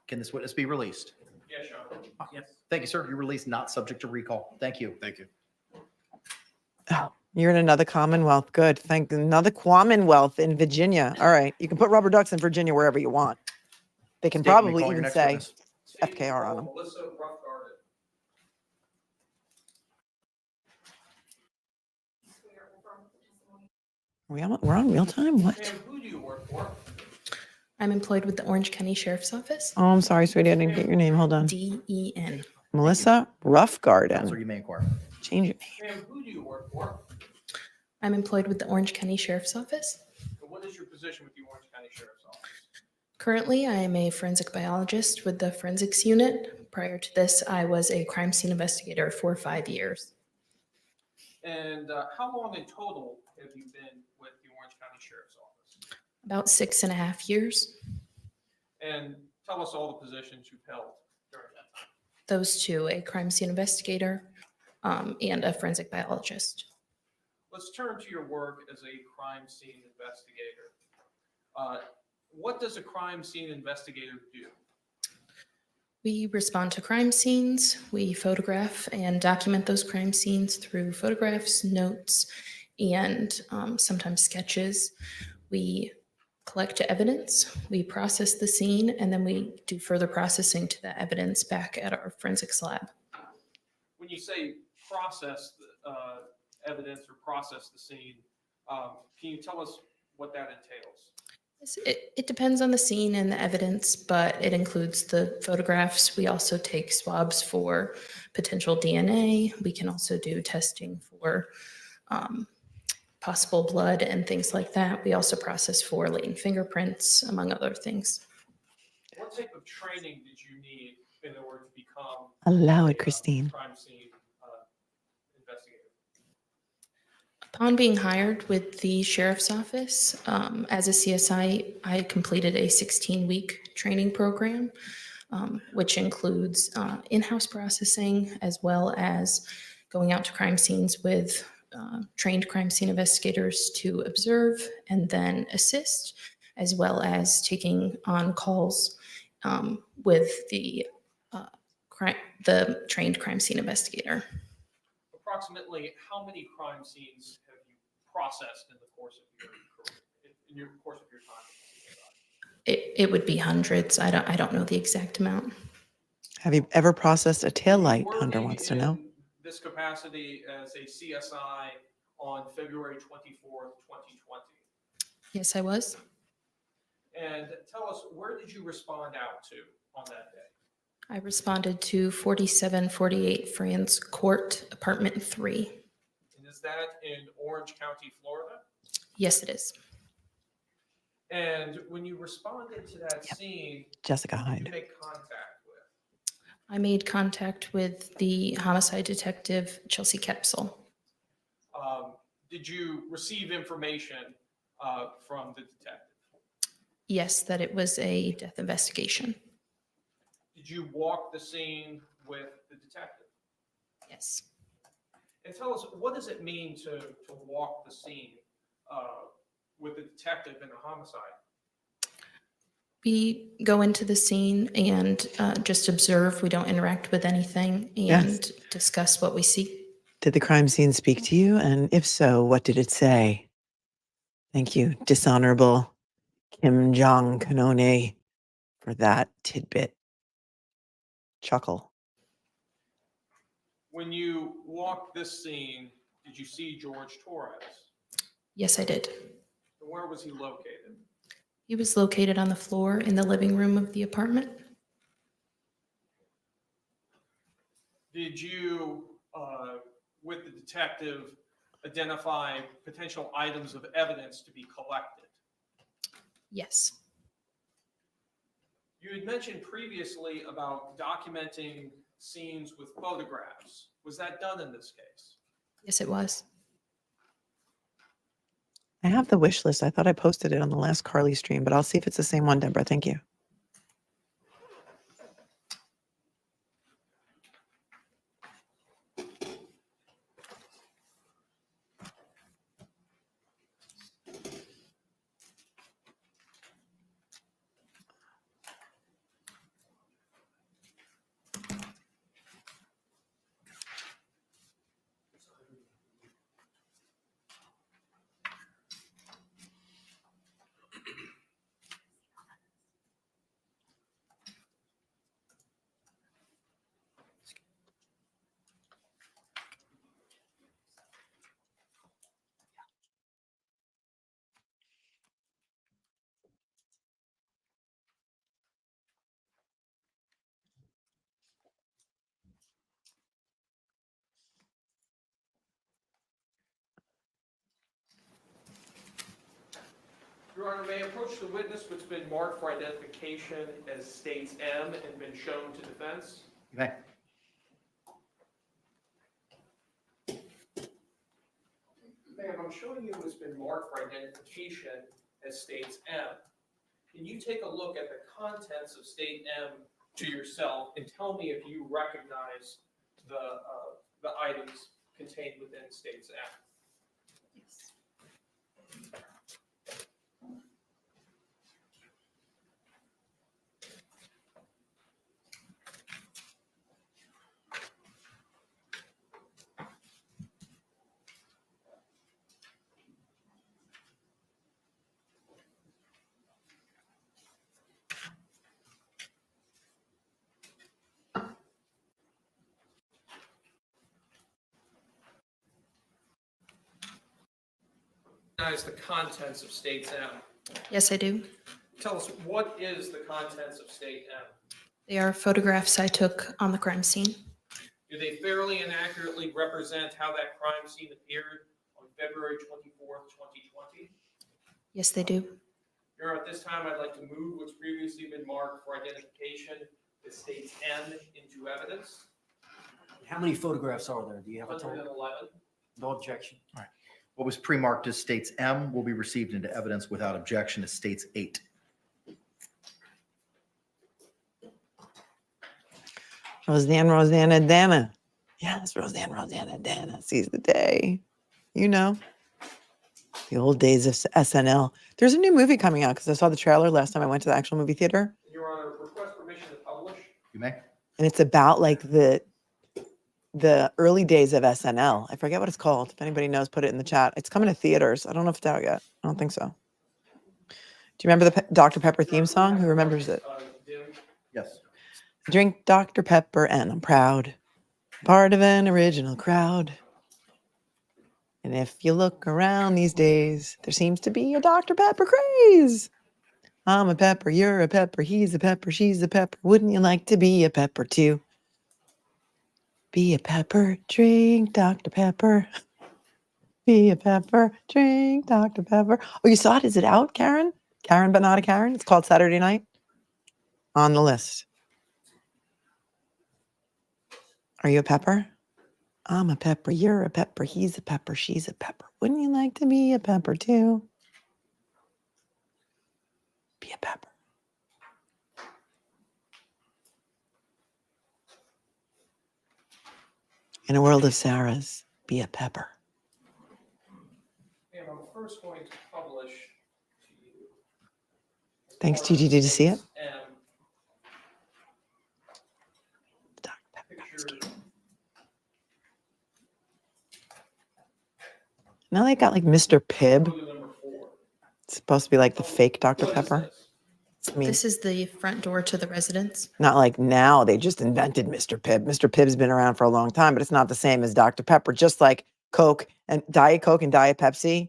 Can this witness be released? Yes, Your Honor. Yes. Thank you, sir. You're released, not subject to recall. Thank you. Thank you. Oh, you're in another Commonwealth. Good. Thank another Commonwealth in Virginia. All right. You can put rubber ducks in Virginia wherever you want. They can State, you may probably call your even next say witness. FKR on them. Melissa Ruffgarden. We're on real time? What? Ma'am, who do you work for? I'm employed with the Orange County Sheriff's Office. Oh, I'm sorry, sweetie. I didn't get your name. Hold on. DEN. Melissa Counselor, Ruffgarden. you may inquire. Change your name. Ma'am, who do you work for? I'm employed with the Orange County Sheriff's Office. And what is your position with the Orange County Sheriff's Office? Currently, I am a forensic biologist with the forensics unit. Prior to this, I was a crime scene investigator for 5 years. And how long in total have you been with the Orange County Sheriff's Office? About 6.5 years. And tell us all the positions you've held during that time. Those two, a crime scene investigator and a forensic biologist. Let's turn to your work as a crime scene investigator. what does a crime scene investigator do? We respond to crime scenes. We photograph and document those crime scenes through photographs, notes, and sometimes sketches. We collect evidence, we process the scene, and then we do further processing to that evidence back at our forensics lab. When you say process the evidence or process the scene, can you tell us what that entails? It depends on the scene and the evidence, but it includes the photographs. We also take swabs for potential DNA. We can also do testing for possible blood and things like that. We also process for latent fingerprints, among other things. What type of training did you need in order to become Allow a, it, Christine. crime scene investigator? Upon being hired with the sheriff's office, as a CSI, I completed a 16-week training program, which includes in-house processing, as well as going out to crime scenes with trained crime scene investigators to observe and then assist, as well as taking on calls with the trained crime scene investigator. Approximately how many crime scenes have you processed in the course of your time? It would be hundreds. I don't know the exact amount. Have you ever processed a taillight? Hunter wants to know. In this capacity as a CSI on February 24th, 2020. Yes, I was. And tell us, where did you respond out to on that day? I responded to 4748 France Court, apartment 3. And is that in Orange County, Florida? Yes, it is. And when you responded to that scene, Jessica who did Hyde. you make contact with? I made contact with the homicide detective, Chelsea Kepsel. Did you receive information from the detective? Yes, that it was a death investigation. Did you walk the scene with the detective? Yes. And tell us, what does it mean to walk the scene with the detective in a homicide? We go into the scene and just observe. We don't interact with anything and Yes. discuss what we see. Did the crime scene speak to you? And if so, what did it say? Thank you, dishonorable Kim Jong-Kanone, for that tidbit. Chuckle. When you walked this scene, did you see Jorge Torres? Yes, I did. And where was he located? He was located on the floor in the living room of the apartment. Did you, with the detective, identify potential items of evidence to be collected? Yes. You had mentioned previously about documenting scenes with photographs. Was that done in this case? Yes, it was. I have the wish list. I thought I posted it on the last Carly stream, but I'll see if it's the same one, Deborah. Thank you. Your Honor, may I approach the witness who's been marked for identification as states M and been shown to defense? You may. Ma'am, I'm showing you who's been marked for identification as states M. Can you take a look at the contents of state M to yourself and tell me if you recognize the items contained within states M? Yes. recognize the contents of States M? Yes, I do. Tell us, what is the contents of State M? They are photographs I took on the crime scene. Do they fairly and accurately represent how that crime scene appeared on February 24th, 2020? Yes, they do. Your Honor, at this time, I'd like to move what's previously been marked for identification as States M into evidence. How many photographs are there? Do you have a total? 111. No objection. All right. What was pre-marked as States M will be received into evidence without objection as States 8. Rosanna, Dana. Yes, Rosanna, Dana sees the day. You know, the old days of SNL. There's a new movie coming out because I saw the trailer last time I went to the actual movie theater. Your Honor, request permission to publish. You may. And it's about like the early days of SNL. I forget what it's called. If anybody knows, put it in the chat. It's coming to theaters. I don't know if it's out yet. I don't think so. Do you remember the Dr. Pepper theme song? Who remembers it? Yes. Drink Dr. Pepper and I'm proud. Part of an original crowd. And if you look around these days, there seems to be a Dr. Pepper craze. I'm a pepper, you're a pepper, he's a pepper, she's a pepper. Wouldn't you like to be a pepper too? Be a pepper, drink Dr. Pepper. Be a pepper, drink Dr. Pepper. Oh, you saw it? Is it out, Karen? Karen, but not a Karen? It's called Saturday Night. On the list. Are you a pepper? I'm a pepper, you're a pepper, he's a pepper, she's a pepper. Wouldn't you like to be a pepper too? Be a pepper. In a world of Sarahs, be a pepper. And I'm first going to publish to you. Thanks, Gigi. Did you see it? Picture. Now they got like Mr. Pibb. Photo number 4. It's supposed to be like the fake Dr. Pepper. I mean, This is the front door to the residence. not like now they just invented Mr. Pibb. Mr. Pibb's been around for a long time, but it's not the same as Dr. Pepper. Just like Coke and Diet Pepsi,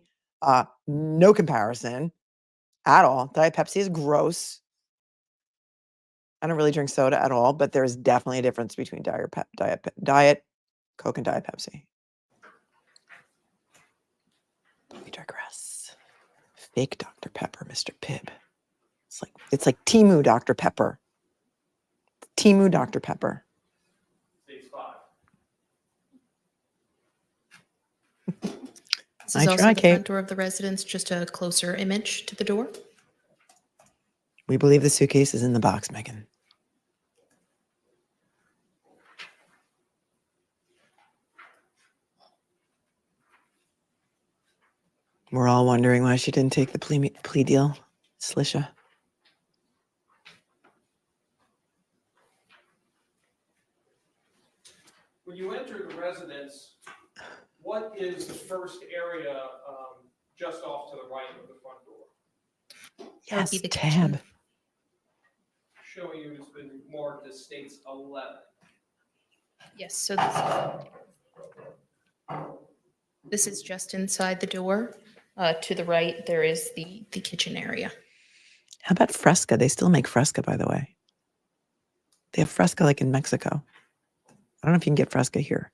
no comparison at all. Diet Pepsi is gross. I don't really drink soda at all, but there is definitely a difference between Diet Coke and Diet Pepsi. But we digress. Fake Dr. Pepper, Mr. Pibb. It's like Timu Dr. Pepper. Timu Dr. Pepper. States 5. This I is also try, the Kate. front door of the residence, just a closer image to the door. We believe the suitcase is in the box, Megan. We're all wondering why she didn't take the plea deal, Slisha. When you enter the residence, what is the first area just off to the right of the front door? Yes, be the tab. kitchen. Showing you it's been marked as States 11. Yes, so this is just inside the door. To the right, there is the kitchen area. How about Fresca? They still make Fresca, by the way. They have Fresca like in Mexico. I don't know if you can get Fresca here.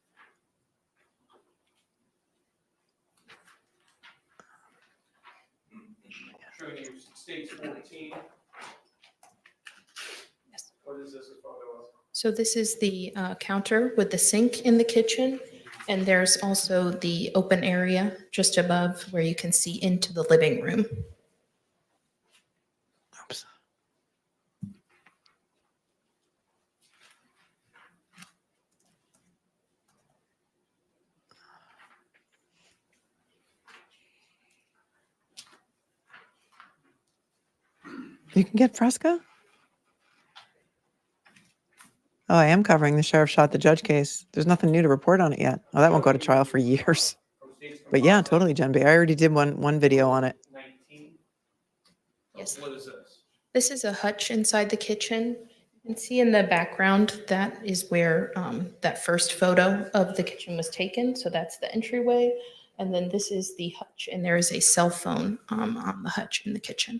Showing you States 14. Yes. What is this a photo of? So this is the counter with the sink in the kitchen. And there's also the open area just above where you can see into the living room. Oops. You can get Fresca? Oh, I am covering the sheriff shot the judge case. There's nothing new to report on it yet. Oh, that won't go to trial for years. But yeah, totally, Jen B. I already did one video on it. 19. Yes. What is this? This is a hutch inside the kitchen. You can see in the background, that is where that first photo of the kitchen was taken. So that's the entryway. And then this is the hutch, and there is a cell phone on the hutch in the kitchen.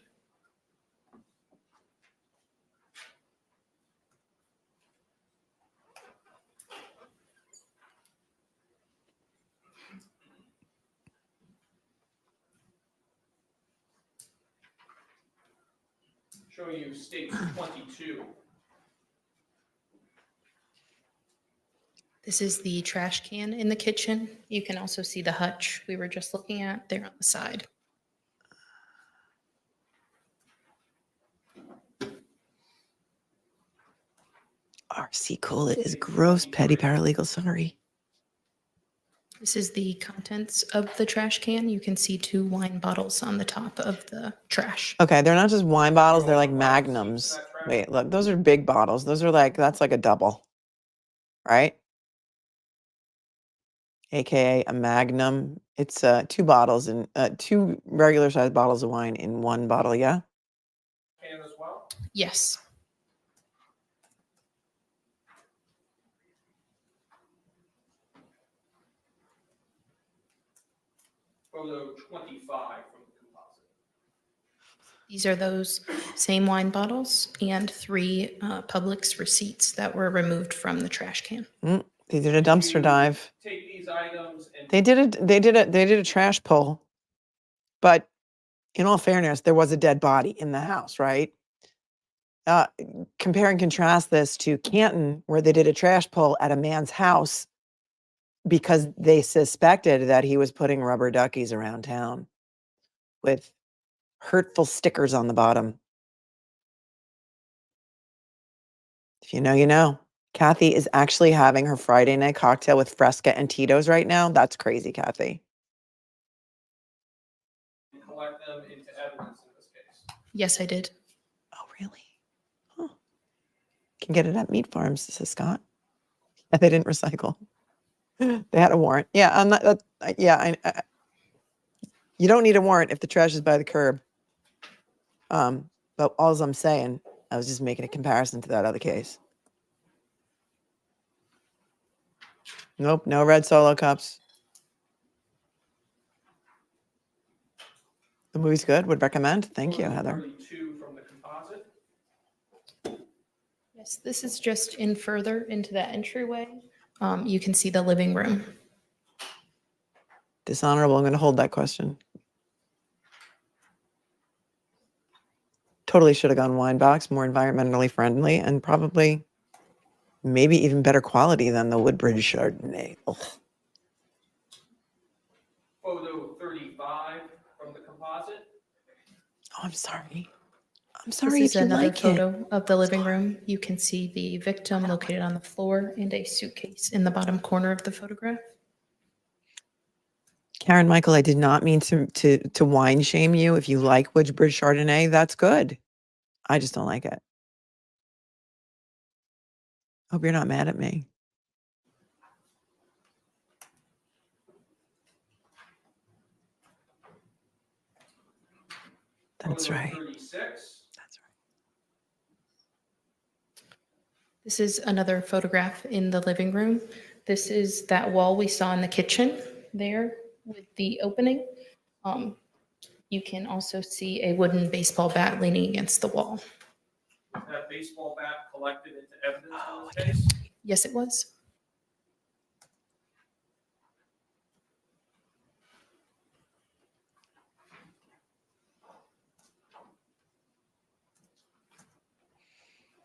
Showing you state 22. This is the trash can in the kitchen. You can also see the hutch we were just looking at there on the side. RC Cola is gross, petty paralegal. Sorry. This is the contents of the trash can. You can see 2 wine bottles on the top of the trash. Okay, they're not just wine bottles, they're like magnums. Wait, look, those are big bottles. Those are like, that's like a double, right? AKA a magnum. It's 2 bottles and 2 regular sized bottles of wine in 1 bottle, yeah? Can as well. Yes. Photo 25 from the composite. These are those same wine bottles and 3 Publix receipts that were removed from the trash can. They did a dumpster dive. Take these items and They did a trash pull. But in all fairness, there was a dead body in the house, right? Compare and contrast this to Canton, where they did a trash pull at a man's house because they suspected that he was putting rubber duckies around town with hurtful stickers on the bottom. If you know, you know. Kathy is actually having her Friday night cocktail with Fresca and Tito's right now. That's crazy, Kathy. collect them into evidence in this case. Yes, I did. Oh, really? Huh. Can get it at meat farms, says Scott. Yeah, they didn't recycle. They had a warrant. Yeah, I'm not. Yeah, you don't need a warrant if the trash is by the curb. But all I'm saying, I was just making a comparison to that other case. Nope, no red Solo cups. The movie's good. Would recommend. Thank you, Heather. 32 from the composite. Yes, this is just in further into that entryway. You can see the living room. Dishonorable. I'm going to hold that question. Totally should have gone wine box, more environmentally friendly, and probably maybe even better quality than the Woodbridge Chardonnay. Ugh. Photo 35 from the composite. Oh, I'm sorry. I'm sorry This is if you another like photo of the living room. You can see the victim located on the floor and a suitcase in the bottom corner of the photograph. Karen Michael, I did not mean to wine shame you. If you like Woodbridge Chardonnay, that's good. I just don't like it. Hope you're not mad at me. That's Photo right. 36. That's right. This is another photograph in the living room. This is that wall we saw in the kitchen there with the opening. You can also see a wooden baseball bat leaning against the wall. Was that baseball bat collected into evidence in this case? Yes, it was.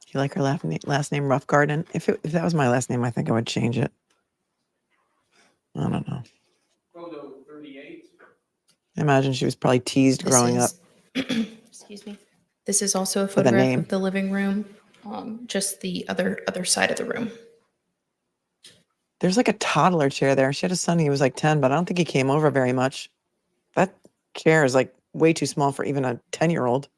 You like her last name, Ruffgarden? If that was my last name, I think I would change it. I don't know. Photo 38. I imagine she was probably teased growing up. Excuse me. This is also a a photograph name. of the living room, just the other side of the room. There's like a toddler chair there. She had a son, he was like 10, but I don't think he came over very much. That chair is like way too small for even a 10-year-old.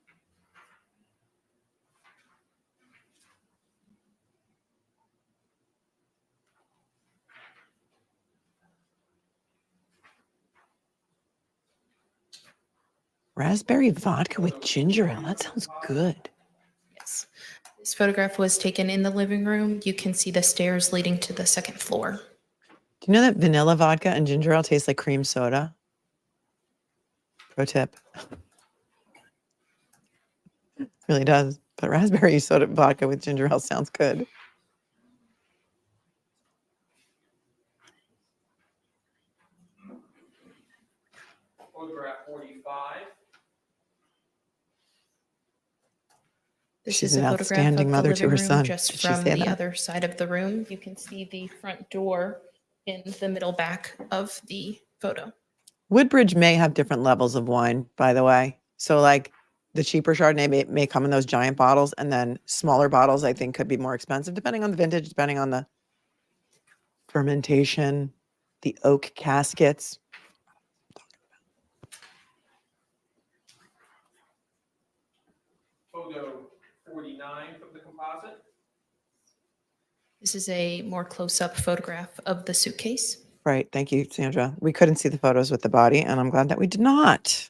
Raspberry vodka with ginger ale. That sounds good. Yes. This photograph was taken in the living room. You can see the stairs leading to the second floor. Do you know that vanilla vodka and ginger ale taste like cream soda? Pro tip. Really does. But raspberry soda vodka with ginger ale sounds good. Photograph 45. This She's is a an photograph outstanding of the mother to living her room son. just Did she from say the that? other side of the room. You can see the front door in the middle back of the photo. Woodbridge may have different levels of wine, by the way. So like the cheaper Chardonnay may come in those giant bottles, and then smaller bottles I think could be more expensive depending on the vintage, depending on the fermentation, the oak caskets. Photo 49 from the composite. This is a more close-up photograph of the suitcase. Right. Thank you, Sandra. We couldn't see the photos with the body, and I'm glad that we did not.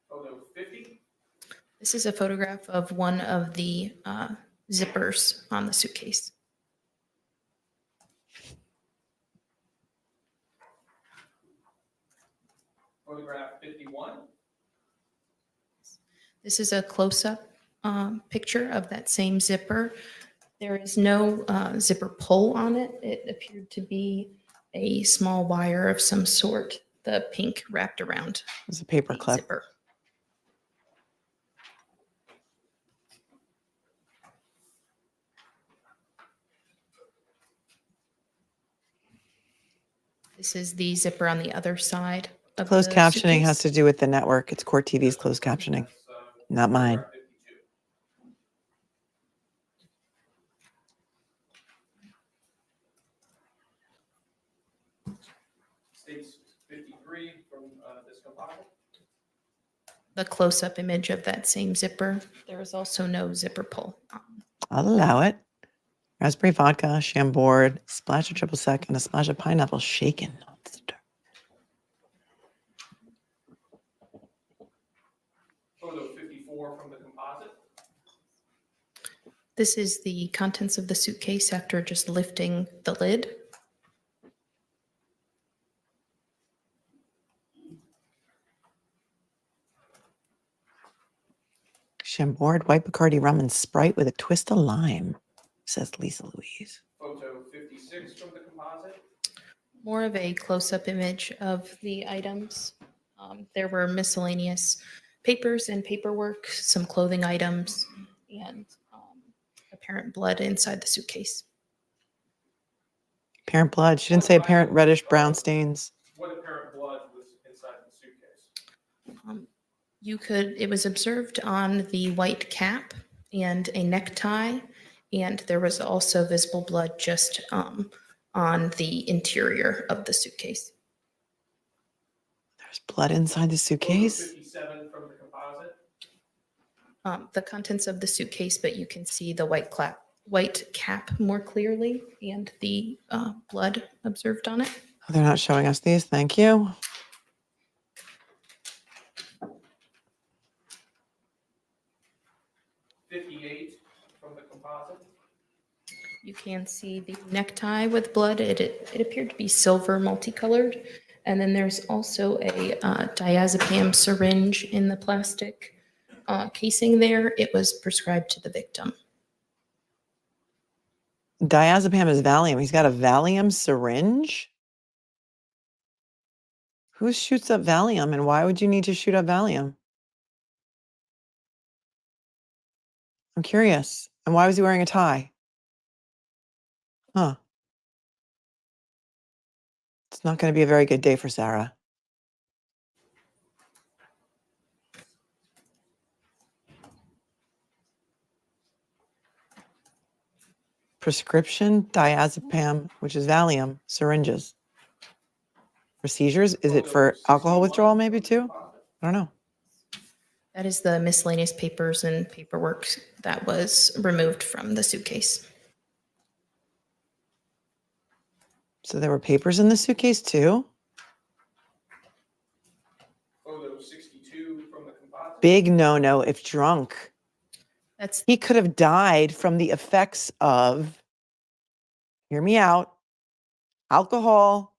Photo 50. This is a photograph of one of the zippers on the suitcase. Photograph 51. This is a close-up picture of that same zipper. There is no zipper pull on it. It appeared to be a small wire of some sort, the pink wrapped around It's a paper the clip. zipper. This is the zipper on the other side of Closed the captioning has suitcase. to do with the network. It's Court TV's closed captioning, not mine. Photograph 52. States 53 from this composite. The close-up image of that same zipper. There is also no zipper pull. I'll allow it. Raspberry vodka, Chambord, splash of triple sec, and a splash of pineapple shaken. Photo 54 from the composite. This is the contents of the suitcase after just lifting the lid. Chambord, white Bacardi rum, and Sprite with a twist of lime, says Lisa Louise. Photo 56 from the composite. More of a close-up image of the items. There were miscellaneous papers and paperwork, some clothing items, and apparent blood inside the suitcase. Apparent blood. She didn't say apparent reddish brown stains. What apparent blood was inside the suitcase? It was observed on the white cap and a necktie, and there was also visible blood just on the interior of the suitcase. There's blood inside the suitcase. Photo 57 from the composite. The contents of the suitcase, but you can see the white cap more clearly and the blood observed on it. Oh, they're not showing us these. Thank you. From the composite. You can see the necktie with blood. It appeared to be silver multicolored. And then there's also a diazepam syringe in the plastic casing there. It was prescribed to the victim. Diazepam is Valium. He's got a Valium syringe. Who shoots up Valium, and why would you need to shoot up Valium? I'm curious. And why was he wearing a tie? Huh. It's not going to be a very good day for Sarah. Prescription diazepam, which is Valium, syringes. For seizures? Is it for alcohol withdrawal maybe too? I don't know. That is the miscellaneous papers and paperwork that was removed from the suitcase. So there were papers in the suitcase too? Photo 62 from the composite. Big no-no if drunk. He could have died from the effects of, hear me out, alcohol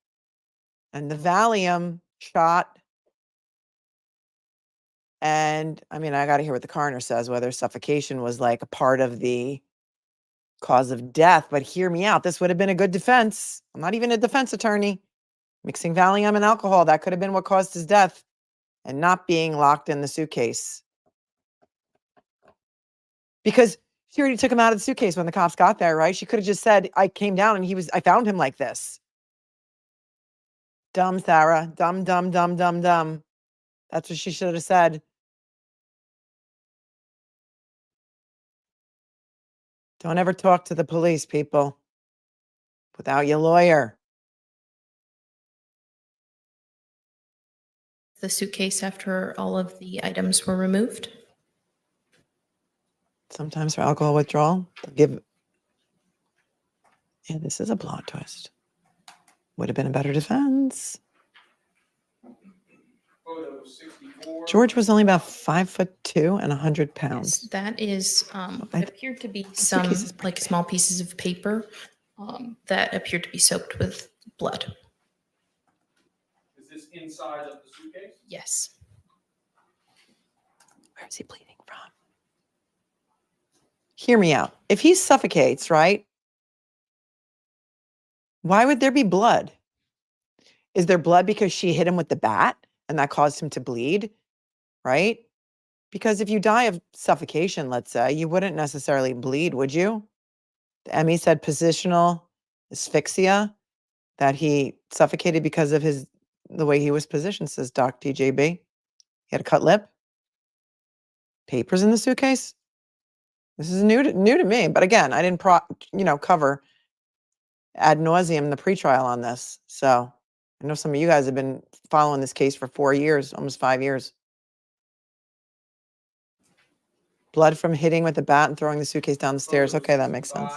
and the Valium shot. And I mean, I got to hear what the coroner says, whether suffocation was like a part of the cause of death. But hear me out. This would have been a good defense. I'm not even a defense attorney. Mixing Valium and alcohol, that could have been what caused his death, and not being locked in the suitcase. Because she already took him out of the suitcase when the cops got there, right? She could have just said, I came down and I found him like this. Dumb, Sarah. Dumb, dumb, dumb, dumb, dumb. That's what she should have said. Don't ever talk to the police, people, without your lawyer. The suitcase after all of the items were removed. Sometimes for alcohol withdrawal, they'll yeah, this is a plot twist. Would have been a better defense. Photo 64. George was only about 5'2" and 100 pounds. That is, I- it appeared to be some like small pieces of paper that appeared to be soaked with blood. Is this inside of the suitcase? Yes. Where is he bleeding from? Hear me out. If he suffocates, right? Why would there be blood? Is there blood because she hit him with the bat and that caused him to bleed, right? Because if you die of suffocation, let's say, you wouldn't necessarily bleed, would you? The ME said positional asphyxia, that he suffocated because of the way he was positioned, says Doc DJB. He had a cut lip. Papers in the suitcase. This is new to me. But again, I didn't cover ad nauseum the pretrial on this. So I know some of you guys have been following this case for 4 years, almost 5 years. Blood from hitting with a bat and throwing the suitcase down the stairs. Okay, that makes sense.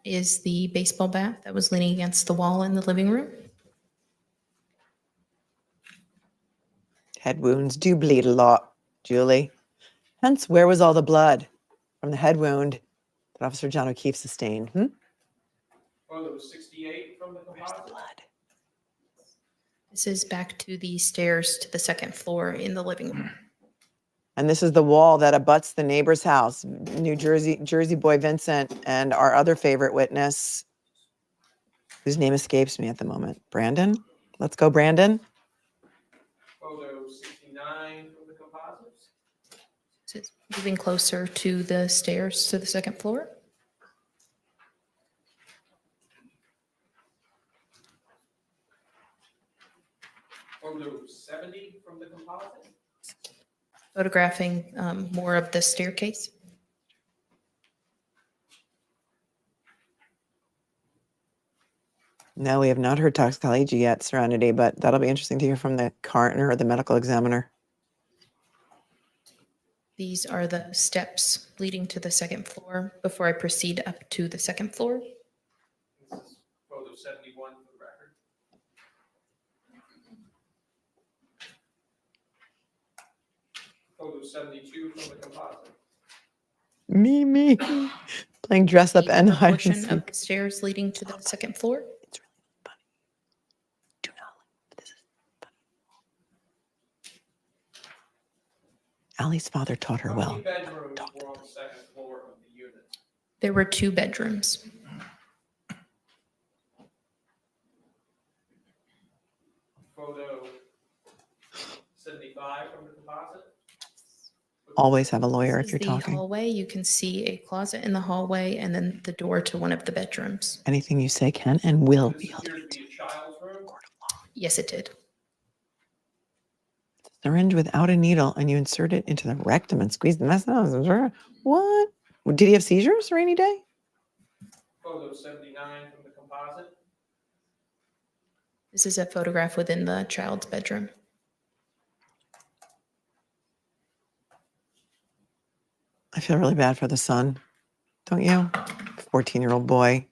Is the baseball bat that was leaning against the wall in the living room. Head wounds do bleed a lot, Julie. Hence, where was all the blood from the head wound that Officer John O'Keefe sustained? Photo 68 from the composite. Blood. This is back to the stairs to the second floor in the living room. And this is the wall that abuts the neighbor's house, New Jersey boy Vincent, and our other favorite witness, whose name escapes me at the moment. Brandon? Let's go, Brandon. Photo 69 from the composites. So it's moving closer to the stairs to the second floor. Photo 70 from the composite. Photographing more of the staircase. No, we have not heard toxicology yet, Serenity, but that'll be interesting to hear from the coroner or the medical examiner. These are the steps leading to the second floor before I proceed up to the second floor. This is photo 71 for the record. Photo 72 from the composite. Me. Playing dress up and hide and Portion of seek. the stairs leading to the second floor. It's really funny. Do not laugh. This is funny. Allie's father taught her How well. many bedrooms were on the second floor of the unit? There were 2 bedrooms. Photo 75 from the composite. Always have a lawyer if This you're is the talking. hallway. You can see a closet in the hallway and then the door to one of the bedrooms. Anything you say can and will be This held appears to be a child's room. Yes, it did. syringe without a needle and you insert it into the rectum and squeeze the mess out. What? Did he have seizures rainy day? Photo 79 from the composite. This is a photograph within the child's bedroom. I feel really bad for the son. Don't you? 14-year-old boy.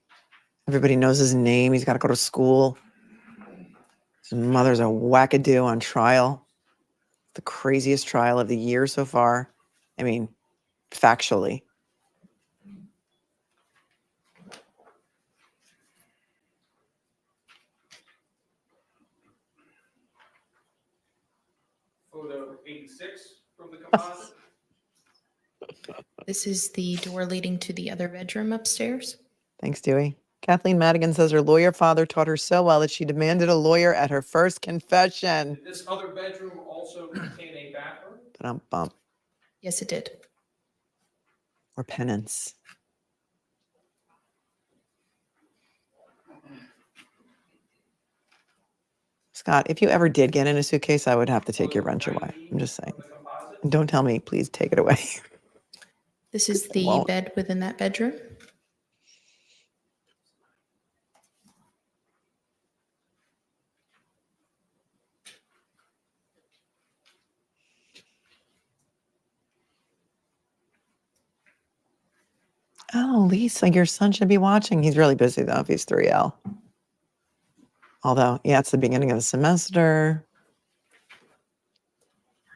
Everybody knows his name. He's got to go to school. His mother's a wackadoo on trial. The craziest trial of the year so far. I mean, factually. Photo 86 from the composite. This is the door leading to the other bedroom upstairs. Thanks, Dewey. Kathleen Madigan says her lawyer father taught her so well that she demanded a lawyer at her first confession. Did this other bedroom also contain a bathroom? Bump. Yes, it did. Or penance. Scott, if you ever did get in a suitcase, I would have to take your wrench away. I'm just saying. And don't tell me, please take it away. This is the bed within that bedroom. Oh, Lisa, your son should be watching. He's really busy though if he's 3L. Although, yeah, it's the beginning of the semester.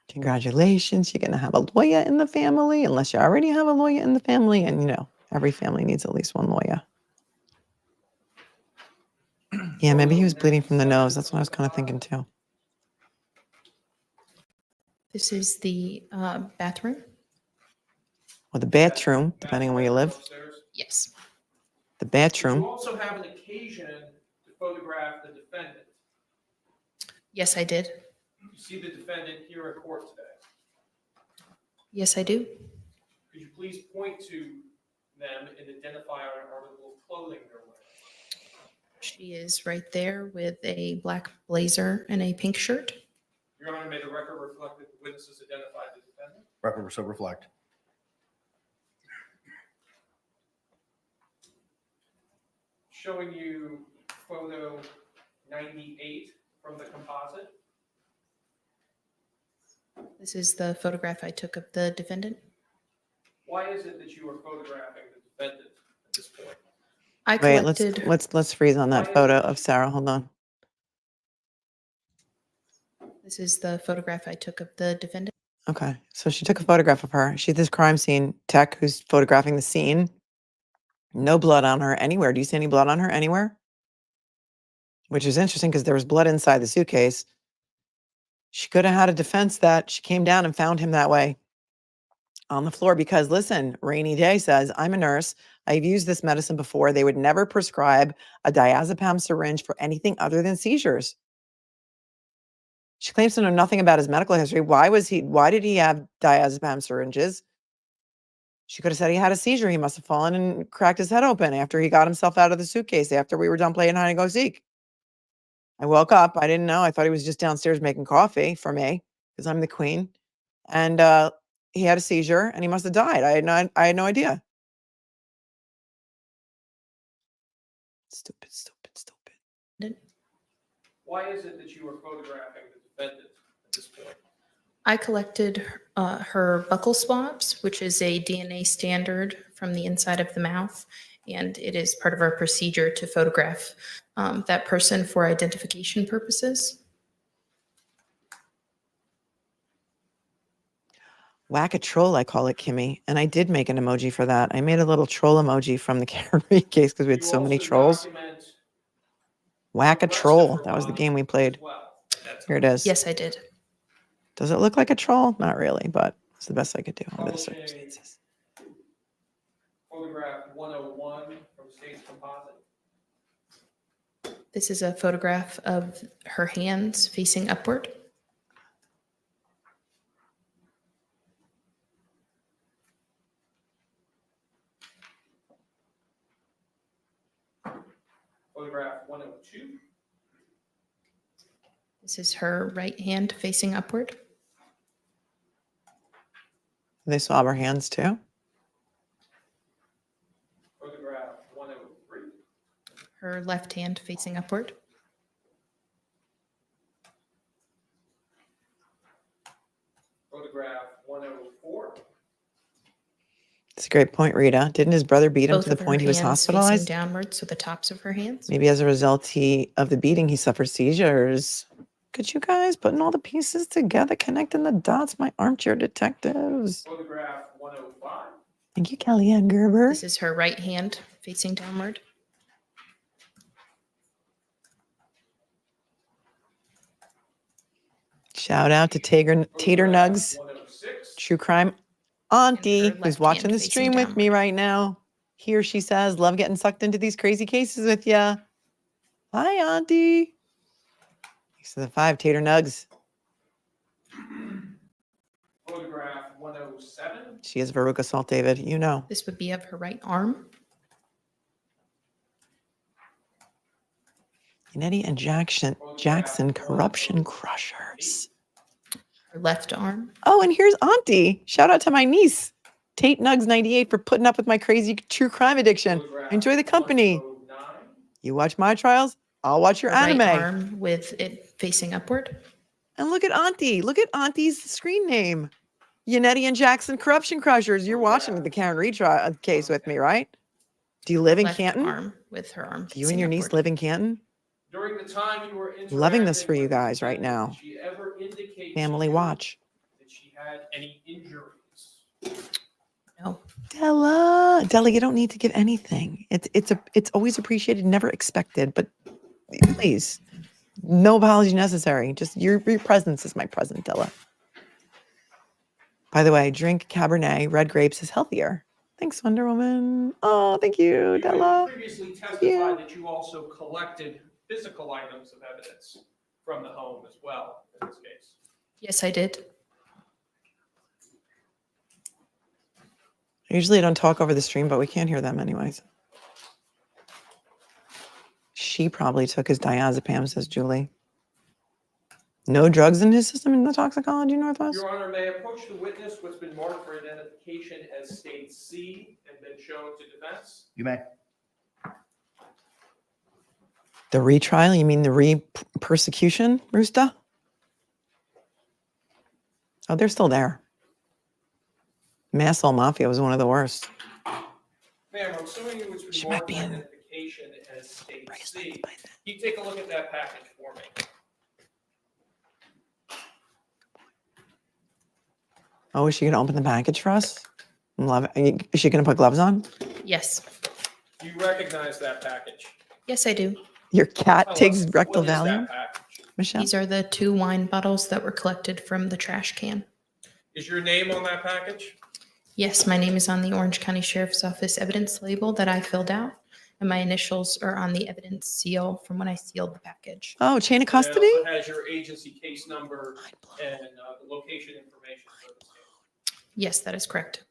Congratulations, you're going to have a lawyer in the family, unless you already have a lawyer in the family. And, you know, every family needs at least one lawyer. Yeah, maybe he was bleeding from the nose. That's what I was kind of thinking too. This is the bathroom. Or the bathroom, depending on where you live. Yes. The Did bathroom. you also have an occasion to photograph the defendant? Yes, I did. You see the defendant here in court today. Yes, I do. Could you please point to them and identify our article of clothing they're wearing? She is right there with a black blazer and a pink shirt. Your Honor, may the record reflect that the witnesses identified the defendant? Record so reflect. Showing you photo 98 from the composite. This is the photograph I took of the defendant. Why is it that you are photographing the defendant at this point? I Wait, collected. let's freeze on that photo of Sarah. Hold on. This is the photograph I took of the defendant. Okay, so she took a photograph of her. She's this crime scene tech who's photographing the scene. No blood on her anywhere. Do you see any blood on her anywhere? Which is interesting because there was blood inside the suitcase. She could have had a defense that she came down and found him that way on the floor because, listen, Rainy Day says, I'm a nurse. I've used this medicine before. They would never prescribe a diazepam syringe for anything other than seizures. She claims to know nothing about his medical history. Why did he have diazepam syringes? She could have said he had a seizure. He must have fallen and cracked his head open after he got himself out of the suitcase after we were done playing hide and go seek. I woke up. I didn't know. I thought he was just downstairs making coffee for me because I'm the queen. And he had a seizure and he must have died. I had no idea. Stupid. Why is it that you are photographing the defendant at this point? I collected her buccal swabs, which is a DNA standard from the inside of the mouth. And it is part of our procedure to photograph that person for identification purposes. Whack a troll, I call it, Kimmy. And I did make an emoji for that. I made a little troll emoji from the carry case because we had so many trolls. Whack a troll. That was the game we played. Here it is. Yes, I did. Does it look like a troll? Not really, but it's the best I could do under the circumstances. Photograph 101 from State's composite. This is a photograph of her hands facing upward. Photograph 102. This is her right hand facing upward. They swab her hands too. Photograph 103. Her left hand facing upward. Photograph 104. It's a great point, Rita. Didn't his brother beat him Both to the of her point he was hands facing hospitalized? downward, so the tops of her hands. Maybe as a result of the beating, he suffered seizures. Look at you guys putting all the pieces together, connecting the dots, my armchair detectives. Photograph 105. Thank you, Kellyanne Gerber. This is her right hand facing downward. Shout out to Tater Nugs, 106. True Crime Auntie, And her who's left watching hand the stream facing with me right now. Here she says, love getting sucked into these crazy cases with ya. Hi, Auntie. Thanks to the 5, Tater Nugs. Photograph 107. She is Veruca Salt David, you know. This would be of her right arm. Yannetti and Jackson corruption crushers. Her left arm. Oh, and here's Auntie. Shout out to my niece, Tate Nugs 98, for putting up with my crazy true crime addiction. Enjoy the company. You watch my trials, I'll watch your Her anime. right arm with it facing upward. And look at Auntie. Look at Auntie's screen name. Yannetti and Jackson corruption crushers. You're watching the Karen retrial case with me, right? Do you live in Left Canton? arm with her arm. Do you and your niece live in Canton? During the time you were Loving this interacting for you with the guys right defendant, now. did she ever indicate to Family you watch. that she had any injuries? No. Della, you don't need to give anything. It's always appreciated, never expected. But please, no apology necessary. Just your presence is my present, Della. By the way, drink Cabernet. Red grapes is healthier. Thanks, Wonder Woman. Oh, thank you, You Della. had previously testified that you also collected physical items of evidence from the home as well in this case. Yes, I did. Usually I don't talk over the stream, but we can't hear them anyways. She probably took his diazepam, says Julie. No drugs in his system in the toxicology Northwest? Your Honor, may I approach the witness what's been marked for identification as state C and been shown to defense? You may. The retrial? You mean the re-persecution, Rooster? Oh, they're still there. Mass Mafia was one of the worst. Ma'am, I'm assuming it was She been might marked be for in identification as state C. Can you take a look at that package for me? Oh, is she going to open the package for us? Is she going to put gloves on? Yes. Do you recognize that package? Yes, I do. Your cat Tell takes us, rectal what is that Valium? package? Michelle? These are the 2 wine bottles that were collected from the trash can. Is your name on that package? Yes, my name is on the Orange County Sheriff's Office evidence label that I filled out, and my initials are on the evidence seal from when I sealed the package. Oh, chain of And custody? it also has your agency case number and the location information for this case. Yes, that is correct.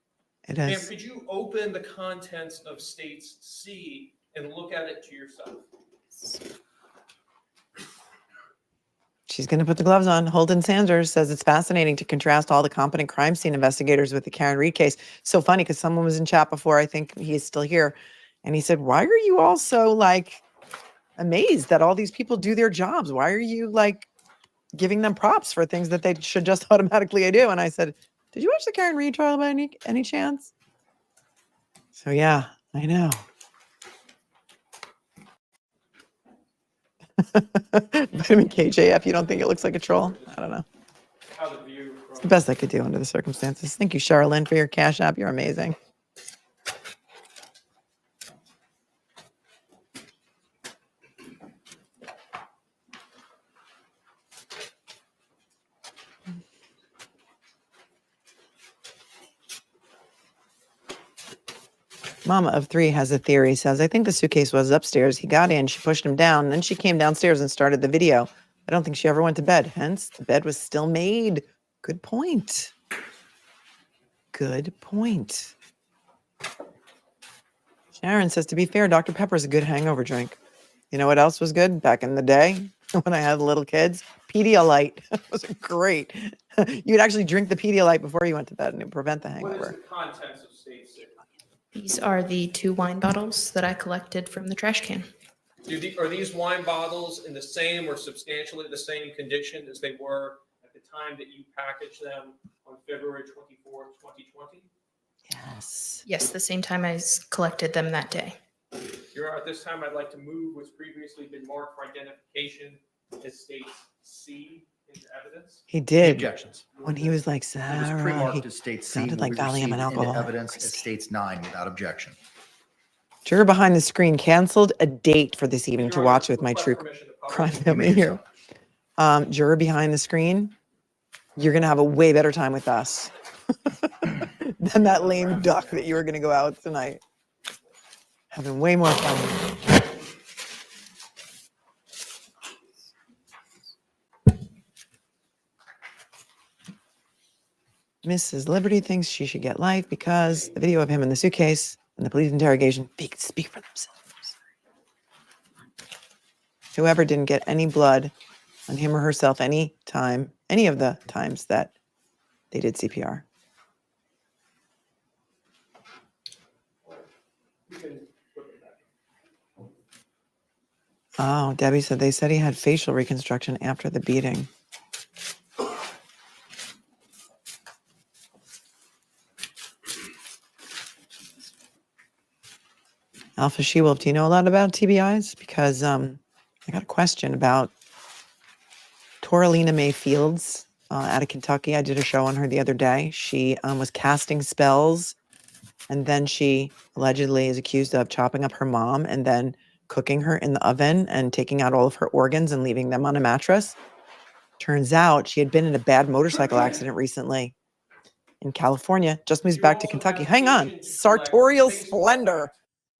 It Ma'am, is. could you open the contents of states C and look at it to yourself? She's going to put the gloves on. Holden Sanders says it's fascinating to contrast all the competent crime scene investigators with the Karen Reed case. So funny because someone was in chat before. I think he is still here. And he said, why are you all so like amazed that all these people do their jobs? Why are you like giving them props for things that they should just automatically do? And I said, did you watch the Karen Reed trial by any chance? So yeah, I know. Vitamin KJF, you don't think it looks like a troll? I don't know. How the view It's the from best I could do under the circumstances. Thank you, Charlene, for your Cash App. You're amazing. Mama of 3 has a theory, says, I think the suitcase was upstairs. He got in, she pushed him down, and then she came downstairs and started the video. I don't think she ever went to bed. Hence, the bed was still made. Good point. Good point. Sharon says, to be fair, Dr. Pepper is a good hangover drink. You know what else was good back in the day when I had little kids? Pedialyte. It was great. You'd actually drink the Pedialyte before you went to bed and it would prevent the what is hangover. the contents of state C? These are the 2 wine bottles that I collected from the trash can. Are these wine bottles in the same or substantially the same condition as they were at the time that you packaged them on February 24th, 2020? Yes. Yes, the same time I collected them that day. Your Honor, at this time, I'd like to move what's previously been marked for identification as states C into evidence? He Any did. objections? When he was like, It was Sarah, pre-marked he as state C. sounded will like be Valium received and into alcohol. evidence as states 9 without objection. Juror behind the screen canceled a date for this evening to Your watch Honor, with my request true permission to crime publish. You may family do here. so. Juror behind the screen, you're going to have a way better time with us than that lame duck that you were going to go out tonight. Having way more fun. Mrs. Liberty thinks she should get life because the video of him in the suitcase and the police interrogation speak for themselves. Whoever didn't get any blood on him or herself any of the times that they did CPR. Oh, Debbie said they said he had facial reconstruction after the beating. Alpha She-Wolf, do you know a lot about TBIs? Because I got a question about Toralina May Fields out of Kentucky. I did a show on her the other day. She was casting spells, and then she allegedly is accused of chopping up her mom and then cooking her in the oven and taking out all of her organs and leaving them on a mattress. Turns out she had been in a bad motorcycle accident recently in California, just moves back to Kentucky. Hang on. Sartorial splendor.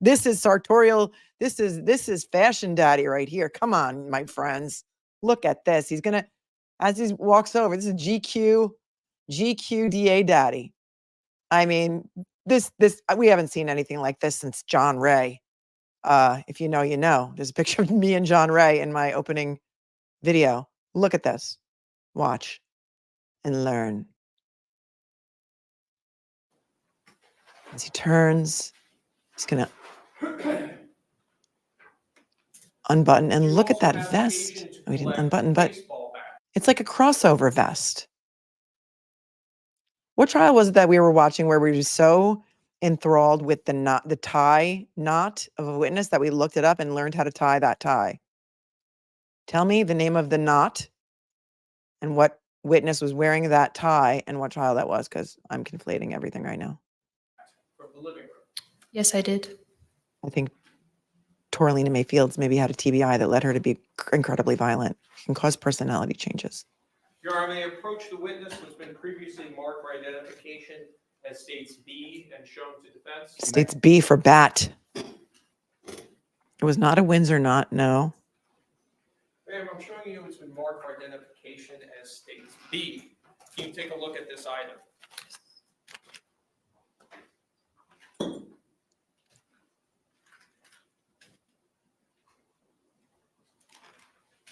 This is sartorial. This is fashion daddy right here. Come on, my friends. Look at this. He's going to, as he walks over, this is GQDA daddy. I mean, this, we haven't seen anything like this since John Ray. If you know, you know. There's a picture of me and John Ray in my opening video. Look at this. Watch and learn. As he turns, he's going to unbutton and look at that vest. Oh, he didn't unbutton, but it's like a crossover vest. What trial was it that we were watching where we were so enthralled with the tie knot of a witness that we looked it up and learned how to tie that tie? Tell me the name of the knot and what witness was wearing that tie and what trial that was, because I'm conflating everything right now. From the living room. Yes, I did. I think Toralina May Fields maybe had a TBI that led her to be incredibly violent. It can cause personality changes. Your Honor, may approach the witness who has been previously marked for identification as states B and shown to defense. States B for bat. It was not a Windsor knot, no. Ma'am, I'm showing you it's been marked for identification as states B. Can you take a look at this item?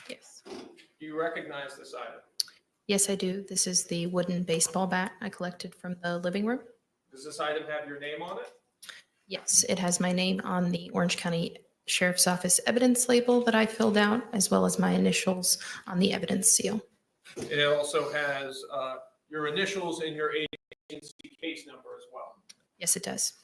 Yes. Do you recognize this item? Yes, I do. This is the wooden baseball bat I collected from the living room. Does this item have your name on it? Yes, it has my name on the Orange County Sheriff's Office evidence label that I filled out, as well as my initials on the evidence seal. It also has your initials and your agency case number as well. Yes, it does.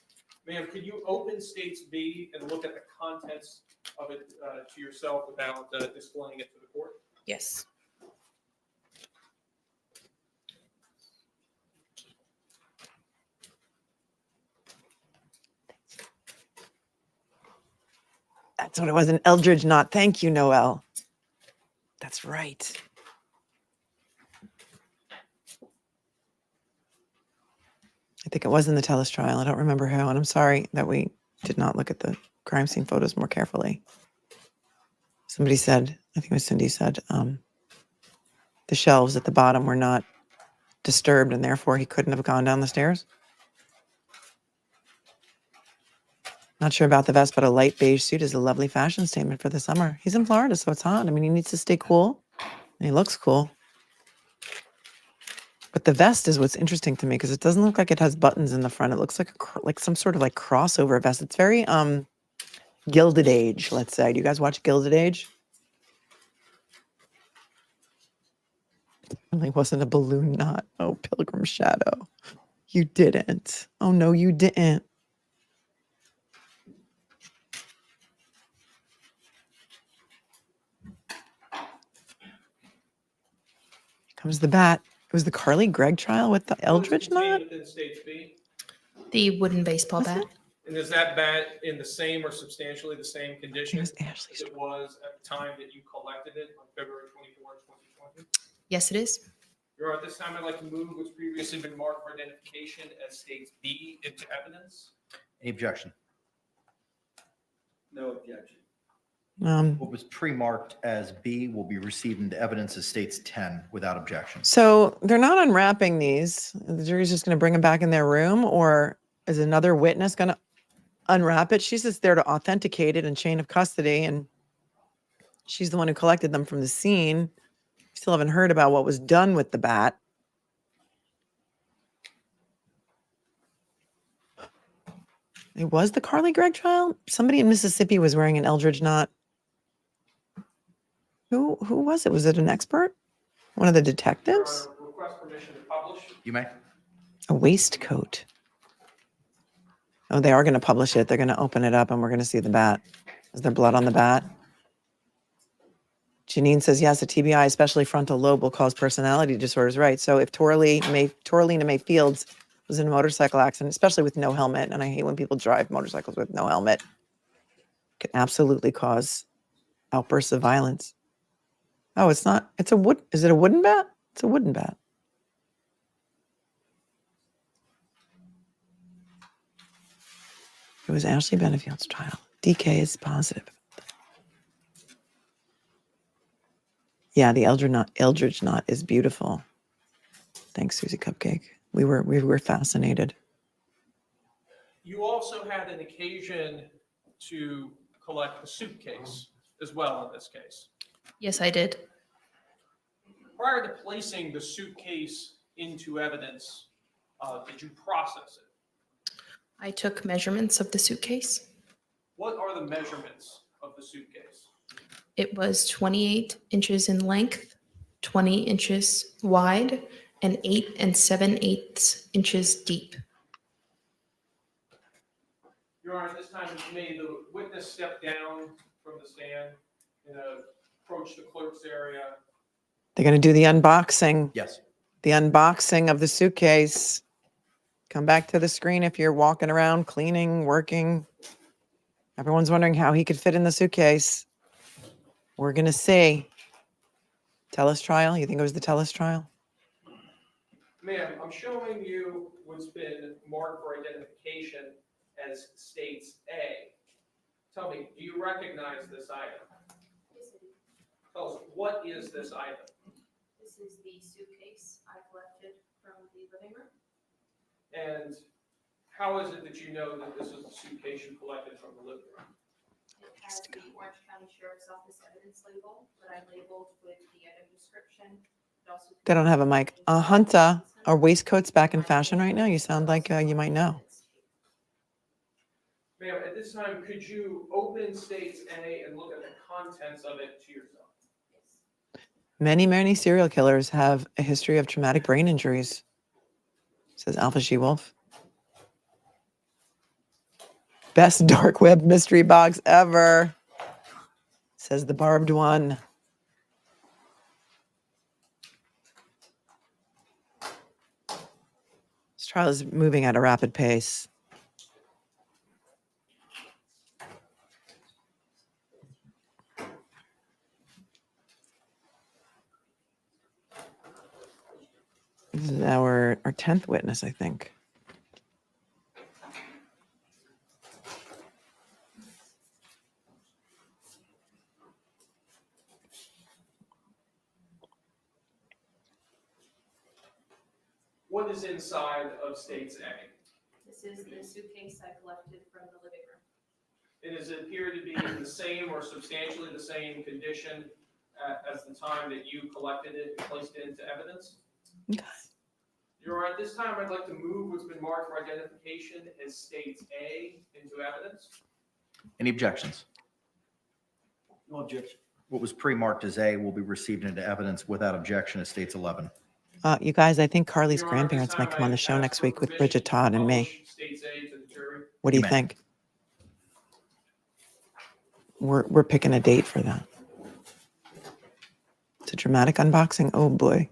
Ma'am, could you open states B and look at the contents of it to yourself without displaying it to the court? Yes. That's what it was, an Eldridge knot. Thank you, Noel. That's right. I think it was in the Telus trial. I don't remember who, and I'm sorry that we did not look at the crime scene photos more carefully. Somebody said, I think it was Cindy said, the shelves at the bottom were not disturbed and therefore he couldn't have gone down the stairs. Not sure about the vest, but a light beige suit is a lovely fashion statement for the summer. He's in Florida, so it's hot. I mean, he needs to stay cool. And he looks cool. But the vest is what's interesting to me because it doesn't look like it has buttons in the front. It looks like some sort of like crossover vest. It's very Gilded Age, let's say. Do you guys watch Gilded Age? It really wasn't a balloon knot. Oh, Pilgrim Shadow. You didn't. Oh, no, you didn't. was the bat. It was the Carly Gregg trial with the Eldridge knot. Within States B? The wooden baseball Was bat. it? And is that bat in the same or substantially the same It condition was as Ashley's. it was at the time that you collected it on February 24, 2020? Yes, it is. Your Honor, at this time, I'd like to move what's previously been marked for identification as States B into evidence. Any objection? No objection. What was pre-marked as B will be received into evidence as States 10 without objection. So they're not unwrapping these. The jury's just going to bring them back in their room, or is another witness going to unwrap it? She's just there to authenticate it in chain of custody, and she's the one who collected them from the scene. Still haven't heard about what was done with the bat. It was the Carly Gregg trial. Somebody in Mississippi was wearing an Eldridge knot. Who was it? Was it an expert? One of the detectives? Your Honor, request permission to publish. You may. A waistcoat. Oh, they are going to publish it. They're going to open it up and we're going to see the bat. Is there blood on the bat? Janine says, yes, a TBI, especially frontal lobe, will cause personality disorders. Right. So if Torlina May Fields was in a motorcycle accident, especially with no helmet, and I hate when people drive motorcycles with no helmet, can absolutely cause outbursts of violence. Oh, it's not. It's a wood. Is it a wooden bat? It's a wooden bat. It was Ashley Benefield's trial. DK is positive. Yeah, the Eldridge knot is beautiful. Thanks, Susie Cupcake. We were fascinated. You also had an occasion to collect the suitcase as well in this case. Yes, I did. Prior to placing the suitcase into evidence, did you process it? I took measurements of the suitcase. What are the measurements of the suitcase? It was 28 inches in length, 20 inches wide, and 8 7/8 inches deep. Your Honor, at this time, may the witness step down from the stand and approach the clerk's area. They're going to do the unboxing. Yes. The unboxing of the suitcase. Come back to the screen if you're walking around, cleaning, working. Everyone's wondering how he could fit in the suitcase. We're going to see. Telus trial? You think it was the Telus trial? Ma'am, I'm showing you what's been marked for identification as States A. Tell me, do you recognize this item? Tell us, what is this item? This is the suitcase I collected from the living room. And how is it that you know that this is a suitcase you collected from the living room? It has the Orange County Sheriff's Office evidence label that I labeled with the item description. It also They don't have a mic. Hunter, are waistcoats back in fashion right now? You sound like you might know. Ma'am, at this time, could you open States A and look at the contents of it to yourself? Many serial killers have a history of traumatic brain injuries, says Alpha She-Wolf. Best dark web mystery box ever, says the barbed one. This trial is moving at a rapid pace. This is our 10th witness, I think. What is inside of States A? This is the suitcase I collected from the living room. And does it appear to be in the same or substantially the same condition as the time that you collected it and placed it into evidence? Okay. Your Honor, at this time, I'd like to move what's been marked for identification as States A into evidence. Any objections? No objection. What was pre-marked as A will be received into evidence without objection as States 11. You guys, I think Carly's Your Honor, at this grandparents might time, come on the I show ask next for week with permission Bridget to Todd and me. publish States A to the jury. What do you may. think? We're picking a date for that. It's a dramatic unboxing. Oh boy.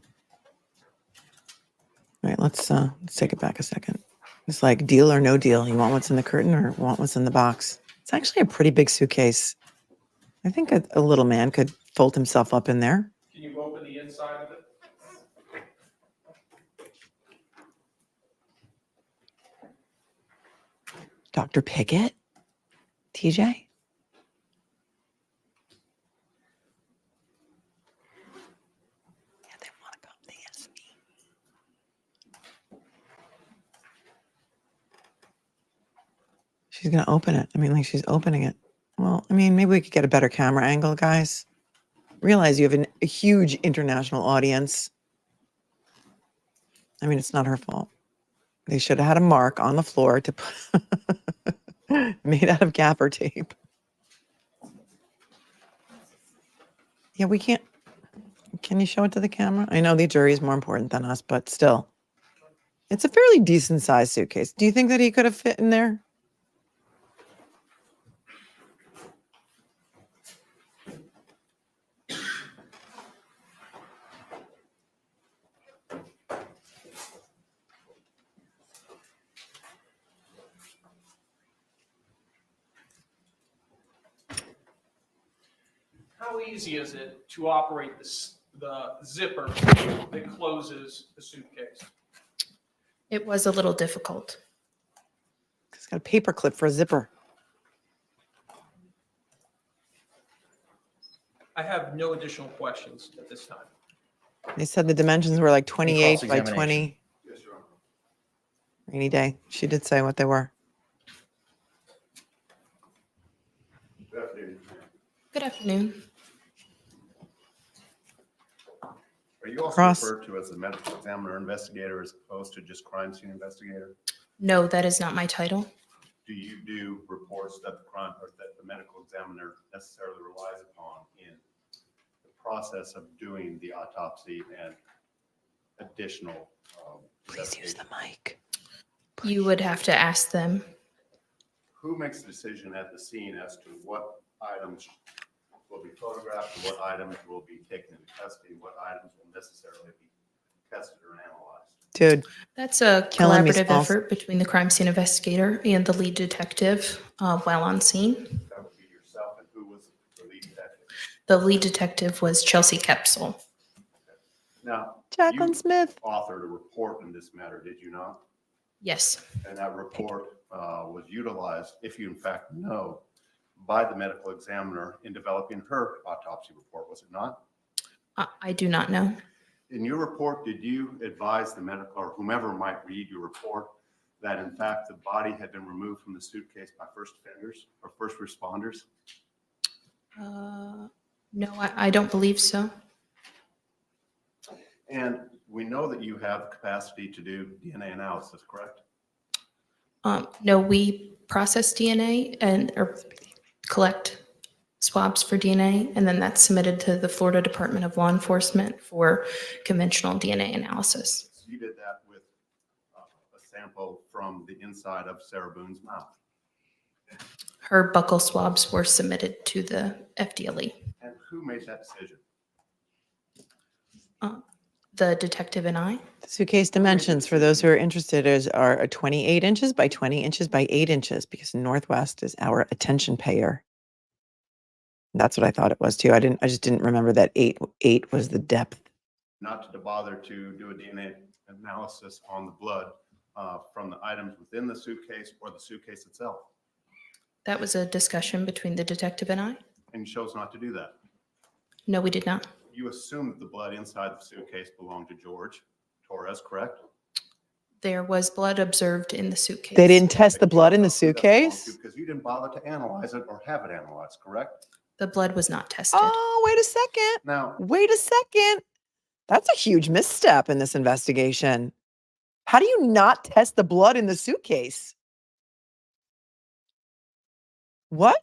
let's take it back a second. It's like deal or no deal. You want what's in the curtain or want what's in the box? It's actually a pretty big suitcase. I think a little man could fold himself up in there. Can you open the inside of it? Dr. Pickett? TJ? She's going to open it. I mean, like she's opening it. Well, I mean, maybe we could get a better camera angle, guys. Realize you have a huge international audience. I mean, it's not her fault. They should have had a mark on the floor to put made out of gaffer tape. Yeah, we can't. Can you show it to the camera? I know the jury is more important than us, but still. It's a fairly decent sized suitcase. Do you think that he could have fit in there? How easy is it to operate the zipper that closes the suitcase? It was a little difficult. It's got a paper clip for a zipper. I have no additional questions at this time. They said the dimensions were like 28 by cross-examination? 20. Rainy day. She did say what they were. Good afternoon. Are you also Cross. referred to as a medical examiner investigator as opposed to just crime scene investigator? No, that is not my title. Do you do reports that the crime or that the medical examiner necessarily relies upon in the process of doing the autopsy and additional? Please use the mic. You would have to ask them. Who makes the decision at the scene as to what items will be photographed, and what items will be taken into custody, what items will necessarily be tested or analyzed? Dude. That's a Killing me, collaborative Smalls. effort between the crime scene investigator and the lead detective while on scene. That would be yourself, and who was the lead detective? The lead detective was Chelsea Kepsel. Now, Jacqueline you Smith. authored a report in this matter, did you not? Yes. And that report was utilized, if you in fact know, by the medical examiner in developing her autopsy report, was it not? I do not know. In your report, did you advise the medical or whomever might read your report that in fact the body had been removed from the suitcase by first offenders or first responders? No, I don't believe so. And we know that you have the capacity to do DNA analysis, correct? No, we process DNA or collect swabs for DNA, and then that's submitted to the Florida Department of Law Enforcement for conventional DNA analysis. So you did that with a sample from the inside of Sarah Boone's mouth. Her buccal swabs were submitted to the FDLE. And who made that decision? The detective and I. The suitcase dimensions, for those who are interested, are 28 inches by 20 inches by 8 inches, because Northwest is our attention payer. That's what I thought it was too. I just didn't remember that eight was the depth. Not to bother to do a DNA analysis on the blood from the items within the suitcase or the suitcase itself. That was a discussion between the detective and I. And you chose not to do that. No, we did not. You assumed that the blood inside the suitcase belonged to Jorge Torres, correct? There was blood observed in the suitcase. They didn't test the blood in the suitcase? Because you didn't bother to analyze it or have it analyzed, correct? The blood was not tested. Oh, wait a second. Now, Wait a second. That's a huge misstep in this investigation. How do you not test the blood in the suitcase? What?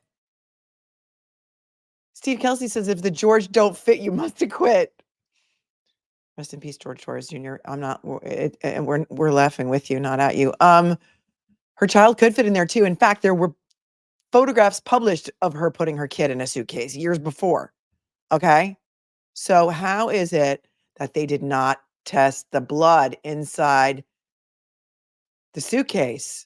Steve Kelsey says, if the George don't fit, you must acquit. Rest in peace, Jorge Torres Jr. I'm not, and we're laughing with you, not at you. Her child could fit in there too. In fact, there were photographs published of her putting her kid in a suitcase years before. Okay. So how is it that they did not test the blood inside The suitcase.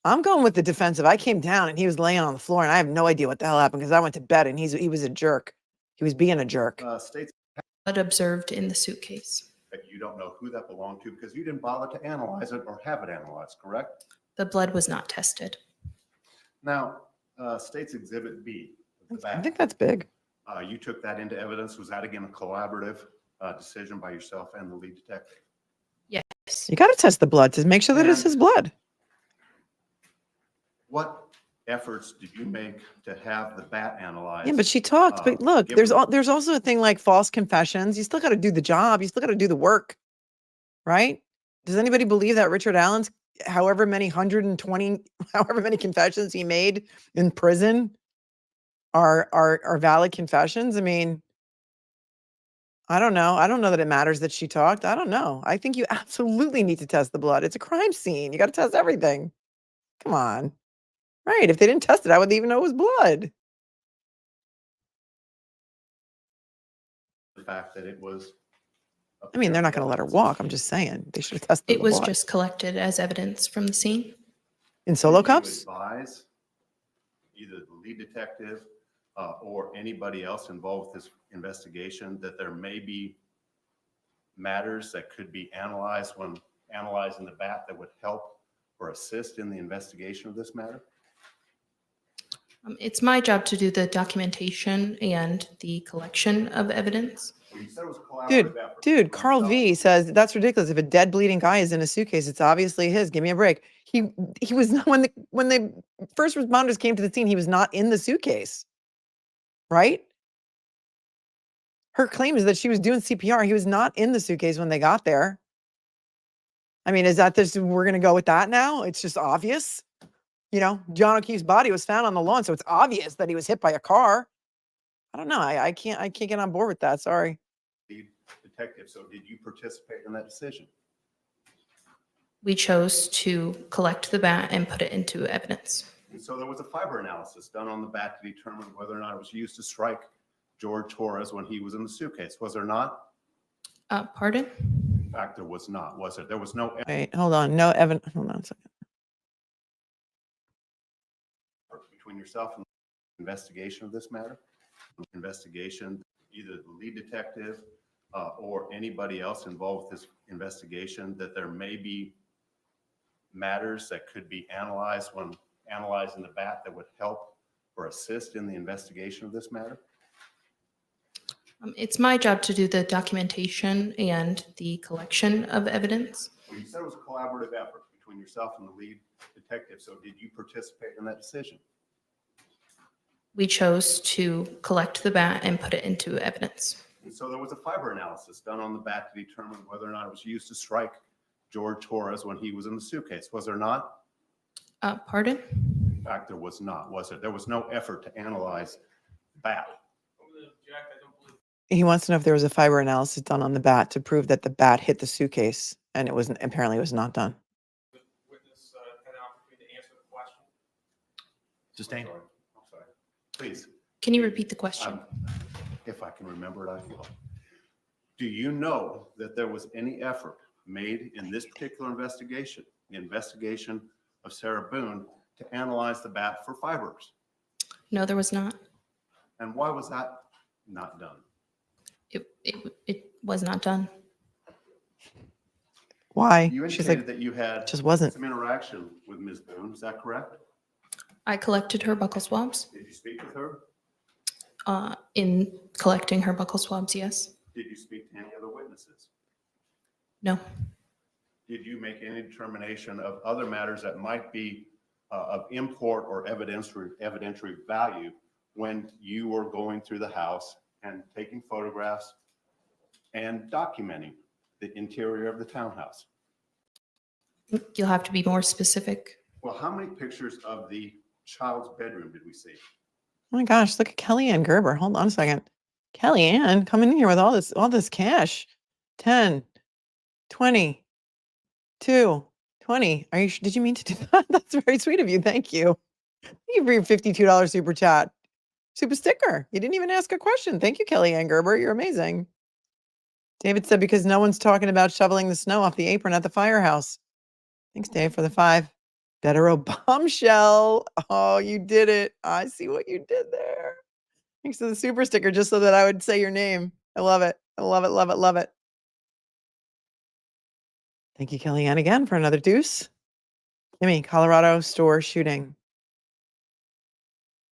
I'm going with the defensive. I came down and he was laying on the floor and I have no idea what the hell happened because I went to bed and he was a jerk. He was being a jerk. States Blood observed in the suitcase. that you don't know who that belonged to because you didn't bother to analyze it or have it analyzed, correct? The blood was not tested. Now, State's Exhibit B. The I back. think that's big. You took that into evidence. Was that again a collaborative decision by yourself and the lead detective? Yes. You got to test the blood to make sure that it's his blood. What efforts did you make to have the bat analyzed? Yeah, but she talked. But look, there's also a thing like false confessions. You still got to do the job. You still got to do the work, right? Does anybody believe that Richard Allen's however many confessions he made in prison are valid confessions? I mean, I don't know. I don't know that it matters that she talked. I don't know. I think you absolutely need to test the blood. It's a crime scene. You got to test everything. Come on. Right. If they didn't test it, I wouldn't even know it was blood. The fact that it was. I mean, they're not going to let her walk. I'm just saying they should have tested It the was blood. just collected as evidence from the scene. In solo Did you cups? advise either the lead detective or anybody else involved with this investigation that there may be matters that could be analyzed when analyzing the bat that would help or assist in the investigation of this matter? It's my job to do the documentation and the collection of evidence. Well, you said it was a collaborative effort. Dude, Carl V says that's ridiculous. If a dead bleeding guy is in a suitcase, it's obviously his. Give me a break. He was not when the first responders came to the scene, he was not in the suitcase. Right? Her claim is that she was doing CPR. He was not in the suitcase when they got there. I mean, is that this? We're going to go with that now? It's just obvious. You know, John O'Keefe's body was found on the lawn, so it's obvious that he was hit by a car. I don't know. I can't get on board with that. Sorry. Lead detective, so did you participate in that decision? We chose to collect the bat and put it into evidence. And so there was a fiber analysis done on the bat to determine whether or not it was used to strike Jorge Torres when he was in the suitcase. Was there not? Pardon? In fact, there was not, was there? There was no Wait, hold on. No evidence. Hold on a second. between yourself and the investigation of this matter? Investigation, either the lead detective or anybody else involved with this investigation, that there may be matters that could be analyzed when analyzing the bat that would help or assist in the investigation of this matter? It's my job to do the documentation and the collection of evidence. Well, you said it was a collaborative effort between yourself and the lead detective. So did you participate in that decision? We chose to collect the bat and put it into evidence. And so there was a fiber analysis done on the bat to determine whether or not it was used to strike Jorge Torres when he was in the suitcase. Was there not? Pardon? In fact, there was not, was there? There was no effort to analyze the bat. He wants to know if there was a fiber analysis done on the bat to prove that the bat hit the suitcase, and it wasn't. Apparently, it was not done. Witness had an opportunity to answer the question. Sustained. I'm sorry. Please. Can you repeat the question? If I can remember it, I will. Do you know that there was any effort made in this particular investigation, the investigation of Sarah Boone, to analyze the bat for fibers? No, there was not. And why was that not done? It was not done. Why? You She's indicated like, that you had just wasn't. some interaction with Ms. Boone. Is that correct? I collected her buccal swabs. Did you speak with her? In collecting her buccal swabs, yes. Did you speak to any other witnesses? No. Did you make any determination of other matters that might be of import or evidentiary value when you were going through the house and taking photographs and documenting the interior of the townhouse? You'll have to be more specific. Well, how many pictures of the child's bedroom did we see? Oh my gosh, look at Kellyanne Gerber. Hold on a second. Kellyanne coming in here with all this cash. 10, 20, 2, 20. Did you mean to do that? That's very sweet of you. Thank you. Thank you for your $52 super chat. Super sticker. You didn't even ask a question. Thank you, Kellyanne Gerber. You're amazing. David said, because no one's talking about shoveling the snow off the apron at the firehouse. Thanks, Dave, for the 5. Better a bombshell. Oh, you did it. I see what you did there. Thanks to the super sticker, just so that I would say your name. I love it. I love it, love it, love it. Thank you, Kellyanne, again for another deuce. Kimmy, Colorado store shooting.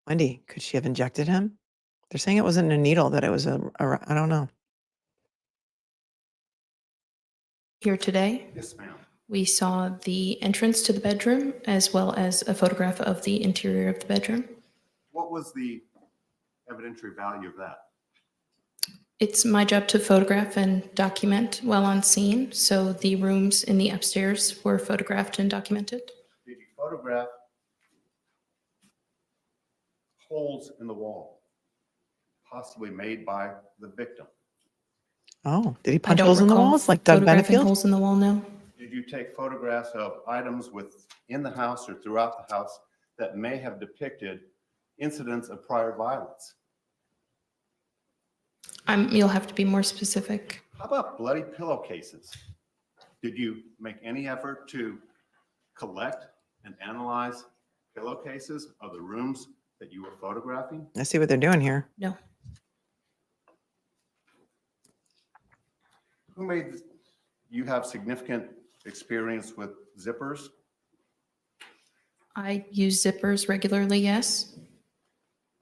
Wendy, could she have injected him? They're saying it wasn't a needle, that it was I don't know. Here today, Yes, ma'am. we saw the entrance to the bedroom as well as a photograph of the interior of the bedroom. What was the evidentiary value of that? It's my job to photograph and document while on scene, so the rooms in the upstairs were photographed and documented. Did you photograph holes in the wall, possibly made by the victim? Oh, did he I punch don't holes in the recall walls like Doug photographing Benefield? holes in the wall, no. Did you take photographs of items within the house or throughout the house that may have depicted incidents of prior violence? You'll have to be more specific. How about bloody pillowcases? Did you make any effort to collect and analyze pillowcases of the rooms that you were photographing? I see what they're doing here. No. Who made, you have significant experience with zippers? I use zippers regularly, yes.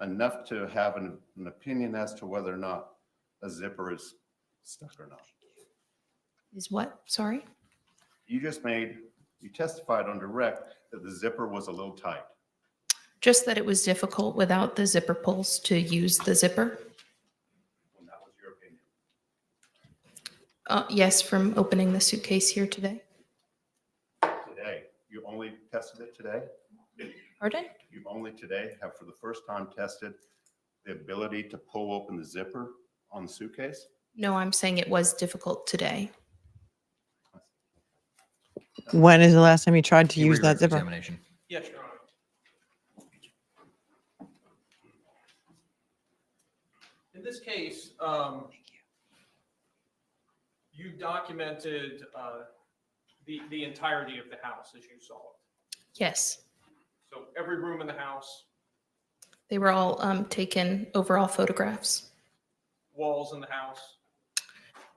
Enough to have an opinion as to whether or not a zipper is stuck or not. Is what? Sorry? You testified on direct that the zipper was a little tight. Just that it was difficult without the zipper pulls to use the zipper. And that was your opinion. Yes, from opening the suitcase here today. Today, you only tested it today? Pardon? You only today have for the first time tested the ability to pull open the zipper on the suitcase? No, I'm saying it was difficult today. When is the last time you tried to use that zipper? Examination. Yes, Your Honor. In this case, you documented the entirety of the house as you saw it. Yes. So every room in the house, They were all taken overall photographs. walls in the house.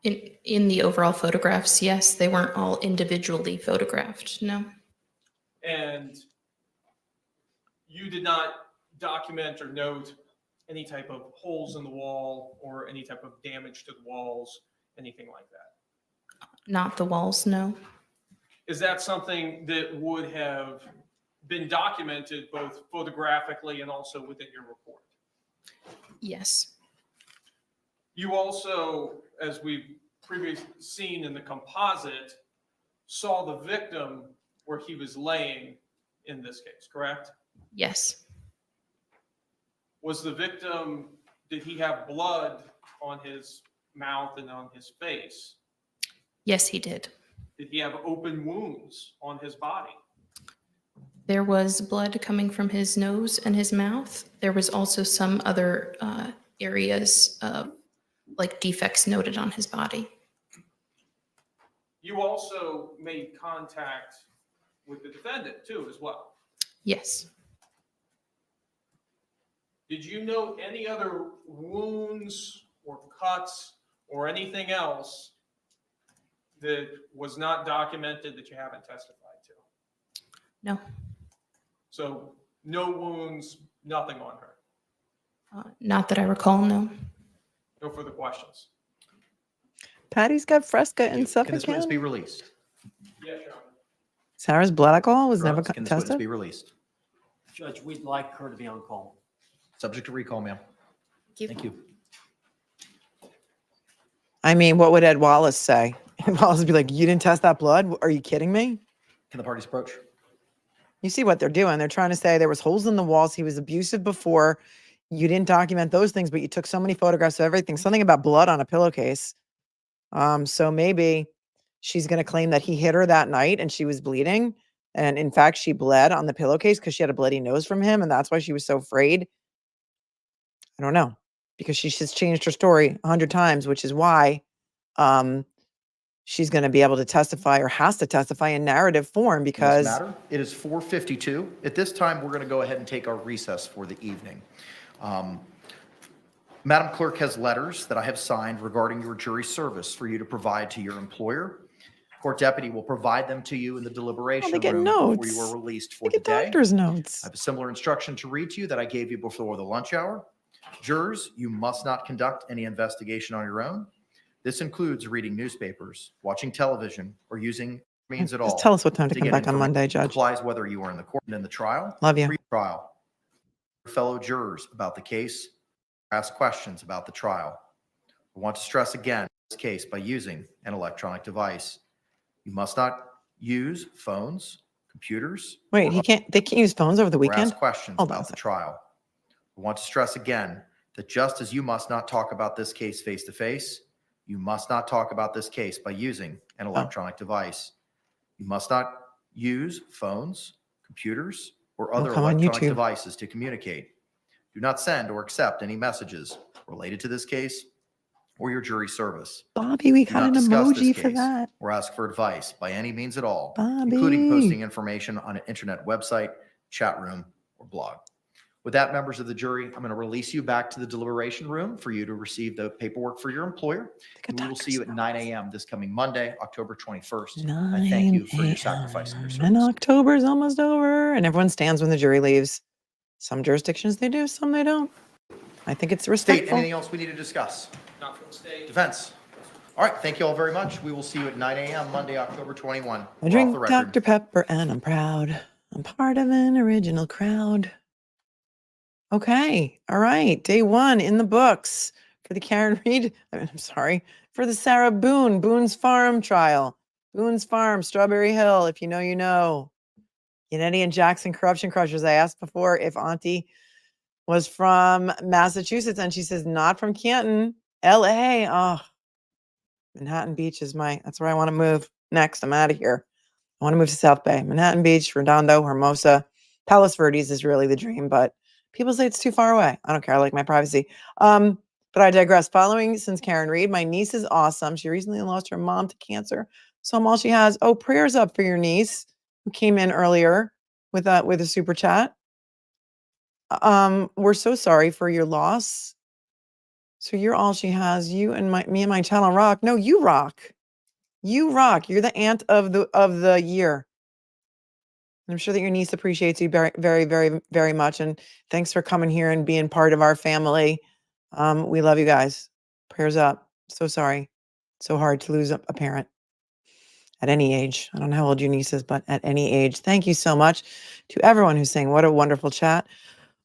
In the overall photographs, yes, they weren't all individually photographed, no. And you did not document or note any type of holes in the wall or any type of damage to the walls, anything like that. Not the walls, no. Is that something that would have been documented both photographically and also within your report? Yes. You also, as we've previously seen in the composite, saw the victim where he was laying in this case, correct? Yes. Was the victim, did he have blood on his mouth and on his face? Yes, he did. Did he have open wounds on his body? There was blood coming from his nose and his mouth. There was also some other areas like defects noted on his body. You also made contact with the defendant too, as well. Yes. Did you note any other wounds or cuts or anything else that was not documented that you haven't testified to? No. So no wounds, nothing on her. Not that I recall, no. No further questions. Patty's got Fresca in Can this Suffolk witness County. be released? Yes, Your Honor. Sarah's blood alcohol was never Can this witness tested. be released? Judge, we'd like her to be on call. Subject to recall, ma'am. Thank you. I mean, what would Ed Wallace say? Ed Wallace would be like, "You didn't test that blood? Are you kidding me?" Can the parties approach? You see what they're doing. They're trying to say there was holes in the walls. He was abusive before. You didn't document those things, but you took so many photographs of everything. Something about blood on a pillowcase. So maybe she's going to claim that he hit her that night and she was bleeding. And in fact, she bled on the pillowcase because she had a bloody nose from him. And that's why she was so afraid. I don't know, because she's just changed her story 100 times, which is why she's going to be able to testify or has to testify in narrative form In this because matter, it is 4:52. At this time, we're going to go ahead and take our recess for the evening. Madam Clerk has letters that I have signed regarding your jury service for you to provide to your employer. Court deputy will provide them to you in the deliberation get room before you notes. are released they for the get day. doctor's notes. I have a similar instruction to read to you that I gave you before the lunch hour. Jurors, you must not conduct any investigation on your own. This includes reading newspapers, watching television, or using means at all. Just tell us what time to come get back on information. Monday, Judge. Applies whether you are in the court and in the trial. Love you. Pre-trial. Fellow jurors about the case, ask questions about the trial. I want to stress again this case by using an electronic device. You must not use phones, computers. Wait, they can't use phones over the Or weekend? ask questions Hold on a about the second. trial. I want to stress again that just as you must not talk about this case face to face, you must not talk about this case by using an electronic device. You must not use phones, computers, or other come on electronic YouTube. devices to communicate. Do not send or accept any messages related to this case or your jury service. Bobby, we Do got not an discuss this emoji for case that. or ask for advice by any means at all, Bobby. including posting information on an internet website, chat room, or blog. With that, members of the jury, I'm going to release you back to the deliberation room for you to receive the paperwork for your employer. And we will see you at 9 a.m. this coming Monday, October 21st. I thank you for your sacrifice and your service. And October's almost over, and everyone stands when the jury leaves. Some jurisdictions they do, some they don't. I think it's State, respectful. anything else we need to discuss? Not from the state. Defense. All right, thank you all very much. We will see you at 9 a.m. Monday, October 21. I We're off drink the record. Dr. Pepper and I'm proud. I'm part of an original crowd. Okay. All right. Day one in the books for the Karen Reed. I'm sorry. For the Sarah Boone, Boone's Farm trial. Boone's Farm, Strawberry Hill. If you know, you know. Yannetti and Jackson Corruption Crushers. I asked before if Auntie was from Massachusetts, and she says not from Canton, LA. Oh, Manhattan Beach is that's where I want to move next. I'm out of here. I want to move to South Bay. Manhattan Beach, Redondo, Hermosa. Palos Verdes is really the dream, but people say it's too far away. I don't care. I like my privacy. But I digress. Following since Karen Reed, my niece is awesome. She recently lost her mom to cancer. So I'm all she has. Oh, prayers up for your niece who came in earlier with a super chat. We're so sorry for your loss. So you're all she has. You and me and my channel rock. No, you rock. You rock. You're the aunt of the year. And I'm sure that your niece appreciates you very, very, very, very much. And thanks for coming here and being part of our family. We love you guys. Prayers up. So sorry. So hard to lose a parent at any age. I don't know how old your niece is, but at any age. Thank you so much to everyone who's saying, what a wonderful chat.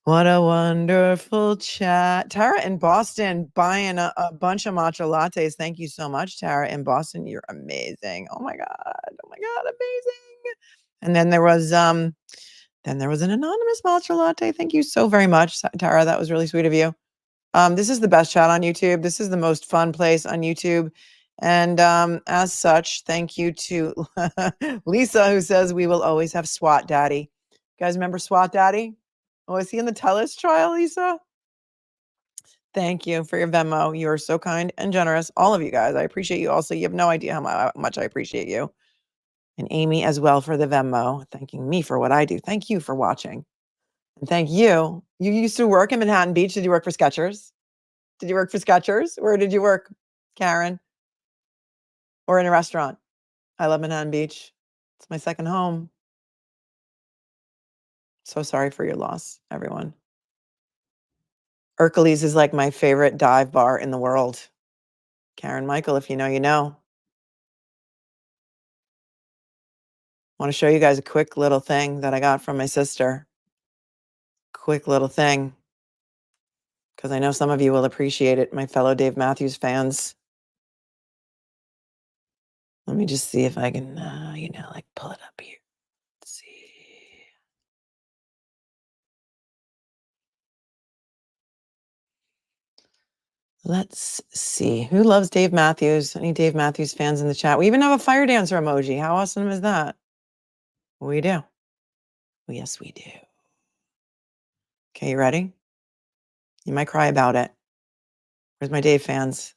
What a wonderful chat. Tara in Boston buying a bunch of matcha lattes. Thank you so much, Tara in Boston. You're amazing. Oh my God. Oh my God. Amazing. And then there was an anonymous matcha latte. Thank you so very much, Tara. That was really sweet of you. This is the best chat on YouTube. This is the most fun place on YouTube. And as such, thank you to Lisa, who says we will always have SWAT Daddy. You guys remember SWAT Daddy? Oh, is he in the Telus trial, Lisa? Thank you for your Venmo. You are so kind and generous. All of you guys. I appreciate you also. You have no idea how much I appreciate you. And Amy as well for the Venmo, thanking me for what I do. Thank you for watching. And thank you. You used to work in Manhattan Beach. Did you work for Skechers? Did you work for Skechers? Where did you work, Karen? Or in a restaurant? I love Manhattan Beach. It's my second home. So sorry for your loss, everyone. Hercules is like my favorite dive bar in the world. Karen Michael, if you know, you know. I want to show you guys a quick little thing that I got from my sister. Quick little thing. Because I know some of you will appreciate it, my fellow Dave Matthews fans. Let me just see if I can, pull it up here. Let's see. Let's see. Who loves Dave Matthews? Any Dave Matthews fans in the chat? We even have a fire dancer emoji. How awesome is that? We do. Yes, we do. Okay, you ready? You might cry about it. Where's my Dave fans?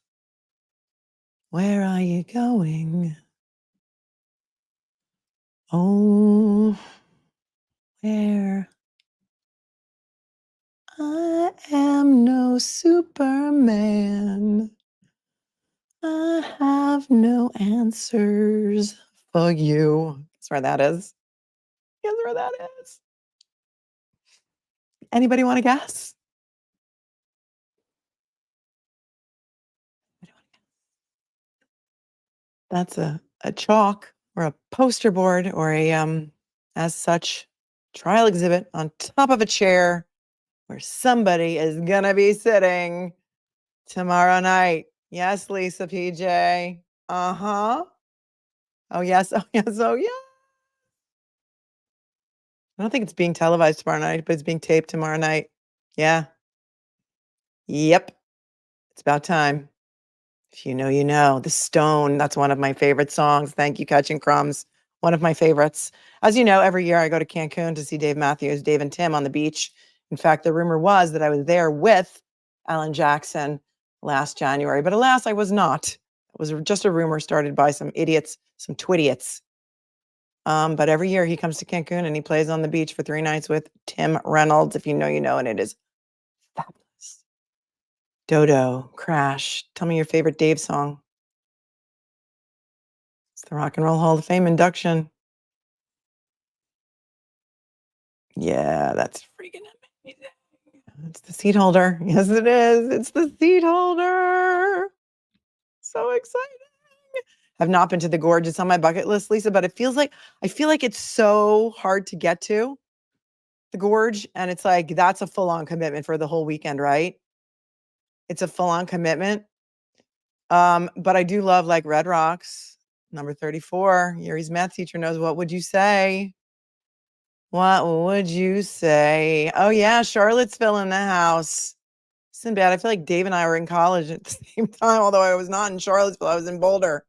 Where are you going? Oh, where? I am no Superman. I have no answers for you. Guess where that is? Guess where that is? Anybody want to guess? That's a chalk or a poster board or a as such trial exhibit on top of a chair where somebody is gonna be sitting tomorrow night. Yes, Lisa PJ. Uh-huh. Oh yes, oh yes, oh yeah. I don't think it's being televised tomorrow night, but it's being taped tomorrow night. Yeah. Yep. It's about time. If you know, you know. The Stone, that's one of my favorite songs. Thank you, Catching Crumbs. One of my favorites. As you know, every year I go to Cancun to see Dave Matthews, Dave and Tim on the beach. In fact, the rumor was that I was there with Alan Jackson last January, but alas, I was not. It was just a rumor started by some idiots, some twidiots. But every year he comes to Cancun and he plays on the beach for 3 nights with Tim Reynolds. If you know, you know, and it is fabulous. Dodo, Crash. Tell me your favorite Dave song. It's the Rock and Roll Hall of Fame induction. Yeah, that's freaking amazing. It's the seat holder. Yes, it is. It's the seat holder. So exciting. I've not been to the gorge. It's on my bucket list, Lisa, but I feel like it's so hard to get to the gorge. And it's like, that's a full-on commitment for the whole weekend, right? It's a full-on commitment. But I do love like Red Rocks, number 34. Yuri's math teacher knows. What would you say? What would you say? Oh yeah, Charlottesville in the house. Sinbad, I feel like Dave and I were in college at the same time, although I was not in Charlottesville. I was in Boulder.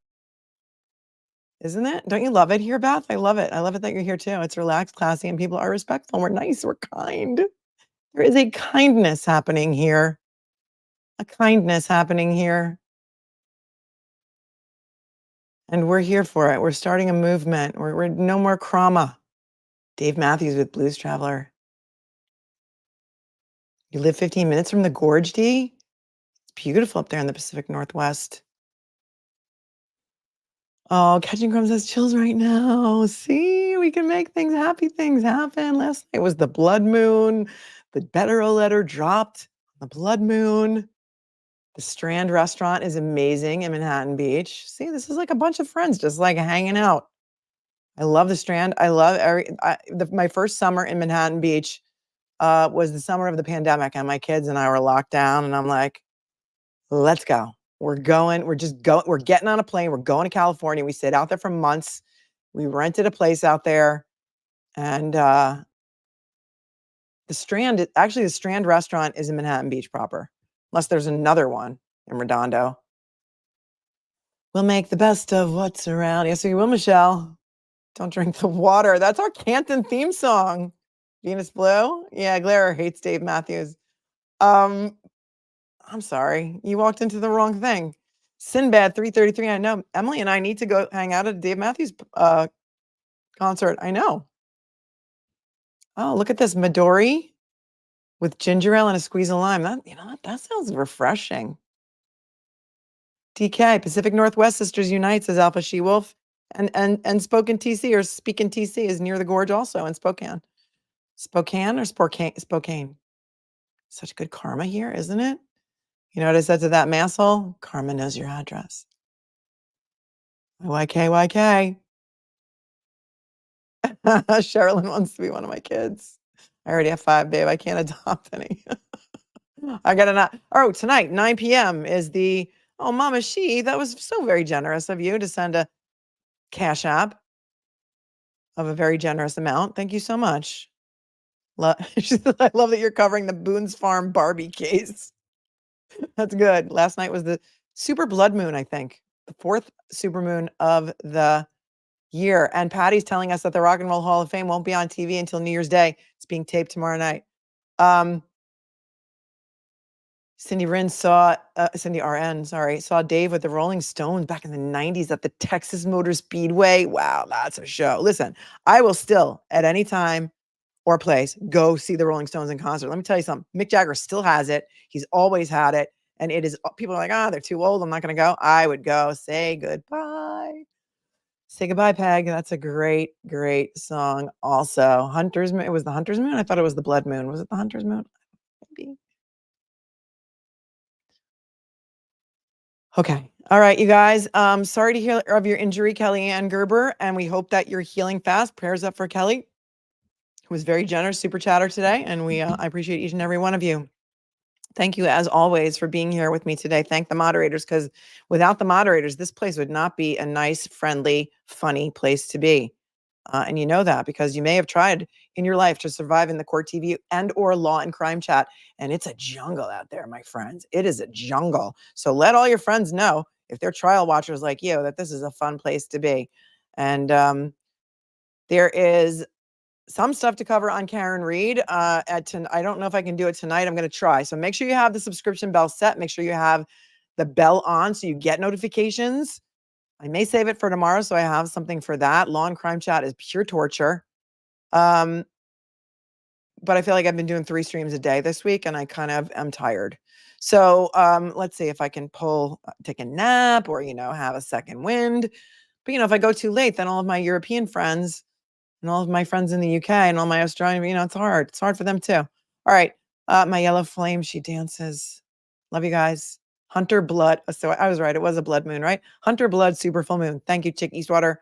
Isn't it? Don't you love it here, Beth? I love it. I love it that you're here too. It's relaxed, classy, and people are respectful. We're nice. We're kind. There is a kindness happening here. A kindness happening here. And we're here for it. We're starting a movement. We're no more trauma. Dave Matthews with Blues Traveler. You live 15 minutes from the gorge, D? It's beautiful up there in the Pacific Northwest. Oh, Catching Crumbs has chills right now. See, we can make things, happy things happen. Last night was the blood moon. The Better letter dropped on the blood moon. The Strand restaurant is amazing in Manhattan Beach. See, this is like a bunch of friends just like hanging out. I love the Strand. I love my first summer in Manhattan Beach was the summer of the pandemic, and my kids and I were locked down, and I'm like, let's go. We're going. We're just going. We're getting on a plane. We're going to California. We stayed out there for months. We rented a place out there, and the Strand. Actually, the Strand restaurant is in Manhattan Beach proper, unless there's another one in Redondo. We'll make the best of what's around. Yes, we will, Michelle. Don't drink the water. That's our Canton theme song. Venus Blue. Yeah, Glare hates Dave Matthews. I'm sorry. You walked into the wrong thing. Sinbad 333. I know. Emily and I need to go hang out at a Dave Matthews concert. I know. Oh, look at this. Midori with ginger ale and a squeeze of lime. That sounds refreshing. DK, Pacific Northwest Sisters Unite, says Alpha She Wolf. And Spokane TC or Speakin' TC is near the gorge also in Spokane. Spokane or Spokane? Such good karma here, isn't it? You know what I said to that masshole? Karma knows your address. YK. Sherilyn wants to be one of my kids. I already have 5, babe. I can't adopt any. I gotta not. Oh, tonight, 9 p.m. is the, oh, Mama She, that was so very generous of you to send a Cash App of a very generous amount. Thank you so much. I love that you're covering the Boone's Farm Barbie case. That's good. Last night was the super blood moon, I think. The 4th supermoon of the year. And Patty's telling us that the Rock and Roll Hall of Fame won't be on TV until New Year's Day. It's being taped tomorrow night. Cindy RN, saw Dave with the Rolling Stones back in the 90s at the Texas Motor Speedway. Wow, that's a show. Listen, I will still at any time or place go see the Rolling Stones in concert. Let me tell you something. Mick Jagger still has it. He's always had it. And it is, people are like, they're too old. I'm not going to go. I would go. Say goodbye. Say goodbye, Peg. That's a great, great song. Also, Hunter's Moon. It was the Hunter's Moon. I thought it was the Blood Moon. Was it the Hunter's Moon? Maybe. Okay. All right, you guys. Sorry to hear of your injury, Kelly Ann Gerber, and we hope that you're healing fast. Prayers up for Kelly, who was very generous super chatter today, and I appreciate each and every one of you. Thank you, as always, for being here with me today. Thank the moderators, because without the moderators, this place would not be a nice, friendly, funny place to be. And you know that because you may have tried in your life to survive in the court TV and or law and crime chat. And it's a jungle out there, my friends. It is a jungle. So let all your friends know, if they're trial watchers like you, that this is a fun place to be. And there is some stuff to cover on Karen Reed. I don't know if I can do it tonight. I'm going to try. So make sure you have the subscription bell set. Make sure you have the bell on so you get notifications. I may save it for tomorrow, so I have something for that. Law and crime chat is pure torture. But I feel like I've been doing 3 streams a day this week, and I kind of am tired. So let's see if I can take a nap or, have a second wind. But, if I go too late, then all of my European friends and all of my friends in the UK and all my Australian, it's hard. It's hard for them too. All right. My yellow flame, she dances. Love you guys. Hunter Blood. So I was right. It was a blood moon, right? Hunter Blood, super full moon. Thank you, Chick Eastwater.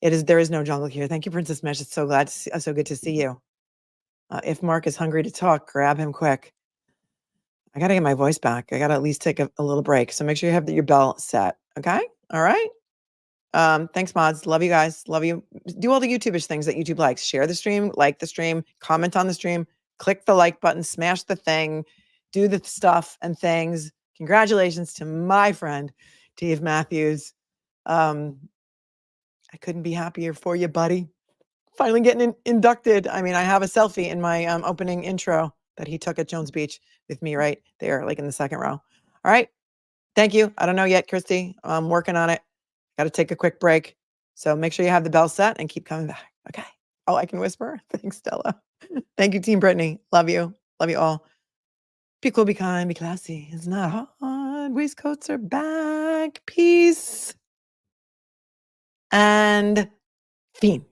There is no jungle here. Thank you, Princess Mesh. It's so so good to see you. If Mark is hungry to talk, grab him quick. I got to get my voice back. I got to at least take a little break. So make sure you have your bell set. Okay. All right. Thanks, mods. Love you guys. Love you. Do all the YouTubers things that YouTube likes. Share the stream, like the stream, comment on the stream, click the like button, smash the thing, do the stuff and things. Congratulations to my friend, Dave Matthews. I couldn't be happier for you, buddy. Finally getting inducted. I mean, I have a selfie in my opening intro that he took at Jones Beach with me right there, like in the second row. All right. Thank you. I don't know yet, Christy. I'm working on it. Got to take a quick break. So make sure you have the bell set and keep coming back. Okay. Oh, I can whisper. Thanks, Stella. Thank you, Team Brittany. Love you. Love you all. Be cool, be kind, be classy. It's not hard. Waistcoats are back. Peace. And fiend.